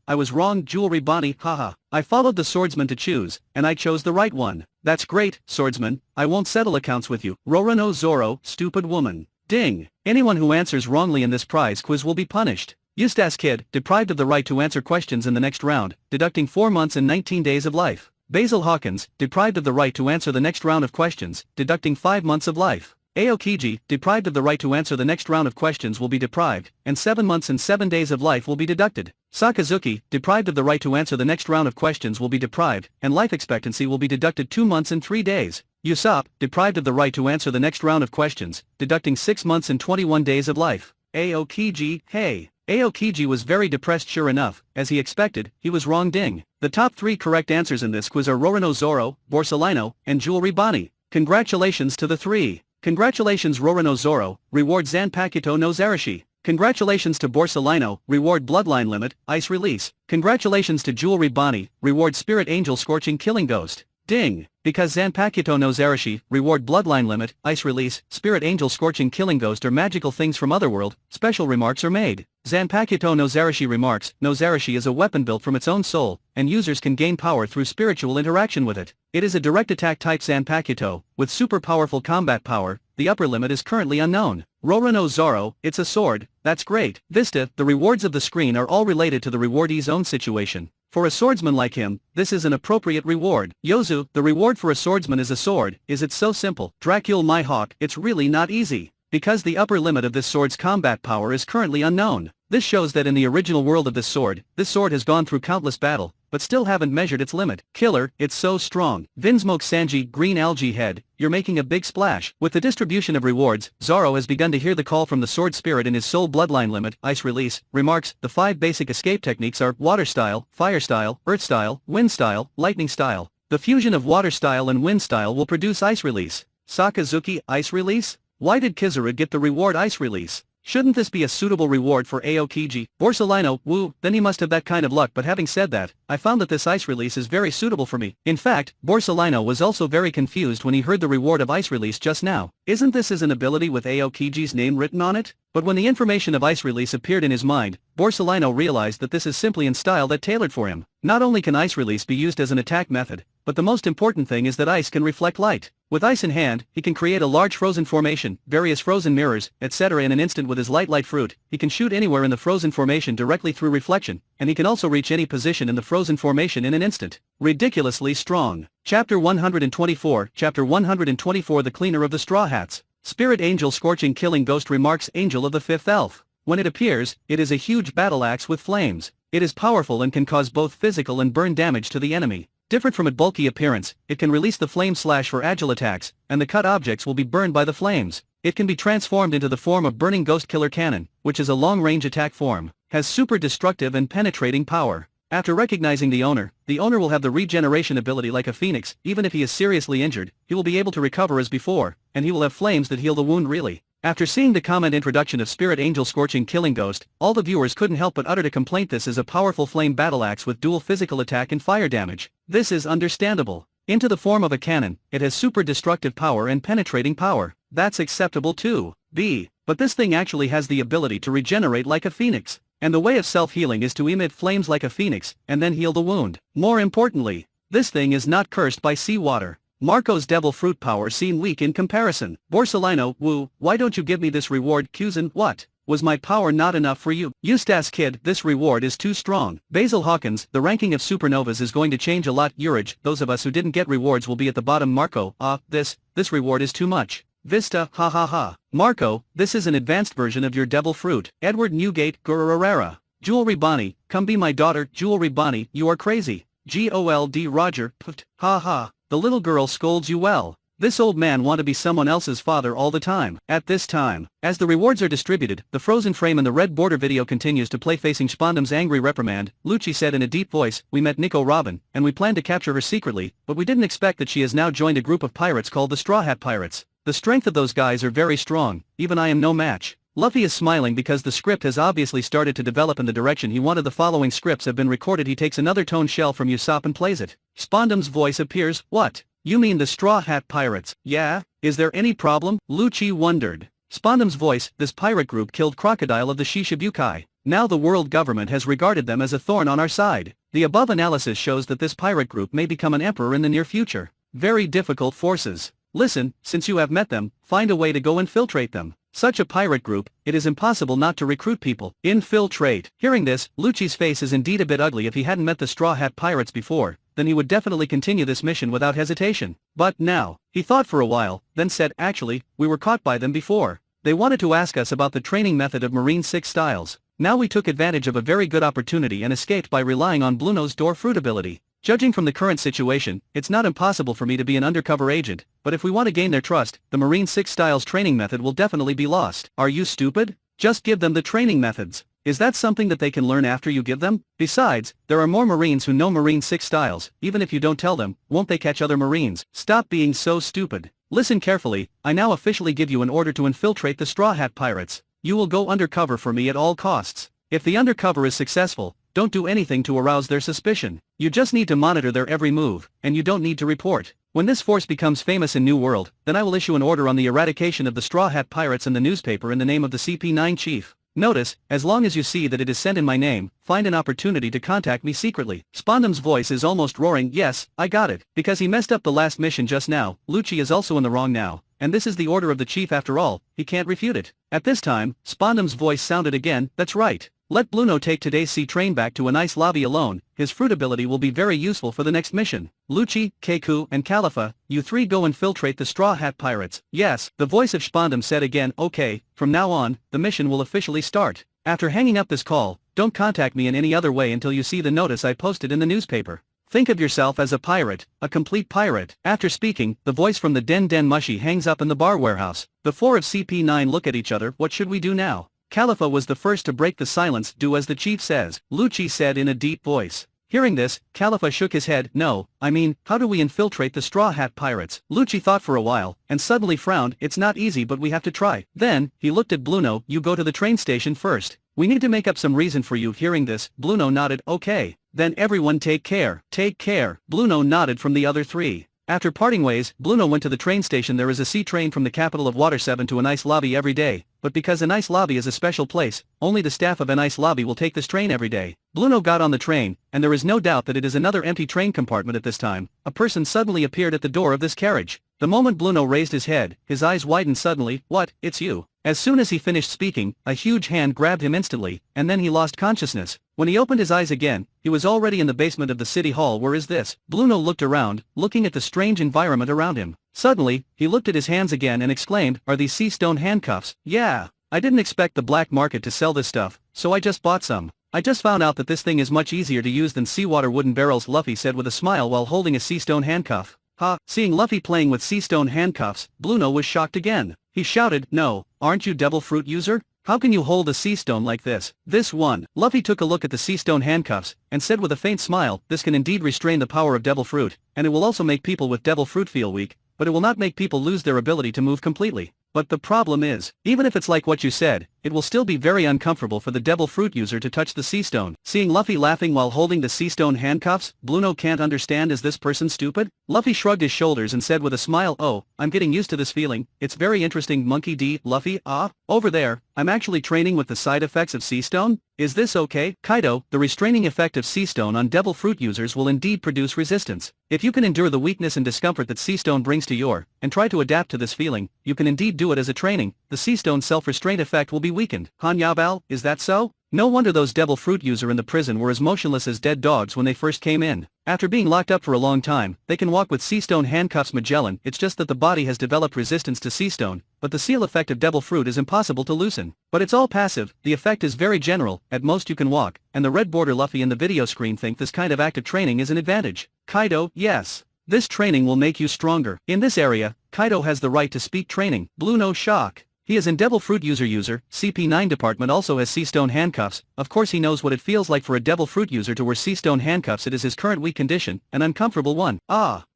Speaker 2: I was wrong. Jewelry Bonnie, haha. I followed the swordsman to choose, and I chose the right one. That's great, swordsman. I won't settle accounts with you. Rorono Zoro, stupid woman. Ding. Anyone who answers wrongly in this prize quiz will be punished. Eustace Kid, deprived of the right to answer questions in the next round, deducting 4 months and 19 days of life. Basil Hawkins, deprived of the right to answer the next round of questions, deducting 5 months of life. Aokiji, deprived of the right to answer the next round of questions will be deprived, and 7 months and 7 days of life will be deducted. Sakazuki, deprived of the right to answer the next round of questions will be deprived, and life expectancy will be deducted 2 months and 3 days. Usopp, deprived of the right to answer the next round of questions, deducting 6 months and 21 days of life. Aokiji, hey. Aokiji was very depressed. Sure enough, as he expected, he was wrong. Ding. The top 3 correct answers in this quiz are Rorono Zoro, Borsalino, and Jewelry Bonnie. Congratulations to the 3. Congratulations Rorono Zoro, reward Zanpakuto no Zarashi. Congratulations to Borsalino, reward Bloodline Limit, Ice Release. Congratulations to Jewelry Bonnie, reward Spirit Angel Scorching Killing Ghost. Ding. Because Zanpakuto no Zarashi, reward bloodline limit, ice release, spirit angel scorching killing ghost or magical things from otherworld, special remarks are made. Zanpakuto no Zarashi remarks, no Zarashi is a weapon built from its own soul, and users can gain power through spiritual interaction with it. It is a direct attack type Zanpakuto, with super powerful combat power. The upper limit is currently unknown. Rora no Zoro, it's a sword, that's great. Vista, the rewards of the screen are all related to the rewardee's own situation. For a swordsman like him, this is an appropriate reward. Yozu, the reward for a swordsman is a sword. Is it so simple? Dracule my hawk, it's really not easy. Because the upper limit of this sword's combat power is currently unknown. This shows that in the original world of this sword has gone through countless battle, but still haven't measured its limit. Killer, it's so strong. Vinsmoke Sanji, green algae head, you're making a big splash. With the distribution of rewards, Zoro has begun to hear the call from the sword spirit in his soul bloodline limit, ice release, remarks, the 5 basic escape techniques are water style, fire style, earth style, wind style, lightning style. The fusion of water style and wind style will produce ice release. Sakazuki, ice release? Why did Kizaru get the reward ice release? Shouldn't this be a suitable reward for Aokiji? Borsalino, woo, then he must have that kind of luck, but having said that, I found that this ice release is very suitable for me. In fact, Borsalino was also very confused when he heard the reward of ice release just now. Isn't this as an ability with Aokiji's name written on it? But when the information of ice release appeared in his mind, Borsalino realized that this is simply in style that tailored for him. Not only can ice release be used as an attack method, but the most important thing is that ice can reflect light. With ice in hand, he can create a large frozen formation, various frozen mirrors, etc. in an instant with his light fruit. He can shoot anywhere in the frozen formation directly through reflection, and he can also reach any position in the frozen formation in an instant. Ridiculously strong. Chapter 124, Chapter 124 The Cleaner of the Straw Hats. Spirit Angel Scorching Killing Ghost remarks Angel of the 5th Elf. When it appears, it is a huge battle axe with flames. It is powerful and can cause both physical and burn damage to the enemy. Different from its bulky appearance, it can release the flame slash for agile attacks, and the cut objects will be burned by the flames. It can be transformed into the form of Burning Ghost Killer Cannon, which is a long-range attack form, has super destructive and penetrating power. After recognizing the owner will have the regeneration ability like a phoenix. Even if he is seriously injured, he will be able to recover as before, and he will have flames that heal the wound really. After seeing the comment introduction of Spirit Angel Scorching Killing Ghost, all the viewers couldn't help but utter a complaint. This is a powerful flame battle axe with dual physical attack and fire damage. This is understandable. Into the form of a cannon, it has super destructive power and penetrating power. That's acceptable too. But this thing actually has the ability to regenerate like a phoenix. And the way of self-healing is to emit flames like a phoenix, and then heal the wound. More importantly, this thing is not cursed by seawater. Marco's devil fruit power seem weak in comparison. Borsalino, woo, why don't you give me this reward? Kuzan, what? Was my power not enough for you? Eustace Kid, this reward is too strong. Basil Hawkins, the ranking of supernovas is going to change a lot. Urage, those of us who didn't get rewards will be at the bottom. Marco, this reward is too much. Vista, ha ha ha. Marco, this is an advanced version of your devil fruit. Edward Newgate, Gururarara. Jewelry Bonnie, come be my daughter. Jewelry Bonnie, you are crazy. Gold Roger, ha ha. The little girl scolds you well. This old man want to be someone else's father all the time. At this time, as the rewards are distributed, the frozen frame and the red border video continues to play facing Spondam's angry reprimand. Lucci said in a deep voice, we met Nico Robin, and we planned to capture her secretly, but we didn't expect that she has now joined a group of pirates called the Straw Hat Pirates. The strength of those guys are very strong, even I am no match. Luffy is smiling because the script has obviously started to develop in the direction he wanted. The following scripts have been recorded. He takes another tone shell from Usopp and plays it. Spondam's voice appears, what? You mean the Straw Hat Pirates? Yeah? Is there any problem? Lucci wondered. Spondam's voice, this pirate group killed Crocodile of the Shishibukai. Now the world government has regarded them as a thorn on our side. The above analysis shows that this pirate group may become an emperor in the near future. Very difficult forces. Listen, since you have met them, find a way to go infiltrate them. Such a pirate group, it is impossible not to recruit people. Infiltrate. Hearing this, Lucci's face is indeed a bit ugly. If he hadn't met the Straw Hat Pirates before, then he would definitely continue this mission without hesitation. But now, he thought for a while, then said, actually, we were caught by them before. They wanted to ask us about the training method of Marine 6 styles. Now we took advantage of a very good opportunity and escaped by relying on Blueno's door fruit ability. Judging from the current situation, it's not impossible for me to be an undercover agent, but if we want to gain their trust, the Marine 6 styles training method will definitely be lost. Are you stupid? Just give them the training methods. Is that something that they can learn after you give them? Besides, there are more Marines who know Marine 6 styles. Even if you don't tell them, won't they catch other Marines? Stop being so stupid. Listen carefully, I now officially give you an order to infiltrate the Straw Hat Pirates. You will go undercover for me at all costs. If the undercover is successful, don't do anything to arouse their suspicion. You just need to monitor their every move, and you don't need to report. When this force becomes famous in New World, then I will issue an order on the eradication of the Straw Hat Pirates and the newspaper in the name of the CP9 chief. Notice, as long as you see that it is sent in my name, find an opportunity to contact me secretly. Spondum's voice is almost roaring. Yes, I got it. Because he messed up the last mission just now, Lucci is also in the wrong now, and this is the order of the chief after all, he can't refute it. At this time, Spondum's voice sounded again. That's right. Let Bluno take today's sea train back to a nice lobby alone, his fruit ability will be very useful for the next mission. Lucci, Keku, and Califa, you three go infiltrate the Straw Hat Pirates. Yes, the voice of Spondum said again. Okay, from now on, the mission will officially start. After hanging up this call, don't contact me in any other way until you see the notice I posted in the newspaper. Think of yourself as a pirate, a complete pirate. After speaking, the voice from the Den Mushy hangs up in the bar warehouse. The four of CP9 look at each other. What should we do now? Califa was the first to break the silence. Do as the chief says, Lucci said in a deep voice. Hearing this, Califa shook his head. No, I mean, how do we infiltrate the Straw Hat Pirates? Lucci thought for a while, and suddenly frowned. It's not easy, but we have to try. Then, he looked at Bluno. You go to the train station first. We need to make up some reason for you. Hearing this, Bluno nodded. Okay. Then everyone take care. Take care. Bluno nodded from the other three. After parting ways, Bluno went to the train station. There is a sea train from the capital of Water 7 to a nice lobby every day, but because a nice lobby is a special place, only the staff of a nice lobby will take this train every day. Bluno got on the train, and there is no doubt that it is another empty train compartment at this time. A person suddenly appeared at the door of this carriage. The moment Bluno raised his head, his eyes widened suddenly. What, it's you. As soon as he finished speaking, a huge hand grabbed him instantly, and then he lost consciousness. When he opened his eyes again, he was already in the basement of the city hall. Where is this? Bluno looked around, looking at the strange environment around him. Suddenly, he looked at his hands again and exclaimed, are these sea stone handcuffs? Yeah. I didn't expect the black market to sell this stuff, so I just bought some. I just found out that this thing is much easier to use than seawater wooden barrels, Luffy said with a smile while holding a sea stone handcuff. Ha! Seeing Luffy playing with sea stone handcuffs, Bluno was shocked again. He shouted, no, aren't you devil fruit user? How can you hold a sea stone like this? This one. Luffy took a look at the sea stone handcuffs, and said with a faint smile, this can indeed restrain the power of devil fruit, and it will also make people with devil fruit feel weak, but it will not make people lose their ability to move completely. But the problem is, even if it's like what you said, it will still be very uncomfortable for the devil fruit user to touch the sea stone. Seeing Luffy laughing while holding the sea stone handcuffs, Bluno can't understand. Is this person stupid? Luffy shrugged his shoulders and said with a smile, oh, I'm getting used to this feeling, it's very interesting. Monkey D. Luffy, over there, I'm actually training with the side effects of sea stone? Is this okay? Kaido, the restraining effect of sea stone on devil fruit users will indeed produce resistance. If you can endure the weakness and discomfort that sea stone brings to your, and try to adapt to this feeling, you can indeed do it as a training, the sea stone self-restraint effect will be weakened. Hanyabal, is that so? No wonder those devil fruit user in the prison were as motionless as dead dogs when they first came in. After being locked up for a long time, they can walk with sea stone handcuffs. Magellan, it's just that the body has developed resistance to sea stone, but the seal effect of devil fruit is impossible to loosen. But it's all passive, the effect is very general, at most you can walk, and the red border Luffy in the video screen think this kind of active training is an advantage. Kaido, yes. This training will make you stronger. In this area, Kaido has the right to speak training. Bluno shock. He is in devil fruit user. CP9 department also has sea stone handcuffs. Of course he knows what it feels like for a devil fruit user to wear sea stone handcuffs. It is his current weak condition, an uncomfortable one.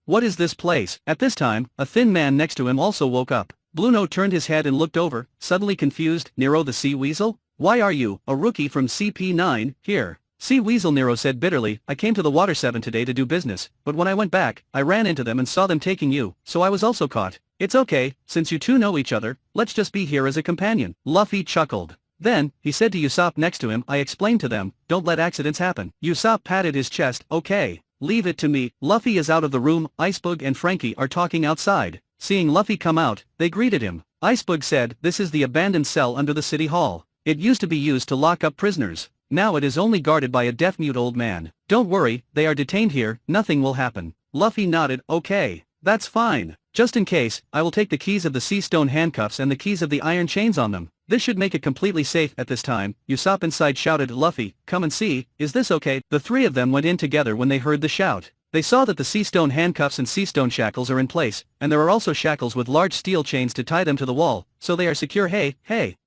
Speaker 2: What is this place? At this time, a thin man next to him also woke up. Bluno turned his head and looked over, suddenly confused. Nero the Sea Weasel? Why are you, a rookie from CP9, here? Sea Weasel, Nero said bitterly, I came to the Water 7 today to do business, but when I went back, I ran into them and saw them taking you, so I was also caught. It's okay, since you two know each other, let's just be here as a companion. Luffy chuckled. Then, he said to Usopp next to him, I explained to them, don't let accidents happen. Usopp patted his chest, okay, leave it to me. Luffy is out of the room, Icebug and Frankie are talking outside. Seeing Luffy come out, they greeted him. Icebug said, this is the abandoned cell under the city hall. It used to be used to lock up prisoners. Now it is only guarded by a deaf-mute old man. Don't worry, they are detained here, nothing will happen. Luffy nodded, okay, that's fine. Just in case, I will take the keys of the sea stone handcuffs and the keys of the iron chains on them. This should make it completely safe. At this time, Usopp inside shouted, Luffy, come and see, is this okay? The three of them went in together when they heard the shout. They saw that the sea stone handcuffs and sea stone shackles are in place, and there are also shackles with large steel chains to tie them to the wall, so they are secure. Hey,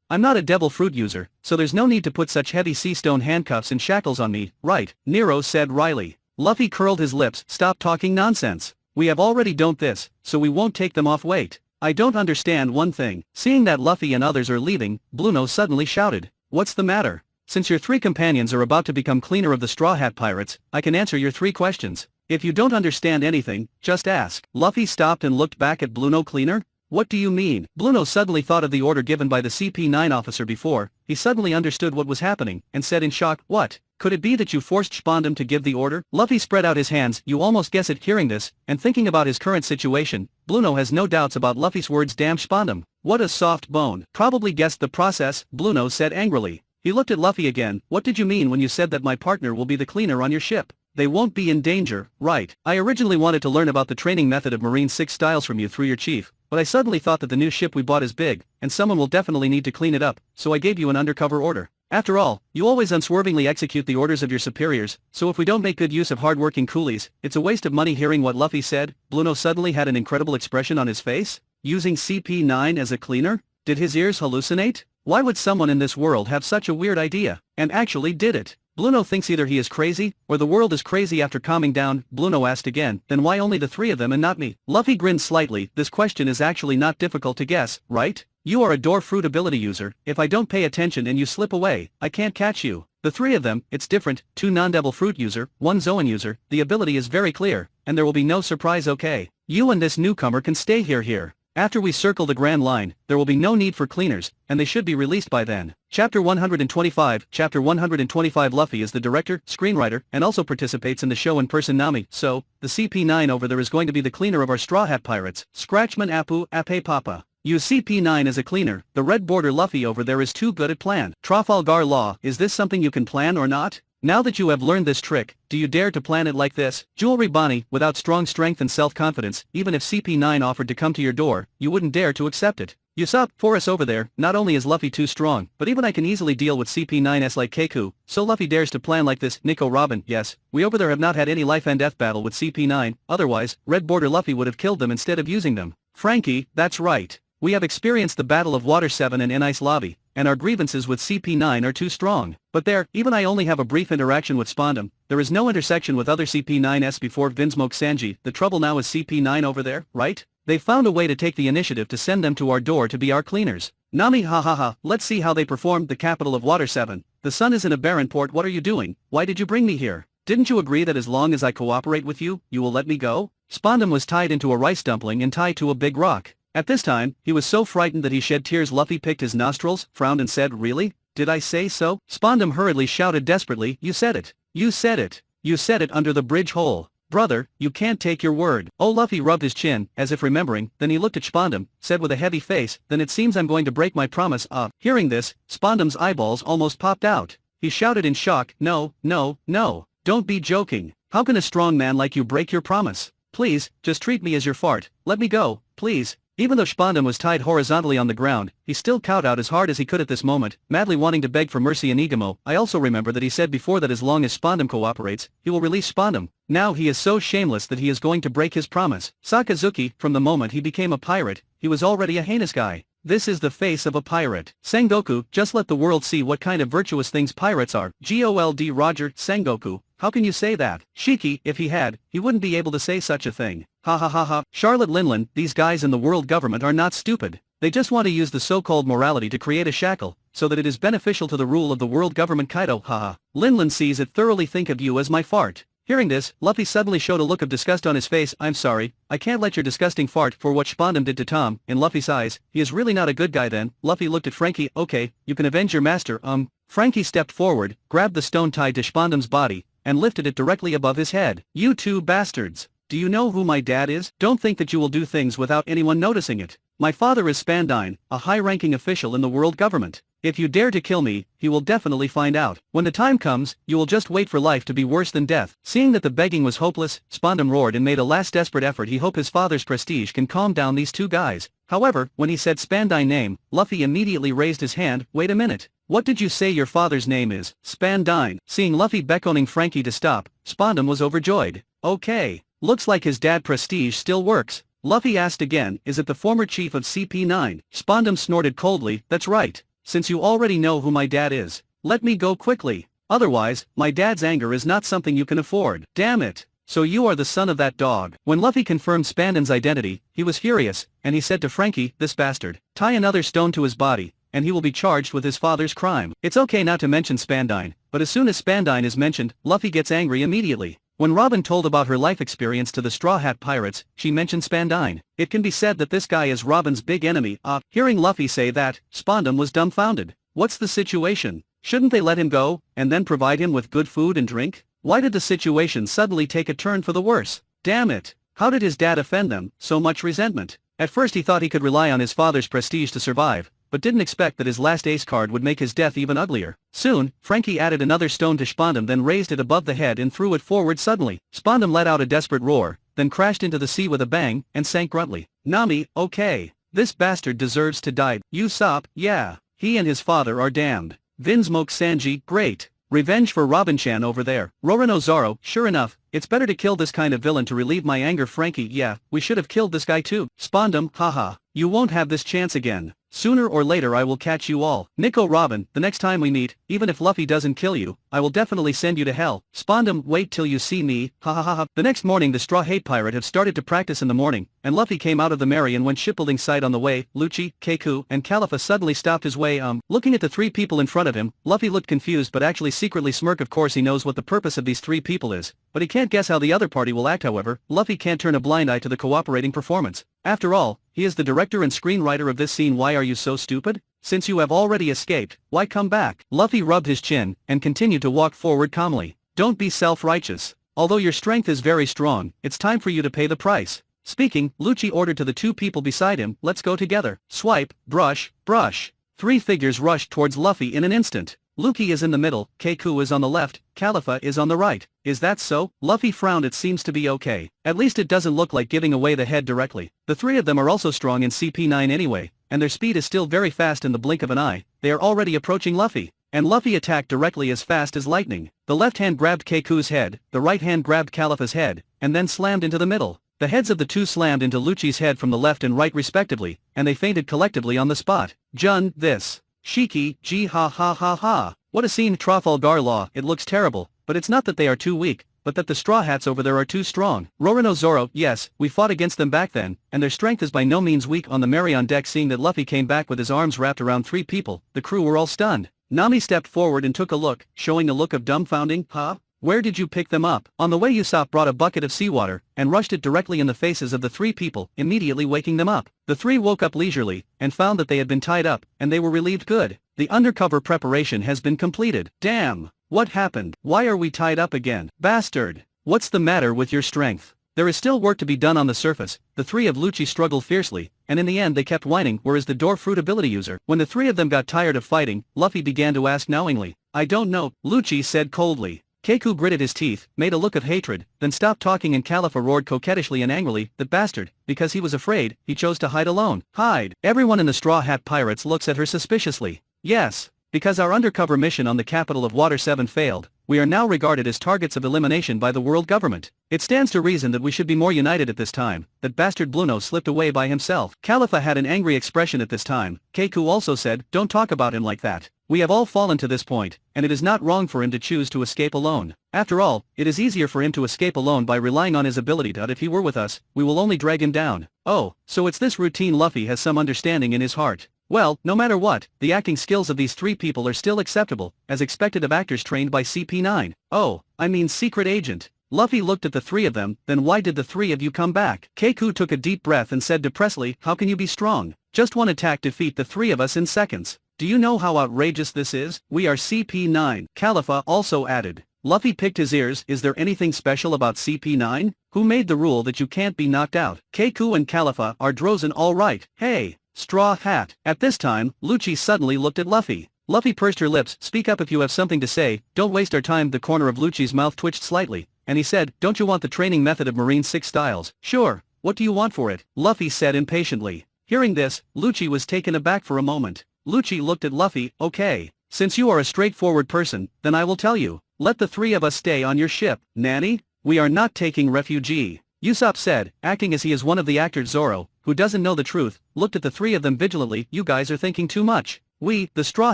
Speaker 2: I'm not a devil fruit user, so there's no need to put such heavy sea stone handcuffs and shackles on me, right? Nero said wryly. Luffy curled his lips, stop talking nonsense. We have already done this, so we won't take them off. Wait, I don't understand one thing. Seeing that Luffy and others are leaving, Bluno suddenly shouted, what's the matter? Since your three companions are about to become cleaner of the Straw Hat Pirates, I can answer your three questions. If you don't understand anything, just ask. Luffy stopped and looked back at Bluno Cleaner. What do you mean? Bluno suddenly thought of the order given by the CP9 officer before. He suddenly understood what was happening, and said in shock, what? Could it be that you forced Spondum to give the order? Luffy spread out his hands. You almost guess it. Hearing this, and thinking about his current situation, Bluno has no doubts about Luffy's words. Damn Spondum. What a soft bone. Probably guessed the process, Bluno said angrily. He looked at Luffy again. What did you mean when you said that my partner will be the cleaner on your ship? They won't be in danger, right? I originally wanted to learn about the training method of Marine 6 styles from you through your chief, but I suddenly thought that the new ship we bought is big, and someone will definitely need to clean it up, so I gave you an undercover order. After all, you always unswervingly execute the orders of your superiors, so if we don't make good use of hard-working coolies, it's a waste of money. Hearing what Luffy said, Bluno suddenly had an incredible expression on his face. Using CP9 as a cleaner? Did his ears hallucinate? Why would someone in this world have such a weird idea, and actually did it? Bluno thinks either he is crazy, or the world is crazy. After calming down, Bluno asked again, then why only the three of them and not me? Luffy grinned slightly. This question is actually not difficult to guess, right? You are a door fruit ability user. If I don't pay attention and you slip away, I can't catch you. The three of them, it's different, 2 non-devil fruit user, 1 Zoan user, the ability is very clear, and there will be no surprise. Okay. You and this newcomer can stay here. After we circle the Grand Line, there will be no need for cleaners, and they should be released by then. Chapter 125. Chapter 125. Luffy is the director, screenwriter, and also participates in the show in person. Nami, so, the CP9 over there is going to be the cleaner of our Straw Hat Pirates. Scratchman Apu Ape Papa. Use CP9 as a cleaner. The red border Luffy over there is too good at plan. Trafalgar Law, is this something you can plan or not? Now that you have learned this trick, do you dare to plan it like this? Jewelry Bonnie, without strong strength and self-confidence, even if CP9 offered to come to your door, you wouldn't dare to accept it. Usopp, for us over there, not only is Luffy too strong, but even I can easily deal with CP9s like Keiku, so Luffy dares to plan like this. Nico Robin, yes, we over there have not had any life and death battle with CP9, otherwise, red border Luffy would have killed them instead of using them. Frankie, that's right. We have experienced the Battle of Water 7 and Ice Lobby, and our grievances with CP9 are too strong. But there, even I only have a brief interaction with Spondum. There is no intersection with other CP9s before Vinsmoke Sanji. The trouble now is CP9 over there, right? They found a way to take the initiative to send them to our door to be our cleaners. Nami ha, let's see how they performed. The capital of Water 7. The sun is in a barren port. What are you doing? Why did you bring me here? Didn't you agree that as long as I cooperate with you, you will let me go? Spondum was tied into a rice dumpling and tied to a big rock. At this time, he was so frightened that he shed tears. Luffy picked his nostrils, frowned and said, really? Did I say so? Spondum hurriedly shouted desperately, you said it. You said it. You said it under the bridge hole. Brother, you can't take your word. Oh, Luffy rubbed his chin, as if remembering, then he looked at Spondum, said with a heavy face, then it seems I'm going to break my promise. Hearing this, Spondum's eyeballs almost popped out. He shouted in shock, no, don't be joking. How can a strong man like you break your promise? Please, just treat me as your fart. Let me go, please. Even though Spondum was tied horizontally on the ground, he still cowed out as hard as he could at this moment, madly wanting to beg for mercy. And Igamo, I also remember that he said before that as long as Spondum cooperates, he will release Spondum. Now he is so shameless that he is going to break his promise. Sakazuki, from the moment he became a pirate, he was already a heinous guy. This is the face of a pirate. Sengoku, just let the world see what kind of virtuous things pirates are. Gold Roger, Sengoku, how can you say that? Shiki, if he had, he wouldn't be able to say such a thing. Ha. Charlotte Linlin, these guys in the world government are not stupid. They just want to use the so-called morality to create a shackle, so that it is beneficial to the rule of the world government. Kaido, haha. Linlin sees it thoroughly. Think of you as my fart. Hearing this, Luffy suddenly showed a look of disgust on his face. I'm sorry, I can't let your disgusting fart for what Spondum did to Tom. In Luffy's eyes, he is really not a good guy then. Luffy looked at Frankie. Okay, you can avenge your master. Frankie stepped forward, grabbed the stone tied to Spondum's body, and lifted it directly above his head. You two bastards. Do you know who my dad is? Don't think that you will do things without anyone noticing it. My father is Spandine, a high-ranking official in the world government. If you dare to kill me, he will definitely find out. When the time comes, you will just wait for life to be worse than death. Seeing that the begging was hopeless, Spondum roared and made a last desperate effort. He hoped his father's prestige can calm down these two guys. However, when he said Spandine name, Luffy immediately raised his hand. Wait a minute. What did you say your father's name is? Spandine. Seeing Luffy beckoning Frankie to stop, Spondum was overjoyed. Okay. Looks like his dad prestige still works. Luffy asked again, is it the former chief of CP9? Spondum snorted coldly, that's right. Since you already know who my dad is, let me go quickly. Otherwise, my dad's anger is not something you can afford. Damn it. So you are the son of that dog. When Luffy confirmed Spandon's identity, he was furious, and he said to Frankie, this bastard, tie another stone to his body, and he will be charged with his father's crime. It's okay not to mention Spandine, but as soon as Spandine is mentioned, Luffy gets angry immediately. When Robin told about her life experience to the Straw Hat Pirates, she mentioned Spandine. It can be said that this guy is Robin's big enemy. Hearing Luffy say that, Spandam was dumbfounded. What's the situation? Shouldn't they let him go, and then provide him with good food and drink? Why did the situation suddenly take a turn for the worse? Damn it! How did his dad offend them? So much resentment. At first he thought he could rely on his father's prestige to survive, but didn't expect that his last ace card would make his death even uglier. Soon, Frankie added another stone to Spandam, then raised it above the head and threw it forward suddenly. Spandam let out a desperate roar, then crashed into the sea with a bang, and sank gruntly. Nami, okay. This bastard deserves to die. Usopp, yeah. He and his father are damned. Vinsmoke Sanji, great. Revenge for Robin-chan over there. Roronoa Zoro, sure enough, it's better to kill this kind of villain to relieve my anger. Frankie, yeah, we should have killed this guy too. Spandam, haha, you won't have this chance again. Sooner or later I will catch you all. Nico Robin, the next time we meet, even if Luffy doesn't kill you, I will definitely send you to hell. Spandam, wait till you see me, ha ha ha ha. The next morning the Straw Hat Pirate have started to practice in the morning, and Luffy came out of the Mary and went shipbuilding site on the way. Lucci, Keiko, and Califa suddenly stopped his way. Looking at the three people in front of him, Luffy looked confused but actually secretly smirk. Of course he knows what the purpose of these three people is, but he can't guess how the other party will act. However, Luffy can't turn a blind eye to the cooperating performance. After all, he is the director and screenwriter of this scene. Why are you so stupid? Since you have already escaped, why come back? Luffy rubbed his chin, and continued to walk forward calmly. Don't be self-righteous. Although your strength is very strong, it's time for you to pay the price. Speaking, Lucci ordered to the two people beside him, let's go together. Swipe, brush, brush. Three figures rushed towards Luffy in an instant. Luffy is in the middle, Keiko is on the left, Califa is on the right. Is that so? Luffy frowned. It seems to be okay. At least it doesn't look like giving away the head directly. The three of them are also strong in CP9 anyway, and their speed is still very fast. In the blink of an eye, they are already approaching Luffy. And Luffy attacked directly as fast as lightning. The left hand grabbed Keiko's head, the right hand grabbed Califa's head, and then slammed into the middle. The heads of the two slammed into Lucci's head from the left and right respectively, and they fainted collectively on the spot. Jun, this. Shiki, gee ha ha ha ha. What a scene. Trafalgar Law. It looks terrible, but it's not that they are too weak, but that the Straw Hats over there are too strong. Roronoa Zoro, yes, we fought against them back then, and their strength is by no means weak. On the Mary on deck, seeing that Luffy came back with his arms wrapped around three people, the crew were all stunned. Nami stepped forward and took a look, showing a look of dumbfounding. Huh? Where did you pick them up? On the way Usopp brought a bucket of seawater, and rushed it directly in the faces of the three people, immediately waking them up. The three woke up leisurely, and found that they had been tied up, and they were relieved. Good. The undercover preparation has been completed. Damn. What happened? Why are we tied up again? Bastard. What's the matter with your strength? There is still work to be done on the surface. The three of Lucci struggled fiercely, and in the end they kept whining. Where is the door fruit ability user? When the three of them got tired of fighting, Luffy began to ask knowingly. I don't know, Lucci said coldly. Keiko gritted his teeth, made a look of hatred, then stopped talking, and Califa roared coquettishly and angrily, that bastard, because he was afraid, he chose to hide alone. Hide. Everyone in the Straw Hat Pirates looks at her suspiciously. Yes. Because our undercover mission on the capital of Water 7 failed, we are now regarded as targets of elimination by the world government. It stands to reason that we should be more united at this time. That bastard Bluno slipped away by himself. Califa had an angry expression at this time. Keiko also said, don't talk about him like that. We have all fallen to this point, and it is not wrong for him to choose to escape alone. After all, it is easier for him to escape alone by relying on his ability. If he were with us, we will only drag him down. Oh, so it's this routine. Luffy has some understanding in his heart. Well, no matter what, the acting skills of these three people are still acceptable, as expected of actors trained by CP9. Oh, I mean secret agent. Luffy looked at the three of them. Then why did the three of you come back? Keiko took a deep breath and said depressedly, how can you be strong? Just one attack defeat the three of us in seconds. Do you know how outrageous this is? We are CP9. Califa also added. Luffy picked his ears. Is there anything special about CP9? Who made the rule that you can't be knocked out? Keiko and Califa are Drozen, all right. Hey, Straw Hat. At this time, Lucci suddenly looked at Luffy. Luffy pursed her lips. Speak up if you have something to say, don't waste our time. The corner of Lucci's mouth twitched slightly, and he said, don't you want the training method of Marine 6 styles? Sure. What do you want for it? Luffy said impatiently. Hearing this, Lucci was taken aback for a moment. Lucci looked at Luffy. Okay. Since you are a straightforward person, then I will tell you. Let the three of us stay on your ship. Nanny? We are not taking refugee. Usopp said, acting as he is one of the actors. Zoro, who doesn't know the truth, looked at the three of them vigilantly. You guys are thinking too much. We, the Straw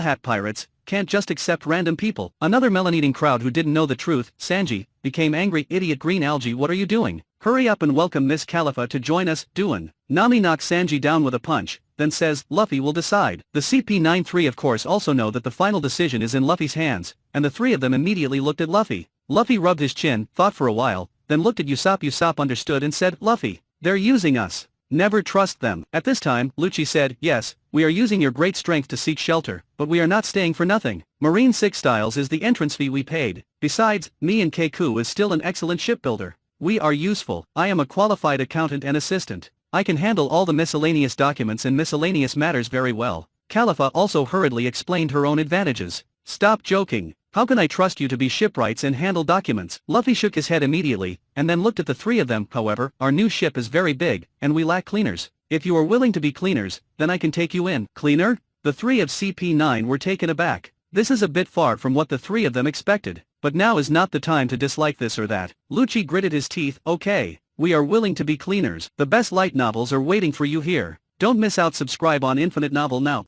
Speaker 2: Hat Pirates, can't just accept random people. Another melon-eating crowd who didn't know the truth, Sanji, became angry. Idiot green algae, what are you doing? Hurry up and welcome Miss Califa to join us. Doin'. Nami knocks Sanji down with a punch, then says, Luffy will decide. The CP9 three of course also know that the final decision is in Luffy's hands, and the three of them immediately looked at Luffy. Luffy rubbed his chin, thought for a while, then looked at Usopp. Usopp understood and said, Luffy, they're using us. Never trust them. At this time, Lucci said, yes, we are using your great strength to seek shelter, but we are not staying for nothing. Marine 6 Styles is the entrance fee we paid. Besides, me and Keiku is still an excellent shipbuilder. We are useful. I am a qualified accountant and assistant. I can handle all the miscellaneous documents and miscellaneous matters very well. Califa also hurriedly explained her own advantages. Stop joking. How can I trust you to be shipwrights and handle documents? Luffy shook his head immediately, and then looked at the three of them. However, our new ship is very big, and we lack cleaners. If you are willing to be cleaners, then I can take you in. Cleaner? The three of CP9 were taken aback. This is a bit far from what the three of them expected, but now is not the time to dislike this or that. Lucci gritted his teeth. Okay, we are willing to be cleaners. The best light novels are waiting for you here. Don't miss out. Subscribe on Infinite Novel now.